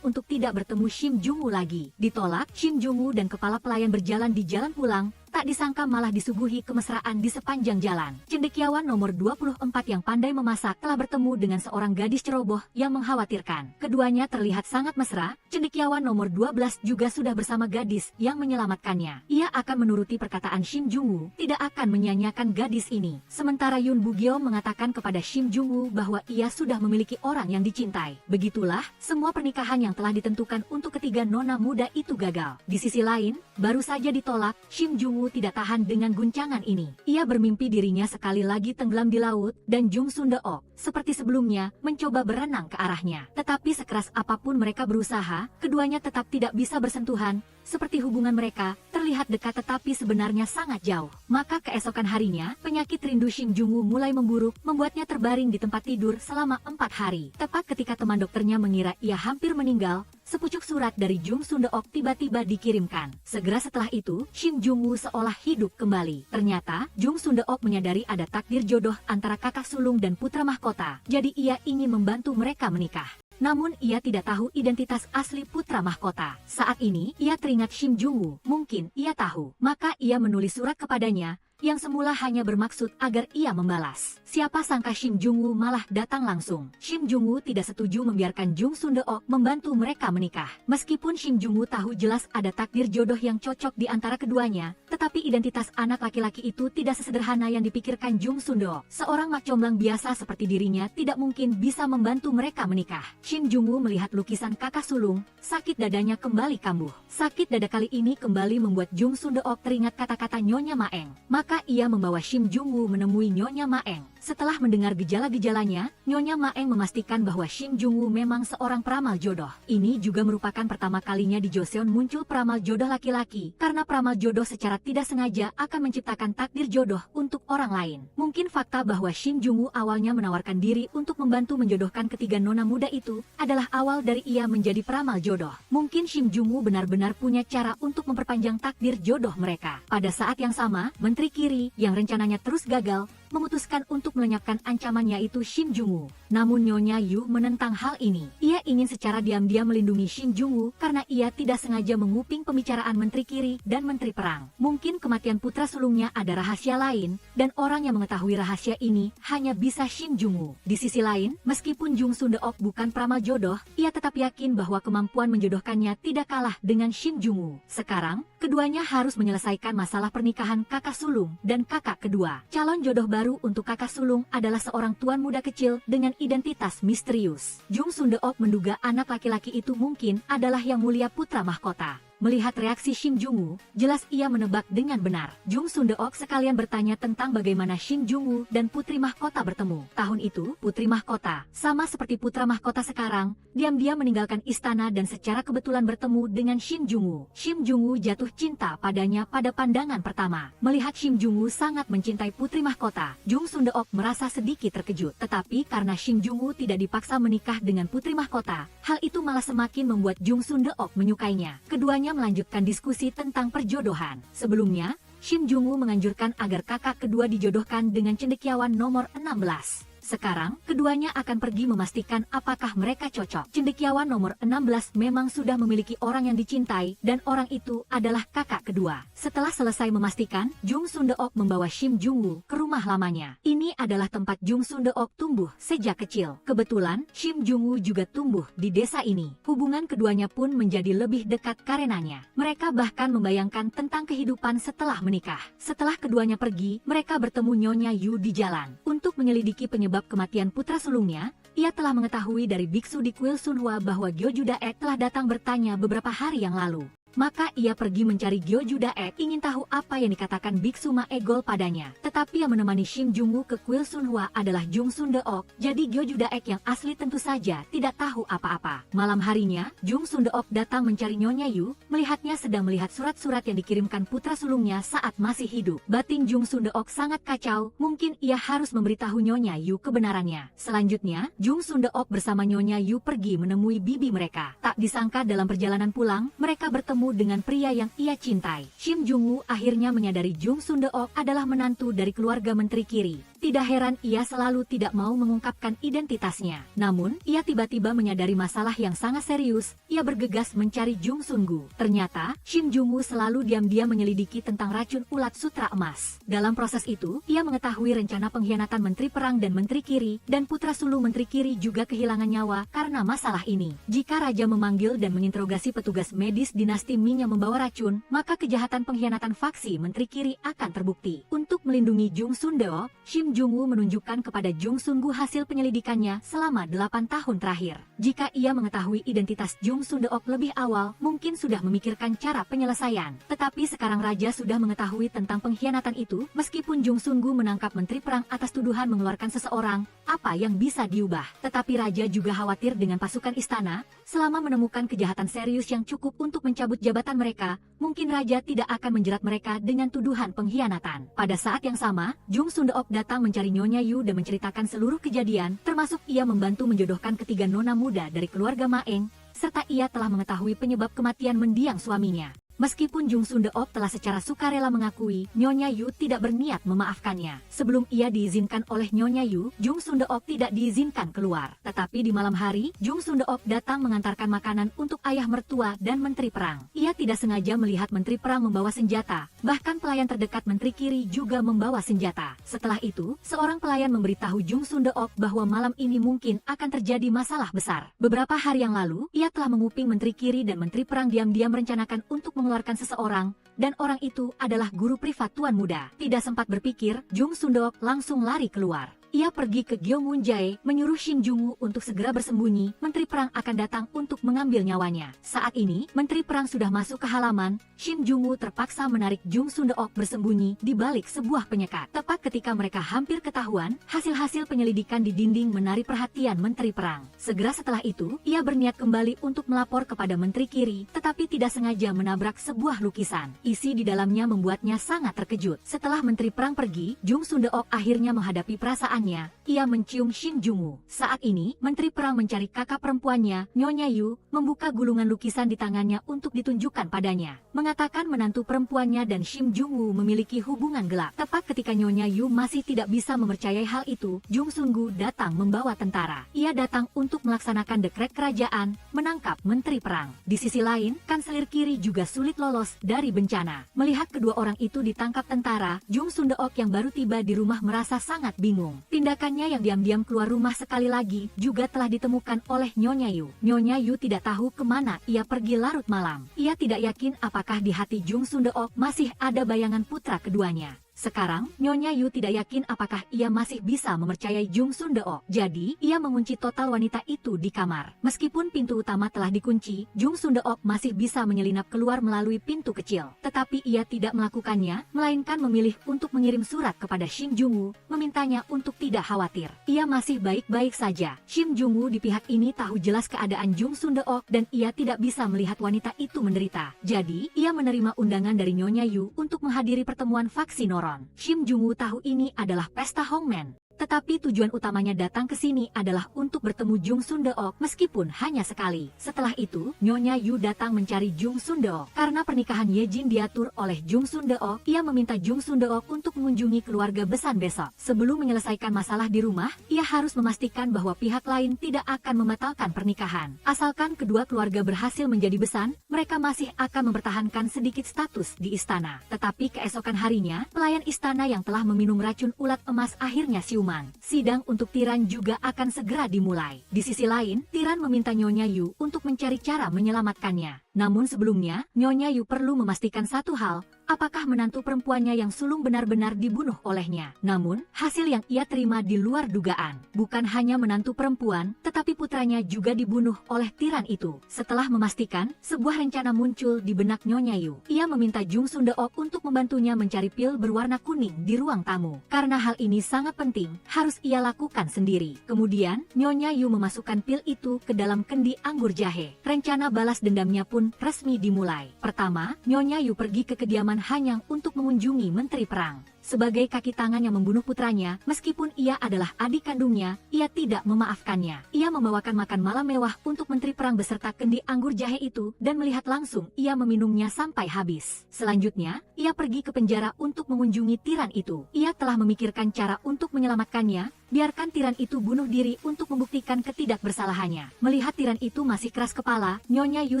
untuk tidak bertemu Shim Jung-woo lagi. Ditolak, Shim Jung-woo dan kepala pelayan berjalan di jalan pulang. Tak disangka malah disuguhi kemesraan di sepanjang jalan. Cendekiawan nomor 24 yang pandai memasak telah bertemu dengan seorang gadis ceroboh yang mengkhawatirkan. Keduanya terlihat sangat mesra. Cendekiawan nomor 12 juga sudah bersama gadis yang menyelamatkannya. Ia akan menuruti perkataan Shim Jung-woo, tidak akan menyia-nyiakan gadis ini. Sementara Yun Bugeom mengatakan kepada Shim Jung-woo bahwa ia sudah memiliki orang yang dicintai. Begitulah, semua pernikahan yang telah ditentukan untuk ketiga nona muda itu gagal. Di sisi lain, baru saja ditolak, Shim Jung-woo tidak tahan dengan guncangan ini. Ia bermimpi dirinya sekali lagi tenggelam di laut, dan Jung Sun-deok, seperti sebelumnya, mencoba berenang ke arahnya. Tetapi sekeras apapun mereka berusaha, keduanya tetap tidak bisa bersentuhan, seperti hubungan mereka terlihat dekat tetapi sebenarnya sangat jauh. Maka keesokan harinya, penyakit rindu Shim Jung-woo mulai memburuk, membuatnya terbaring di tempat tidur selama 4 hari. Tepat ketika teman dokternya mengira ia hampir meninggal, sepucuk surat dari Jung Sun-deok tiba-tiba dikirimkan. Segera setelah itu, Shim Jung-woo seolah hidup kembali. Ternyata, Jung Sun-deok menyadari ada takdir jodoh antara kakak sulung dan putra mahkota, jadi ia ingin membantu mereka menikah. Namun ia tidak tahu identitas asli putra mahkota. Saat ini, ia teringat Shim Jung-woo. Mungkin ia tahu. Maka ia menulis surat kepadanya, yang semula hanya bermaksud agar ia membalas. Siapa sangka Shim Jung-woo malah datang langsung. Shim Jung-woo tidak setuju membiarkan Jung Sun-deok membantu mereka menikah. Meskipun Shim Jung-woo tahu jelas ada takdir jodoh yang cocok di antara keduanya, Tetapi identitas anak laki-laki itu tidak sesederhana yang dipikirkan Jung Sun-deok. Seorang mak comblang biasa seperti dirinya tidak mungkin bisa membantu mereka menikah. Shin Jung-woo melihat lukisan kakak sulung, sakit dadanya kembali kambuh. Sakit dada kali ini kembali membuat Jung Sun-deok teringat kata-kata Nyonya Maeng. Maka ia membawa Shin Jung-woo menemui Nyonya Maeng. Setelah mendengar gejala-gejalanya, Nyonya Maeng memastikan bahwa Shin Jung-woo memang seorang peramal jodoh. Ini juga merupakan pertama kalinya di Joseon muncul peramal jodoh laki-laki, karena peramal jodoh secara tidak sengaja akan menciptakan takdir jodoh untuk orang lain. Mungkin fakta bahwa Shin Jung-woo awalnya menawarkan diri untuk membantu menjodohkan ketiga nona muda itu adalah awal dari ia menjadi peramal jodoh. Mungkin Shin Jung-woo benar-benar punya cara untuk memperpanjang takdir jodoh mereka. Pada saat yang sama, Menteri Kiri yang rencananya terus gagal memutuskan untuk melenyapkan ancaman yaitu Shin Jung-woo. Namun Nyonya Yu menentang hal ini. Ia ingin secara diam-diam melindungi Shin Jung-woo karena ia tidak sengaja menguping pembicaraan Menteri Kiri dan Menteri Perang. Mungkin kematian putra sulungnya ada rahasia lain, dan orang yang mengetahui rahasia ini hanya bisa Shin Jung-woo. Di sisi lain, meskipun Jung Sun-deok bukan peramal jodoh, ia tetap yakin bahwa kemampuan menjodohkannya tidak kalah dengan Shin Jung-woo. Sekarang, keduanya harus menyelesaikan masalah pernikahan kakak sulung dan kakak kedua. Calon jodoh baru untuk kakak sulung adalah seorang tuan muda kecil dengan identitas misterius. Jung Sun-deok menduga anak laki-laki itu mungkin adalah Yang Mulia Putra Mahkota. Melihat reaksi Shin Jung-woo, jelas ia menebak dengan benar. Jung Sun-deok sekalian bertanya tentang bagaimana Shin Jung-woo dan Putri Mahkota bertemu. Tahun itu, Putri Mahkota, sama seperti Putra Mahkota sekarang, diam-diam meninggalkan istana dan secara kebetulan bertemu dengan Shin Jung-woo. Shin Jung-woo jatuh cinta padanya pada pandangan pertama. Melihat Shin Jung-woo sangat mencintai Putri Mahkota, Jung Sun-deok merasa sedikit terkejut. Tetapi karena Shin Jung-woo tidak dipaksa menikah dengan Putri Mahkota, hal itu malah semakin membuat Jung Sun-deok menyukainya. Keduanya melanjutkan diskusi tentang perjodohan. Sebelumnya, Shin Jung-woo menganjurkan agar kakak kedua dijodohkan dengan cendekiawan nomor 16. Sekarang, keduanya akan pergi memastikan apakah mereka cocok. Cendekiawan nomor 16 memang sudah memiliki orang yang dicintai, dan orang itu adalah kakak kedua. Setelah selesai memastikan, Jung Sun-deok membawa Shin Jung-woo ke rumah lamanya. Ini adalah tempat Jung Sun-deok tumbuh sejak kecil. Kebetulan, Shin Jung-woo juga tumbuh di desa ini. Hubungan keduanya pun menjadi lebih dekat karenanya. Mereka bahkan membayangkan tentang kehidupan setelah menikah. Setelah keduanya pergi, mereka bertemu Nyonya Yu di jalan. Untuk menyelidiki penyebab kematian putra sulungnya, ia telah mengetahui dari biksu di kuil Sunhwa bahwa Gyeoju Daek telah datang bertanya beberapa hari yang lalu. Maka ia pergi mencari Gyeoju Daek, ingin tahu apa yang dikatakan biksu Maegol padanya. Tetapi yang menemani Shin Jung-woo ke kuil Sunhwa adalah Jung Sun-deok, jadi Gyeoju Daek yang asli tentu saja tidak tahu apa-apa. Malam harinya, Jung Sun-deok datang mencari Nyonya Yu, melihatnya sedang melihat surat-surat yang dikirimkan putra sulungnya saat masih hidup. Batin Jung Sun-deok sangat kacau, mungkin ia harus memberitahu Nyonya Yu kebenarannya. Selanjutnya, Jung Sun-deok bersama Nyonya Yu pergi menemui bibi mereka. Tak disangka dalam perjalanan pulang, mereka bertemu dengan pria yang ia cintai. Shin Jung-woo akhirnya menyadari Jung Sun-deok adalah menantu dari keluarga Menteri Kiri. Tidak heran ia selalu tidak mau mengungkapkan identitasnya. Namun, ia tiba-tiba menyadari masalah yang sangat serius. Ia bergegas mencari Jung Sun-gu. Ternyata, Shin Jung-woo selalu diam-diam menyelidiki tentang racun ulat sutra emas. Dalam proses itu, ia mengetahui rencana pengkhianatan Menteri Perang dan Menteri Kiri, dan putra sulung Menteri Kiri juga kehilangan nyawa karena masalah ini. Jika Raja memanggil dan menginterogasi petugas medis dinasti Ming yang membawa racun, maka kejahatan pengkhianatan faksi Menteri Kiri akan terbukti. Untuk melindungi Jung Sun-deok, Shin Jung-woo menunjukkan kepada Jung Sun-gu hasil penyelidikannya selama 8 tahun terakhir. Jika ia mengetahui identitas Jung Sun-deok lebih awal, mungkin sudah memikirkan cara penyelesaian. Tetapi sekarang Raja sudah mengetahui tentang pengkhianatan itu, meskipun Jung Sun-gu menangkap Menteri Perang atas tuduhan mengeluarkan seseorang, apa yang bisa diubah? Tetapi Raja juga khawatir dengan pasukan istana, selama menemukan kejahatan serius yang cukup untuk mencabut jabatan mereka, mungkin Raja tidak akan menjerat mereka dengan tuduhan pengkhianatan. Pada saat yang sama, Jung Sun-deok datang mencari Nyonya Yu dan menceritakan seluruh kejadian, termasuk ia membantu menjodohkan ketiga nona muda dari keluarga Maeng, serta ia telah mengetahui penyebab kematian mendiang suaminya. Meskipun Jung Sun-deok telah secara sukarela mengakui, Nyonya Yu tidak berniat memaafkannya. Sebelum ia diizinkan oleh Nyonya Yu, Jung Sun-deok tidak diizinkan keluar. Tetapi di malam hari, Jung Sun-deok datang mengantarkan makanan untuk ayah mertua dan Menteri Perang. Ia tidak sengaja melihat Menteri Perang membawa senjata, bahkan pelayan terdekat Menteri Kiri juga membawa senjata. Setelah itu, seorang pelayan memberitahu Jung Sun-deok bahwa malam ini mungkin akan terjadi masalah besar. Beberapa hari yang lalu, ia telah menguping Menteri Kiri dan Menteri Perang diam-diam merencanakan untuk mengeluarkan seseorang, dan orang itu adalah guru privat Tuan Muda. Tidak sempat berpikir, Jung Sundeok langsung lari keluar. Ia pergi ke Gyeongwon Jae, menyuruh Shin Jung-woo untuk segera bersembunyi, Menteri Perang akan datang untuk mengambil nyawanya. Saat ini, Menteri Perang sudah masuk ke halaman, Shin Jung-woo terpaksa menarik Jung Sundeok bersembunyi di balik sebuah penyekat. Tepat ketika mereka hampir ketahuan, hasil-hasil penyelidikan di dinding menarik perhatian Menteri Perang. Segera setelah itu, ia berniat kembali untuk melapor kepada Menteri Kiri, tetapi tidak sengaja menabrak sebuah lukisan. Isi di dalamnya membuatnya sangat terkejut. Setelah Menteri Perang pergi, Jung Sundeok akhirnya menghadapi perasaan ia mencium Shin Jung-woo. Saat ini, Menteri Perang mencari kakak perempuannya, Nyonya Yu, membuka gulungan lukisan di tangannya untuk ditunjukkan padanya. Mengatakan menantu perempuannya dan Shin Jung-woo memiliki hubungan gelap. Tepat ketika Nyonya Yu masih tidak bisa mempercayai hal itu, Jung Sun-gu datang membawa tentara. Ia datang untuk melaksanakan dekret kerajaan, menangkap Menteri Perang. Di sisi lain, Kanselir Kiri juga sulit lolos dari bencana. Melihat kedua orang itu ditangkap tentara, Jung Sundeok yang baru tiba di rumah merasa sangat bingung. Tindakannya yang diam-diam keluar rumah sekali lagi juga telah ditemukan oleh Nyonya Yu. Nyonya Yu tidak tahu kemana ia pergi larut malam. Ia tidak yakin apakah di hati Jung Sundeok masih ada bayangan putra keduanya. Sekarang, Nyonya Yu tidak yakin apakah ia masih bisa mempercayai Jung Sundeok. Jadi, ia mengunci total wanita itu di kamar. Meskipun pintu utama telah dikunci, Jung Sundeok masih bisa menyelinap keluar melalui pintu kecil. Tetapi ia tidak melakukannya, melainkan memilih untuk mengirim surat kepada Shin Jung-woo, memintanya untuk tidak khawatir. Ia masih baik-baik saja. Shin Jung-woo di pihak ini tahu jelas keadaan Jung Sundeok dan ia tidak bisa melihat wanita itu menderita. Jadi, ia menerima undangan dari Nyonya Yu untuk menghadiri pertemuan faksi Noron. Shin Jung-woo tahu ini adalah pesta Hongmen. Tetapi tujuan utamanya datang ke sini adalah untuk bertemu Jung Sundeok meskipun hanya sekali. Setelah itu, Nyonya Yu datang mencari Jung Sundeok. Karena pernikahan Yejin diatur oleh Jung Sundeok, ia meminta Jung Sundeok untuk mengunjungi keluarga besan besok. Sebelum menyelesaikan masalah di rumah, ia harus memastikan bahwa pihak lain tidak akan membatalkan pernikahan. Asalkan kedua keluarga berhasil menjadi besan, mereka masih akan mempertahankan sedikit status di istana. Tetapi keesokan harinya, pelayan istana yang telah meminum racun ulat emas akhirnya siuman. Sidang untuk Tiran juga akan segera dimulai. Di sisi lain, Tiran meminta Nyonya Yu untuk mencari cara menyelamatkannya. Namun sebelumnya, Nyonya Yu perlu memastikan satu hal, apakah menantu perempuannya yang sulung benar-benar dibunuh olehnya. Namun, hasil yang ia terima di luar dugaan. Bukan hanya menantu perempuan, tetapi putranya juga dibunuh oleh Tiran itu. Setelah memastikan, sebuah rencana muncul di benak Nyonya Yu. Ia meminta Jung Sundeok untuk membantunya mencari pil berwarna kuning di ruang tamu. Karena hal ini sangat penting, harus ia lakukan sendiri. Kemudian, Nyonya Yu memasukkan pil itu ke dalam kendi anggur jahe. Rencana balas dendamnya pun resmi dimulai. Pertama, Nyonya Yu pergi ke kediaman Hanyang untuk mengunjungi Menteri Perang. Sebagai kaki tangan yang membunuh putranya, meskipun ia adalah adik kandungnya, ia tidak memaafkannya. Ia membawakan makan malam mewah untuk Menteri Perang beserta kendi anggur jahe itu, dan melihat langsung ia meminumnya sampai habis. Selanjutnya, ia pergi ke penjara untuk mengunjungi Tiran itu. Ia telah memikirkan cara untuk menyelamatkannya, biarkan Tiran itu bunuh diri untuk membuktikan ketidakbersalahannya. Melihat Tiran itu masih keras kepala, Nyonya Yu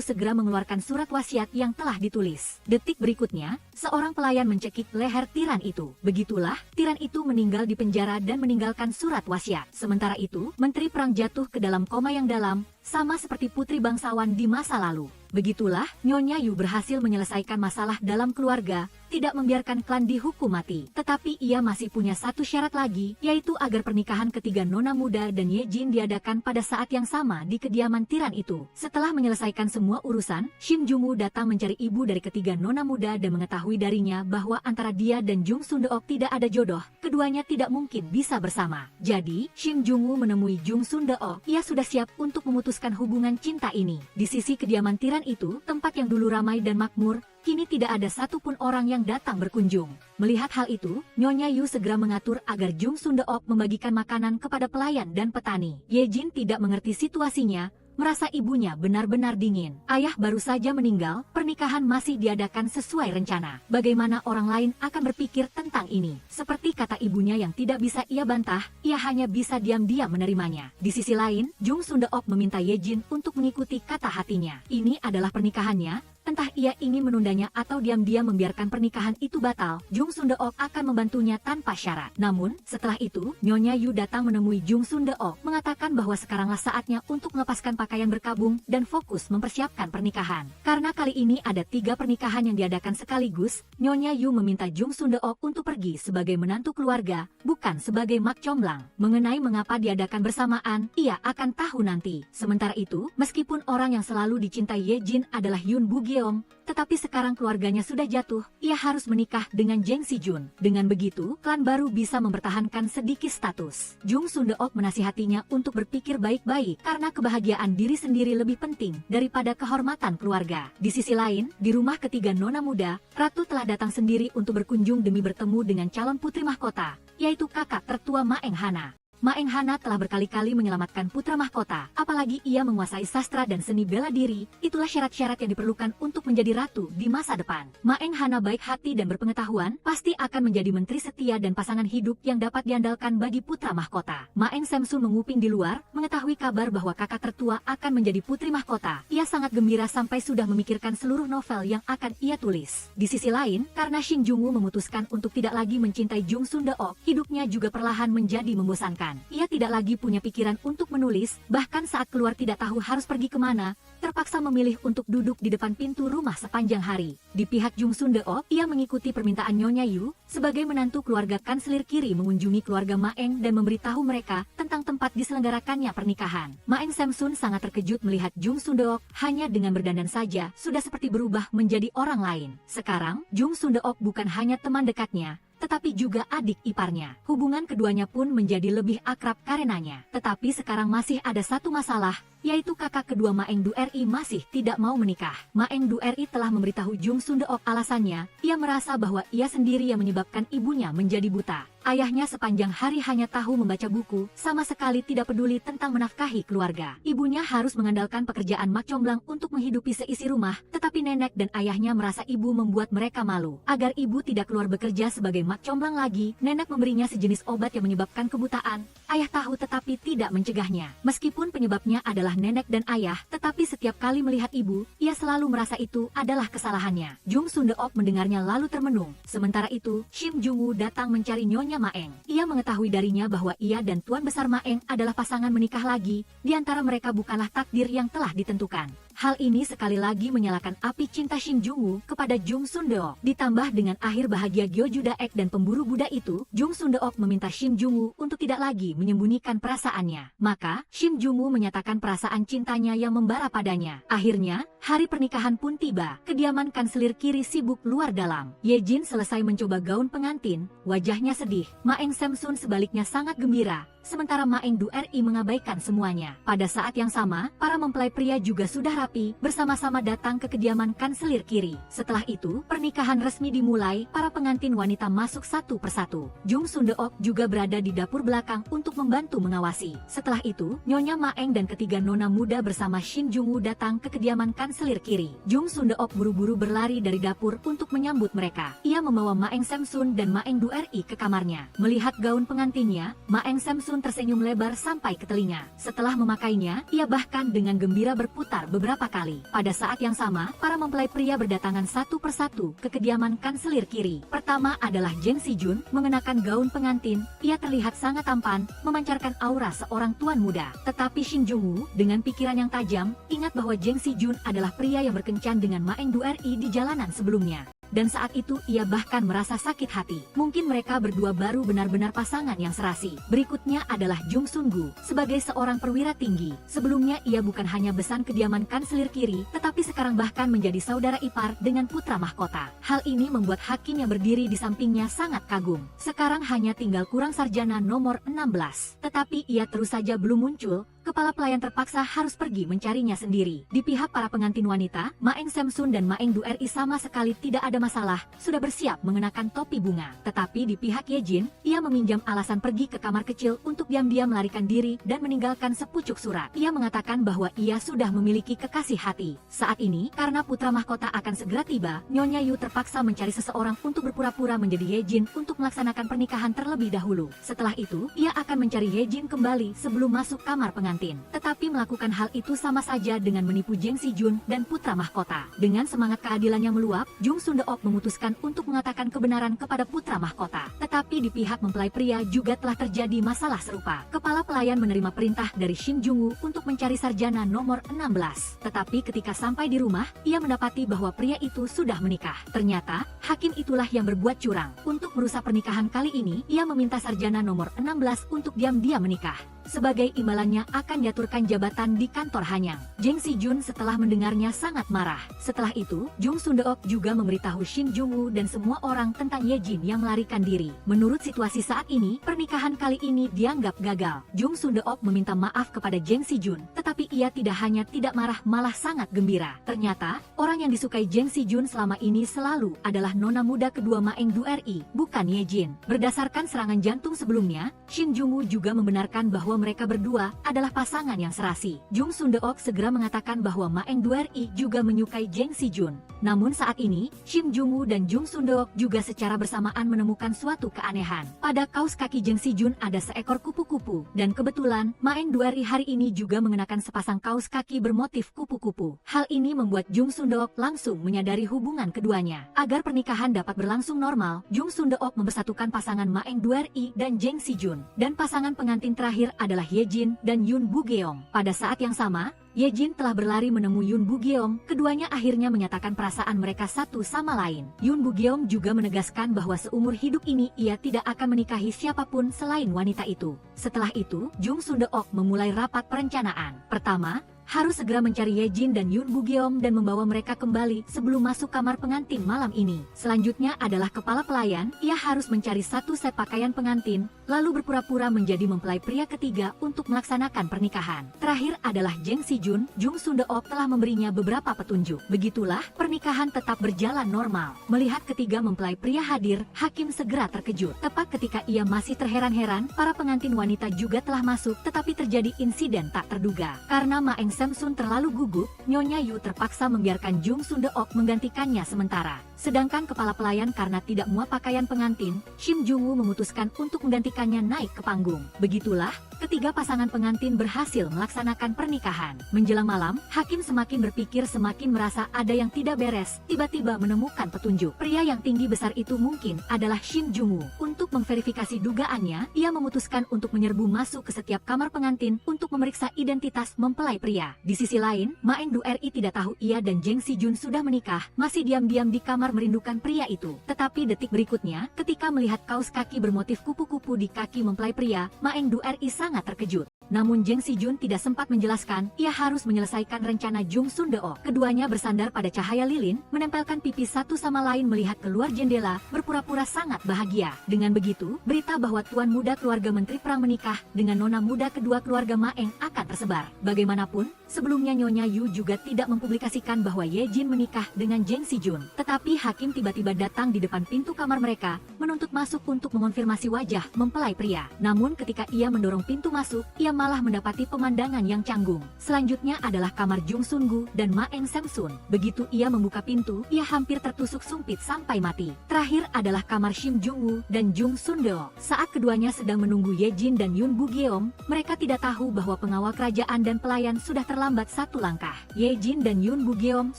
segera mengeluarkan surat wasiat yang telah ditulis. Detik berikutnya, seorang pelayan mencekik leher Tiran itu. Begitulah, Tiran itu meninggal di penjara dan meninggalkan surat wasiat. Sementara itu, Menteri Perang jatuh ke dalam koma yang dalam, sama seperti putri bangsawan di masa lalu. Begitulah, Nyonya Yu berhasil menyelesaikan masalah dalam keluarga, tidak membiarkan klan dihukum mati. Tetapi ia masih punya satu syarat lagi, yaitu agar pernikahan ketiga nona muda dan Yejin diadakan pada saat yang sama di kediaman Tiran itu. Setelah menyelesaikan semua urusan, Shin Jung-woo datang mencari ibu dari ketiga nona muda dan mengetahui darinya bahwa antara dia dan Jung Sundeok tidak ada jodoh, keduanya tidak mungkin bisa bersama. Jadi, Shin Jung-woo menemui Jung Sundeok, ia sudah siap untuk memutuskan hubungan cinta ini. Di sisi kediaman Tiran itu, tempat yang dulu ramai dan makmur, kini tidak ada satupun orang yang datang berkunjung. Melihat hal itu, Nyonya Yu segera mengatur agar Jung Sundeok membagikan makanan kepada pelayan dan petani. Yejin tidak mengerti situasinya, merasa ibunya benar-benar dingin. Ayah baru saja meninggal, pernikahan masih diadakan sesuai rencana. Bagaimana orang lain akan berpikir tentang ini? Seperti kata ibunya yang tidak bisa ia bantah, ia hanya bisa diam-diam menerimanya. Di sisi lain, Jung Sundeok meminta Yejin untuk mengikuti kata hatinya. Ini adalah pernikahannya, Entah ia ingin menundanya atau diam-diam membiarkan pernikahan itu batal, Jung Sundeok akan membantunya tanpa syarat. Namun, setelah itu, Nyonya Yu datang menemui Jung Sundeok, mengatakan bahwa sekaranglah saatnya untuk melepaskan pakaian berkabung dan fokus mempersiapkan pernikahan. Karena kali ini ada 3 pernikahan yang diadakan sekaligus, Nyonya Yu meminta Jung Sundeok untuk pergi sebagai menantu keluarga, bukan sebagai mak comblang. Mengenai mengapa diadakan bersamaan, ia akan tahu nanti. Sementara itu, meskipun orang yang selalu dicintai Ye Jin adalah Yun Bugeom, tetapi sekarang keluarganya sudah jatuh, ia harus menikah dengan Jeng Si Jun. Dengan begitu, klan baru bisa mempertahankan sedikit status. Jung Sundeok menasihatinya untuk berpikir baik-baik karena kebahagiaan diri sendiri lebih penting daripada kehormatan keluarga. Di sisi lain, di rumah ketiga nona muda, Ratu telah datang sendiri untuk berkunjung demi bertemu dengan calon putri mahkota, yaitu kakak tertua Maeng Hana. Maeng Hana telah berkali-kali menyelamatkan putra mahkota, apalagi ia menguasai sastra dan seni bela diri, itulah syarat-syarat yang diperlukan untuk menjadi ratu di masa depan. Maeng Hana baik hati dan berpengetahuan, pasti akan menjadi menteri setia dan pasangan hidup yang dapat diandalkan bagi putra mahkota. Maeng Samsun menguping di luar, mengetahui kabar bahwa kakak tertua akan menjadi putri mahkota. Ia sangat gembira sampai sudah memikirkan seluruh novel yang akan ia tulis. Di sisi lain, karena Shin Jung-woo memutuskan untuk tidak lagi mencintai Jung Sundeok, hidupnya juga perlahan menjadi membosankan. Ia tidak lagi punya pikiran untuk menulis, bahkan saat keluar tidak tahu harus pergi kemana, terpaksa memilih untuk duduk di depan pintu rumah sepanjang hari. Di pihak Jung Sundeok, ia mengikuti permintaan Nyonya Yu, sebagai menantu keluarga kanselir kiri mengunjungi keluarga Maeng dan memberitahu mereka tentang tempat diselenggarakannya pernikahan. Maeng Samsun sangat terkejut melihat Jung Sundeok hanya dengan berdandan saja sudah seperti berubah menjadi orang lain. Sekarang, Jung Sundeok bukan hanya teman dekatnya, tetapi juga adik iparnya. Hubungan keduanya pun menjadi lebih akrab karenanya. Tetapi sekarang masih ada satu masalah, yaitu kakak kedua Maeng Du Ri masih tidak mau menikah. Maeng Du Ri telah memberitahu Jung Sundeok alasannya, ia merasa bahwa ia sendiri yang menyebabkan ibunya menjadi buta. Ayahnya sepanjang hari hanya tahu membaca buku, sama sekali tidak peduli tentang menafkahi keluarga. Ibunya harus mengandalkan pekerjaan mak comblang untuk menghidupi seisi rumah, tetapi nenek dan ayahnya merasa ibu membuat mereka malu. Agar ibu tidak keluar bekerja sebagai mak comblang lagi, nenek memberinya sejenis obat yang menyebabkan kebutaan. Ayah tahu tetapi tidak mencegahnya. Meskipun penyebabnya adalah nenek dan ayah, tetapi setiap kali melihat ibu, ia selalu merasa itu adalah kesalahannya. Jung Sundeok mendengarnya lalu termenung. Sementara itu, Shim Jung-woo datang mencari Nyonya Maeng. Ia mengetahui darinya bahwa ia dan Tuan Besar Maeng adalah pasangan menikah lagi, di antara mereka bukanlah takdir yang telah ditentukan. Hal ini sekali lagi menyalakan api cinta Shin Jung-woo kepada Jung Sundeok. Ditambah dengan akhir bahagia Gyo Judaek dan pemburu Buddha itu, Jung Sundeok meminta Shin Jung-woo untuk tidak lagi menyembunyikan perasaannya. Maka, Shin Jung-woo menyatakan perasaan cintanya yang membara padanya. Akhirnya, hari pernikahan pun tiba. Kediaman kanselir kiri sibuk luar dalam. Ye Jin selesai mencoba gaun pengantin, wajahnya sedih. Maeng Samsun sebaliknya sangat gembira. Sementara Maeng Du Ri mengabaikan semuanya. Pada saat yang sama, para mempelai pria juga sudah rapi, bersama-sama datang ke kediaman kanselir kiri. Setelah itu, pernikahan resmi dimulai, para pengantin wanita masuk satu persatu. Jung Sundeok juga berada di dapur belakang untuk membantu mengawasi. Setelah itu, Nyonya Maeng dan ketiga nona muda bersama Shin Jung-woo datang ke kediaman kanselir kiri. Jung Sundeok buru-buru berlari dari dapur untuk menyambut mereka. Ia membawa Maeng Samsun dan Maeng Du Ri ke kamarnya. Melihat gaun pengantinnya, Maeng Samsun tersenyum lebar sampai ke telinga. Setelah memakainya, ia bahkan dengan gembira berputar beberapa kali. Pada saat yang sama, para mempelai pria berdatangan satu persatu ke kediaman kanselir kiri. Pertama adalah Jeng Si Jun, mengenakan gaun pengantin. Ia terlihat sangat tampan, memancarkan aura seorang tuan muda. Tetapi Shin Jung-woo, dengan pikiran yang tajam, ingat bahwa Jeng Si Jun adalah pria yang berkencan dengan Maeng Du Ri di jalanan sebelumnya. Dan saat itu ia bahkan merasa sakit hati. Mungkin mereka berdua baru benar-benar pasangan yang serasi. Berikutnya adalah Jung Sun-gu, sebagai seorang perwira tinggi. Sebelumnya ia bukan hanya besan kediaman kanselir kiri, tetapi sekarang bahkan menjadi saudara ipar dengan putra mahkota. Hal ini membuat hakim yang berdiri di sampingnya sangat kagum. Sekarang hanya tinggal kurang sarjana nomor 16. Tetapi ia terus saja belum muncul. Kepala pelayan terpaksa harus pergi mencarinya sendiri. Di pihak para pengantin wanita, Maeng Samsun dan Maeng Du Ri sama sekali tidak ada masalah, sudah bersiap mengenakan topi bunga. Tetapi di pihak Ye Jin, ia meminjam alasan pergi ke kamar kecil untuk diam-diam melarikan diri dan meninggalkan sepucuk surat. Ia mengatakan bahwa ia sudah memiliki kekasih hati. Saat ini, karena putra mahkota akan segera tiba, Nyonya Yu terpaksa mencari seseorang untuk berpura-pura menjadi Ye Jin untuk melaksanakan pernikahan terlebih dahulu. Setelah itu, ia akan mencari Ye Jin kembali sebelum masuk kamar pengantin. pengantin. Tetapi melakukan hal itu sama saja dengan menipu Jang Si-jun dan putra mahkota. Dengan semangat keadilan yang meluap, Jung Sundeok memutuskan untuk mengatakan kebenaran kepada putra mahkota. Tetapi di pihak mempelai pria juga telah terjadi masalah serupa. Kepala pelayan menerima perintah dari Shin Jung-woo untuk mencari sarjana nomor 16. Tetapi ketika sampai di rumah, ia mendapati bahwa pria itu sudah menikah. Ternyata, hakim itulah yang berbuat curang. Untuk merusak pernikahan kali ini, ia meminta sarjana nomor 16 untuk diam-diam menikah. Sebagai imbalannya akan diaturkan jabatan di kantor Hanyang. Jang Si-jun setelah mendengarnya sangat marah. Setelah itu, Jung Sundeok juga memberitahu Shin Jung-woo dan semua orang tentang Ye Jin yang melarikan diri. Menurut situasi saat ini, pernikahan kali ini dianggap gagal. Jung Sundeok meminta maaf kepada Jang Si-jun, tetapi ia tidak hanya tidak marah, malah sangat gembira. Ternyata, orang yang disukai Jang Si-jun selama ini selalu adalah nona muda kedua Ma Eng-du-ri, bukan Ye Jin. Berdasarkan serangan jantung sebelumnya, Shin Jung-woo juga membenarkan bahwa mereka berdua adalah pasangan yang serasi. Jung Sundeok segera mengatakan bahwa Ma Eng-du-ri juga menyukai Jang Si-jun. Namun saat ini, Shin Jung-woo dan Jung Sundeok juga secara bersamaan menemukan suatu keanehan. Pada kaos kaki Jang Si-jun ada seekor kupu-kupu, dan kebetulan Ma Eng-du-ri hari ini juga mengenakan sepasang kaos kaki bermotif kupu-kupu. Hal ini membuat Jung Sundeok langsung menyadari hubungan keduanya. Agar pernikahan dapat berlangsung normal, Jung Sundeok mempersatukan pasangan Ma Eng-du-ri dan Jang Si-jun, dan pasangan pengantin terakhir adalah Ye Jin dan Yoon Bu-geong. Pada saat yang sama, Ye Jin telah berlari menemui Yoon Bu-geong. Keduanya akhirnya menyatakan perasaan mereka satu sama lain. Yoon Bu-geong juga menegaskan bahwa seumur hidup ini ia tidak akan menikahi siapapun selain wanita itu. Setelah itu, Jung Sundeok memulai rapat perencanaan. Pertama, harus segera mencari Ye Jin dan Yoon Bu-geong dan membawa mereka kembali sebelum masuk kamar pengantin malam ini. Selanjutnya adalah kepala pelayan, ia harus mencari satu set pakaian pengantin, lalu berpura-pura menjadi mempelai pria ketiga untuk melaksanakan pernikahan. Terakhir adalah Jang Si-jun. Jung Sundeok telah memberinya beberapa petunjuk. Begitulah, pernikahan tetap berjalan normal. Melihat ketiga mempelai pria hadir, hakim segera terkejut. Tepat ketika ia masih terheran-heran, para pengantin wanita juga telah masuk, tetapi terjadi insiden tak terduga. Karena Ma Eng Samsun terlalu gugup, Nyonya Yu terpaksa membiarkan Jung Sundeok menggantikannya sementara. Sedangkan kepala pelayan karena tidak muat pakaian pengantin, Shin Jung-woo memutuskan untuk menggantikannya naik ke panggung. Begitulah, ketiga pasangan pengantin berhasil melaksanakan pernikahan. Menjelang malam, hakim semakin berpikir semakin merasa ada yang tidak beres, tiba-tiba menemukan petunjuk. Pria yang tinggi besar itu mungkin adalah Shin Jung-woo. Untuk memverifikasi dugaannya, ia memutuskan untuk menyerbu masuk ke setiap kamar pengantin untuk memeriksa identitas mempelai pria. Di sisi lain, Ma Eng-du-ri tidak tahu ia dan Jang Si-jun sudah menikah, masih diam-diam di kamar merindukan pria itu. Tetapi detik berikutnya, ketika melihat kaos kaki bermotif kupu-kupu di kaki mempelai pria, Ma Eng-du-ri sangat terkejut. Namun Jang Si-jun tidak sempat menjelaskan, ia harus menyelesaikan rencana Jung Sundeok. Keduanya bersandar pada cahaya lilin, menempelkan pipi satu sama lain melihat keluar jendela, berpura-pura sangat bahagia. Dengan begitu, berita bahwa tuan muda keluarga menteri perang menikah dengan nona muda kedua keluarga Ma Eng akan tersebar. Bagaimanapun, sebelumnya Nyonya Yu juga tidak mempublikasikan bahwa Ye Jin menikah dengan Jang Si-jun. Tetapi hakim tiba-tiba datang di depan pintu kamar mereka, menuntut masuk untuk mengonfirmasi wajah mempelai pria. Namun ketika ia mendorong pintu masuk, ia malah mendapati pemandangan yang canggung. Selanjutnya adalah kamar Jung Sun-gu dan Ma Eng Samsun. Begitu ia membuka pintu, ia hampir tertusuk sumpit sampai mati. Terakhir adalah kamar Shin Jung-woo dan Jung Sundeok. Saat keduanya sedang menunggu Ye Jin dan Yoon Bu-geong, mereka tidak tahu bahwa pengawal kerajaan dan pelayan sudah terlambat satu langkah. Ye Jin dan Yoon Bu-geong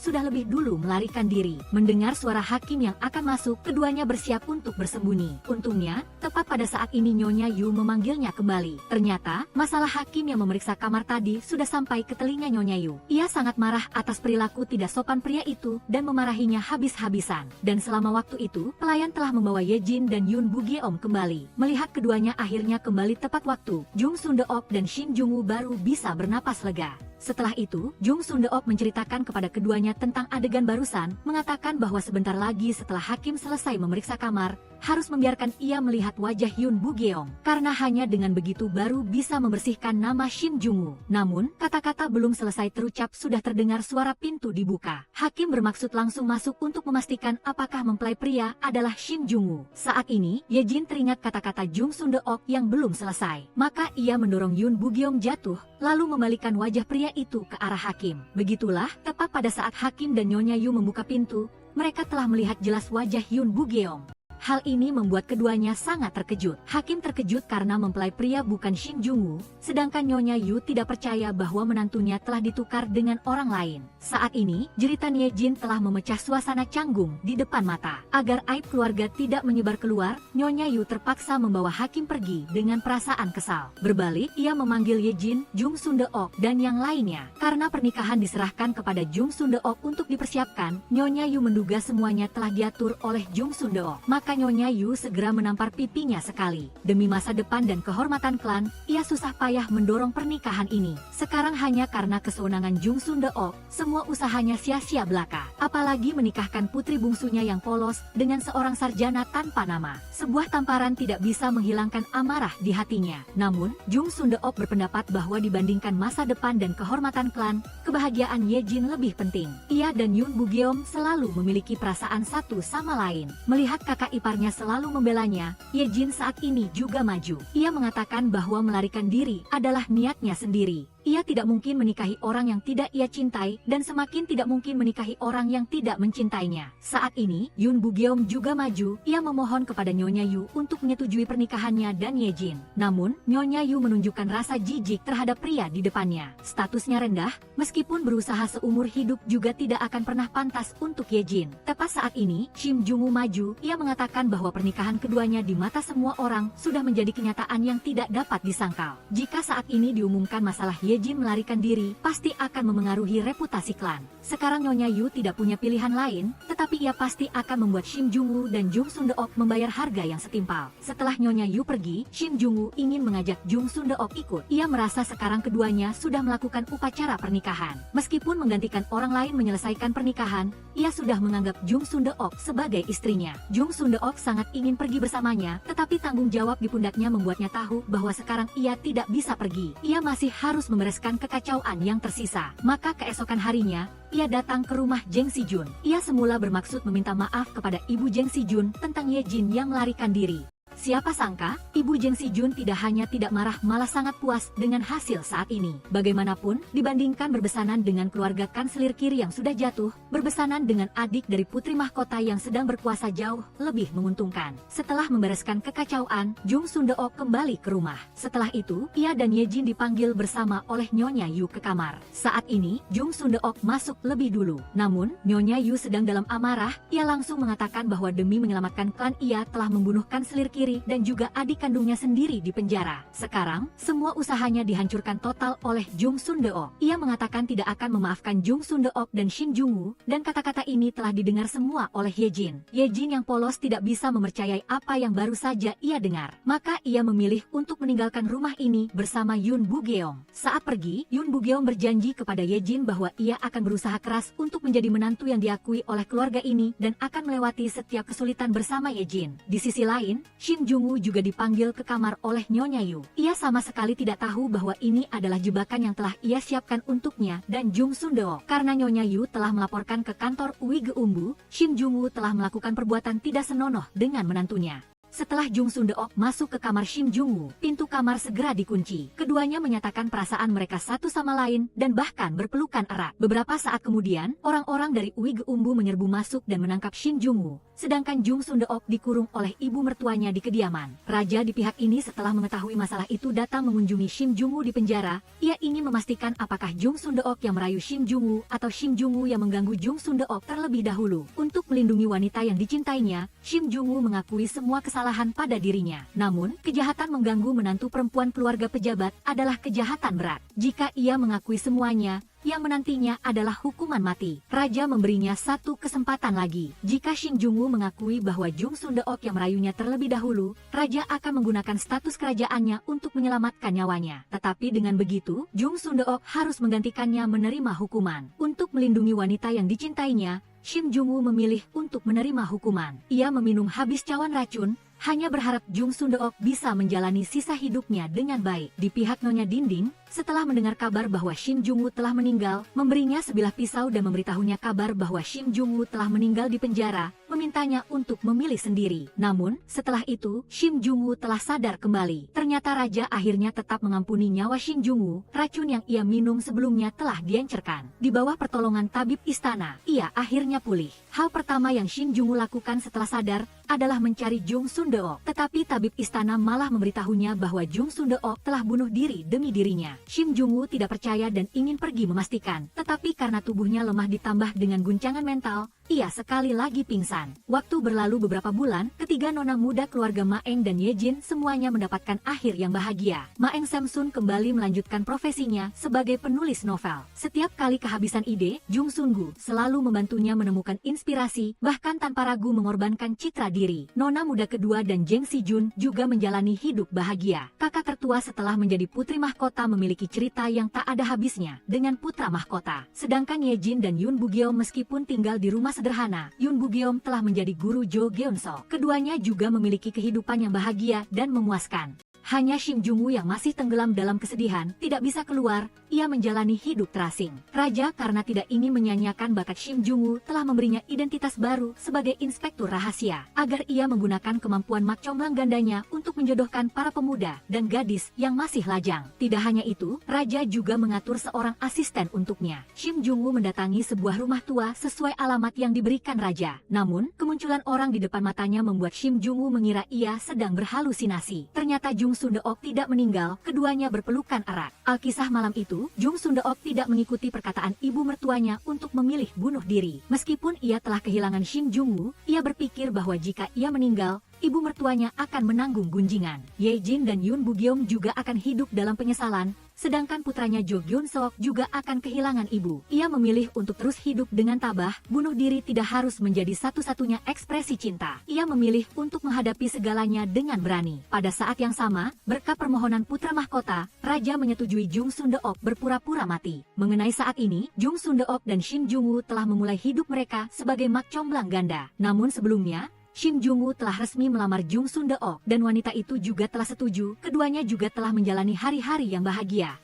sudah lebih dulu melarikan diri. Mendengar suara hakim yang akan masuk, keduanya bersiap untuk bersembunyi. Untungnya, tepat pada saat ini Nyonya Yu memanggilnya kembali. Ternyata, masalah hakim yang memeriksa kamar tadi sudah sampai ke telinga Nyonya Yu. Ia sangat marah atas perilaku tidak sopan pria itu dan memarahinya habis-habisan. Dan selama waktu itu, pelayan telah membawa Ye Jin dan Yoon Bu-geong kembali. Melihat keduanya akhirnya kembali tepat waktu, Jung Sundeok dan Shin Jung-woo baru bisa bernapas lega. Setelah itu, Jung Sundeok menceritakan kepada keduanya tentang adegan barusan, mengatakan bahwa sebentar lagi setelah hakim selesai memeriksa kamar, harus membiarkan ia melihat wajah Yoon Bu-geong, karena hanya dengan begitu baru bisa membersihkan nama Shin Jung-woo. Namun, kata-kata belum selesai terucap sudah terdengar suara pintu dibuka. Hakim bermaksud langsung masuk untuk memastikan apakah mempelai pria adalah Shin Jung-woo. Saat ini, Ye Jin teringat kata-kata Jung Sundeok yang belum selesai. Maka ia mendorong Yoon Bu-geong jatuh, lalu membalikan wajah pria itu ke arah hakim. Begitulah, tepat pada saat hakim dan Nyonya Yu membuka pintu, mereka telah melihat jelas wajah Yoon Bu-geong. Hal ini membuat keduanya sangat terkejut. Hakim terkejut karena mempelai pria bukan Shin Jung-woo, sedangkan Nyonya Yu tidak percaya bahwa menantunya telah ditukar dengan orang lain. Saat ini, jeritan Ye Jin telah memecah suasana canggung di depan mata. Agar aib keluarga tidak menyebar keluar, Nyonya Yu terpaksa membawa hakim pergi dengan perasaan kesal. Berbalik, ia memanggil Ye Jin, Jung Sundeok, dan yang lainnya. Karena pernikahan diserahkan kepada Jung Sundeok untuk dipersiapkan, Nyonya Yu menduga semuanya telah diatur oleh Jung Sundeok. Maka Nyonya Yu segera menampar pipinya sekali. Demi masa depan dan kehormatan klan, ia susah payah mendorong pernikahan ini. Sekarang hanya karena kesewenangan Jung Sundeok, semua usahanya sia-sia belaka. Apalagi menikahkan putri bungsunya yang polos dengan seorang sarjana tanpa nama. Sebuah tamparan tidak bisa menghilangkan amarah di hatinya. Namun, Jung Sundeok berpendapat bahwa dibandingkan masa depan dan kehormatan klan, kebahagiaan Ye Jin lebih penting. Ia dan Yun Bugeom selalu memiliki perasaan satu sama lain. Melihat kakak iparnya selalu membelanya, Ye Jin saat ini juga maju. Ia mengatakan bahwa melarikan diri adalah niatnya sendiri. Ia tidak mungkin menikahi orang yang tidak ia cintai, dan semakin tidak mungkin menikahi orang yang tidak mencintainya. Saat ini, Yun Bugeom juga maju. Ia memohon kepada Nyonya Yu untuk menyetujui pernikahannya dan Ye Jin. Namun, Nyonya Yu menunjukkan rasa jijik terhadap pria di depannya. Statusnya rendah, meskipun berusaha seumur hidup juga tidak akan pernah pantas untuk Ye Jin. Tepat saat ini, Shim Jung-woo maju. Ia mengatakan bahwa pernikahan keduanya di mata semua orang sudah menjadi kenyataan yang tidak dapat disangkal. Jika saat ini diumumkan masalah Ye Jin melarikan diri, pasti akan memengaruhi reputasi klan. Sekarang Nyonya Yu tidak punya pilihan lain, tetapi ia pasti akan membuat Shim Jung-woo dan Jung Sundeok membayar harga yang setimpal. Setelah Nyonya Yu pergi, Shim Jung-woo ingin mengajak Jung Sundeok ikut. Ia merasa sekarang keduanya sudah melakukan upacara pernikahan. Meskipun menggantikan orang lain menyelesaikan pernikahan, ia sudah menganggap Jung Sundeok sebagai istrinya. Jung Sundeok sangat ingin pergi bersamanya, tetapi tanggung jawab di pundaknya membuatnya tahu bahwa sekarang ia tidak bisa pergi. Ia masih harus membereskan kekacauan yang tersisa. Maka keesokan harinya, ia datang ke rumah Jeng Si-jun. Ia semula bermaksud meminta maaf kepada ibu Jeng Si-jun tentang Ye Jin yang melarikan diri. Siapa sangka, ibu Jeng Si-jun tidak hanya tidak marah, malah sangat puas dengan hasil saat ini. Bagaimanapun, dibandingkan berbesanan dengan keluarga kanselir kiri yang sudah jatuh, berbesanan dengan adik dari putri mahkota yang sedang berkuasa jauh lebih menguntungkan. Setelah membereskan kekacauan, Jung Sundeok kembali ke rumah. Setelah itu, ia dan Ye Jin dipanggil bersama oleh Nyonya Yu ke kamar. Saat ini, Jung Sundeok masuk lebih dulu. Namun, Nyonya Yu sedang dalam amarah. Ia langsung mengatakan bahwa demi menyelamatkan klan ia telah membunuh kanselir kiri dan juga adik kandungnya sendiri di penjara. Sekarang, semua usahanya dihancurkan total oleh Jung Sundeok. Ia mengatakan tidak akan memaafkan Jung Sundeok dan Shin Jung-woo, dan kata-kata ini telah didengar semua oleh Ye Jin. Ye Jin yang polos tidak bisa mempercayai apa yang baru saja ia dengar. Maka ia memilih untuk meninggalkan rumah ini bersama Yun Bugeom. Saat pergi, Yun Bugeom berjanji kepada Ye Jin bahwa ia akan berusaha keras untuk menjadi menantu yang diakui oleh keluarga ini dan akan melewati setiap kesulitan bersama Ye Jin. Di sisi lain, Shin Jung-woo juga dipanggil ke kamar oleh Nyonya Yu. Ia sama sekali tidak tahu bahwa ini adalah jebakan yang telah ia siapkan untuknya dan Jung Sundeok. Karena Nyonya Yu telah melaporkan ke kantor Uige Umbu, Shin Jung-woo telah melakukan perbuatan tidak senonoh dengan menantunya. Setelah Jung Sundeok masuk ke kamar Shim Jung-woo, pintu kamar segera dikunci. Keduanya menyatakan perasaan mereka satu sama lain dan bahkan berpelukan erat. Beberapa saat kemudian, orang-orang dari Uige Umbu menyerbu masuk dan menangkap Shin Jung-woo. Sedangkan Jung Sundeok dikurung oleh ibu mertuanya di kediaman. Raja di pihak ini setelah mengetahui masalah itu datang mengunjungi Shim Jung-woo di penjara. Ia ingin memastikan apakah Jung Sundeok yang merayu Shim Jung-woo atau Shim Jung-woo yang mengganggu Jung Sundeok terlebih dahulu. Untuk melindungi wanita yang dicintainya, Shim Jung-woo mengakui semua kesalahan pada dirinya. Namun, kejahatan mengganggu menantu perempuan keluarga pejabat adalah kejahatan berat. Jika ia mengakui semuanya, yang menantinya adalah hukuman mati. Raja memberinya satu kesempatan lagi. Jika Shin Jung-woo mengakui bahwa Jung Sundeok yang merayunya terlebih dahulu, Raja akan menggunakan status kerajaannya untuk menyelamatkan nyawanya. Tetapi dengan begitu, Jung Sundeok harus menggantikannya menerima hukuman. Untuk melindungi wanita yang dicintainya, Shin Jung-woo memilih untuk menerima hukuman. Ia meminum habis cawan racun, hanya berharap Jung Sundeok bisa menjalani sisa hidupnya dengan baik. Di pihak Nyonya Dinding, setelah mendengar kabar bahwa Shin Jung-woo telah meninggal, memberinya sebilah pisau dan memberitahunya kabar bahwa Shin Jung-woo telah meninggal di penjara, memintanya untuk memilih sendiri. Namun, setelah itu, Shim Jung-woo telah sadar kembali. Ternyata raja akhirnya tetap mengampuni nyawa Shim Jung-woo. Racun yang ia minum sebelumnya telah diencerkan. Di bawah pertolongan tabib istana, ia akhirnya pulih. Hal pertama yang Shim Jung-woo lakukan setelah sadar adalah mencari Jung Sun-deok. Tetapi tabib istana malah memberitahunya bahwa Jung Sun-deok telah bunuh diri demi dirinya. Shim Jung-woo tidak percaya dan ingin pergi memastikan. Tetapi karena tubuhnya lemah ditambah dengan guncangan mental, ia sekali lagi pingsan. Waktu berlalu beberapa bulan, ketiga nona muda keluarga Ma Eng dan Ye Jin semuanya mendapatkan akhir yang bahagia. Ma Eng Samsun kembali melanjutkan profesinya sebagai penulis novel. Setiap kali kehabisan ide, Jung Sun-gu selalu membantunya menemukan inspirasi, bahkan tanpa ragu mengorbankan citra diri. Nona muda kedua dan Jeng Si-jun juga menjalani hidup bahagia. Kakak tertua setelah menjadi putri mahkota memiliki cerita yang tak ada habisnya dengan putra mahkota. Sedangkan Ye Jin dan Yoon Bu-gyeom meskipun tinggal di rumah sederhana, Yoon Bu-gyeom telah menjadi guru Jo Geun-so. Keduanya juga memiliki kehidupan yang bahagia dan memuaskan. Hanya Shim Jung-woo yang masih tenggelam dalam kesedihan, tidak bisa keluar, ia menjalani hidup terasing. Raja karena tidak ingin menyanyiakan bakat Shim Jung-woo telah memberinya identitas baru sebagai inspektur rahasia, agar ia menggunakan kemampuan mak comblang gandanya untuk menjodohkan para pemuda dan gadis yang masih lajang. Tidak hanya itu, Raja juga mengatur seorang asisten untuknya. Shim Jung-woo mendatangi sebuah rumah tua sesuai alamat yang diberikan Raja. Namun, kemunculan orang di depan matanya membuat Shim Jung-woo mengira ia sedang berhalusinasi. Ternyata Jung Sun-deok tidak meninggal, keduanya berpelukan erat. Alkisah malam itu, Jung Sun-deok tidak mengikuti perkataan ibu mertuanya untuk memilih bunuh diri. Meskipun ia telah kehilangan Shim Jung-woo, ia berpikir bahwa jika ia meninggal, ibu mertuanya akan menanggung gunjingan. Ye Jin dan Yoon Bu-gyeom juga akan hidup dalam penyesalan, sedangkan putranya Jo Geun-sok juga akan kehilangan ibu. Ia memilih untuk terus hidup dengan tabah, bunuh diri tidak harus menjadi satu-satunya ekspresi cinta. Ia memilih untuk menghadapi segalanya dengan berani. Pada saat yang sama, berkat permohonan putra mahkota, Raja menyetujui Jung Sun-deok berpura-pura mati. Mengenai saat ini, Jung Sun-deok dan Shim Jung-woo telah memulai hidup mereka sebagai mak comblang ganda. Namun sebelumnya, Shim Jung-woo telah resmi melamar Jung Sun-deok dan wanita itu juga telah setuju. Keduanya juga telah menjalani hari-hari yang bahagia.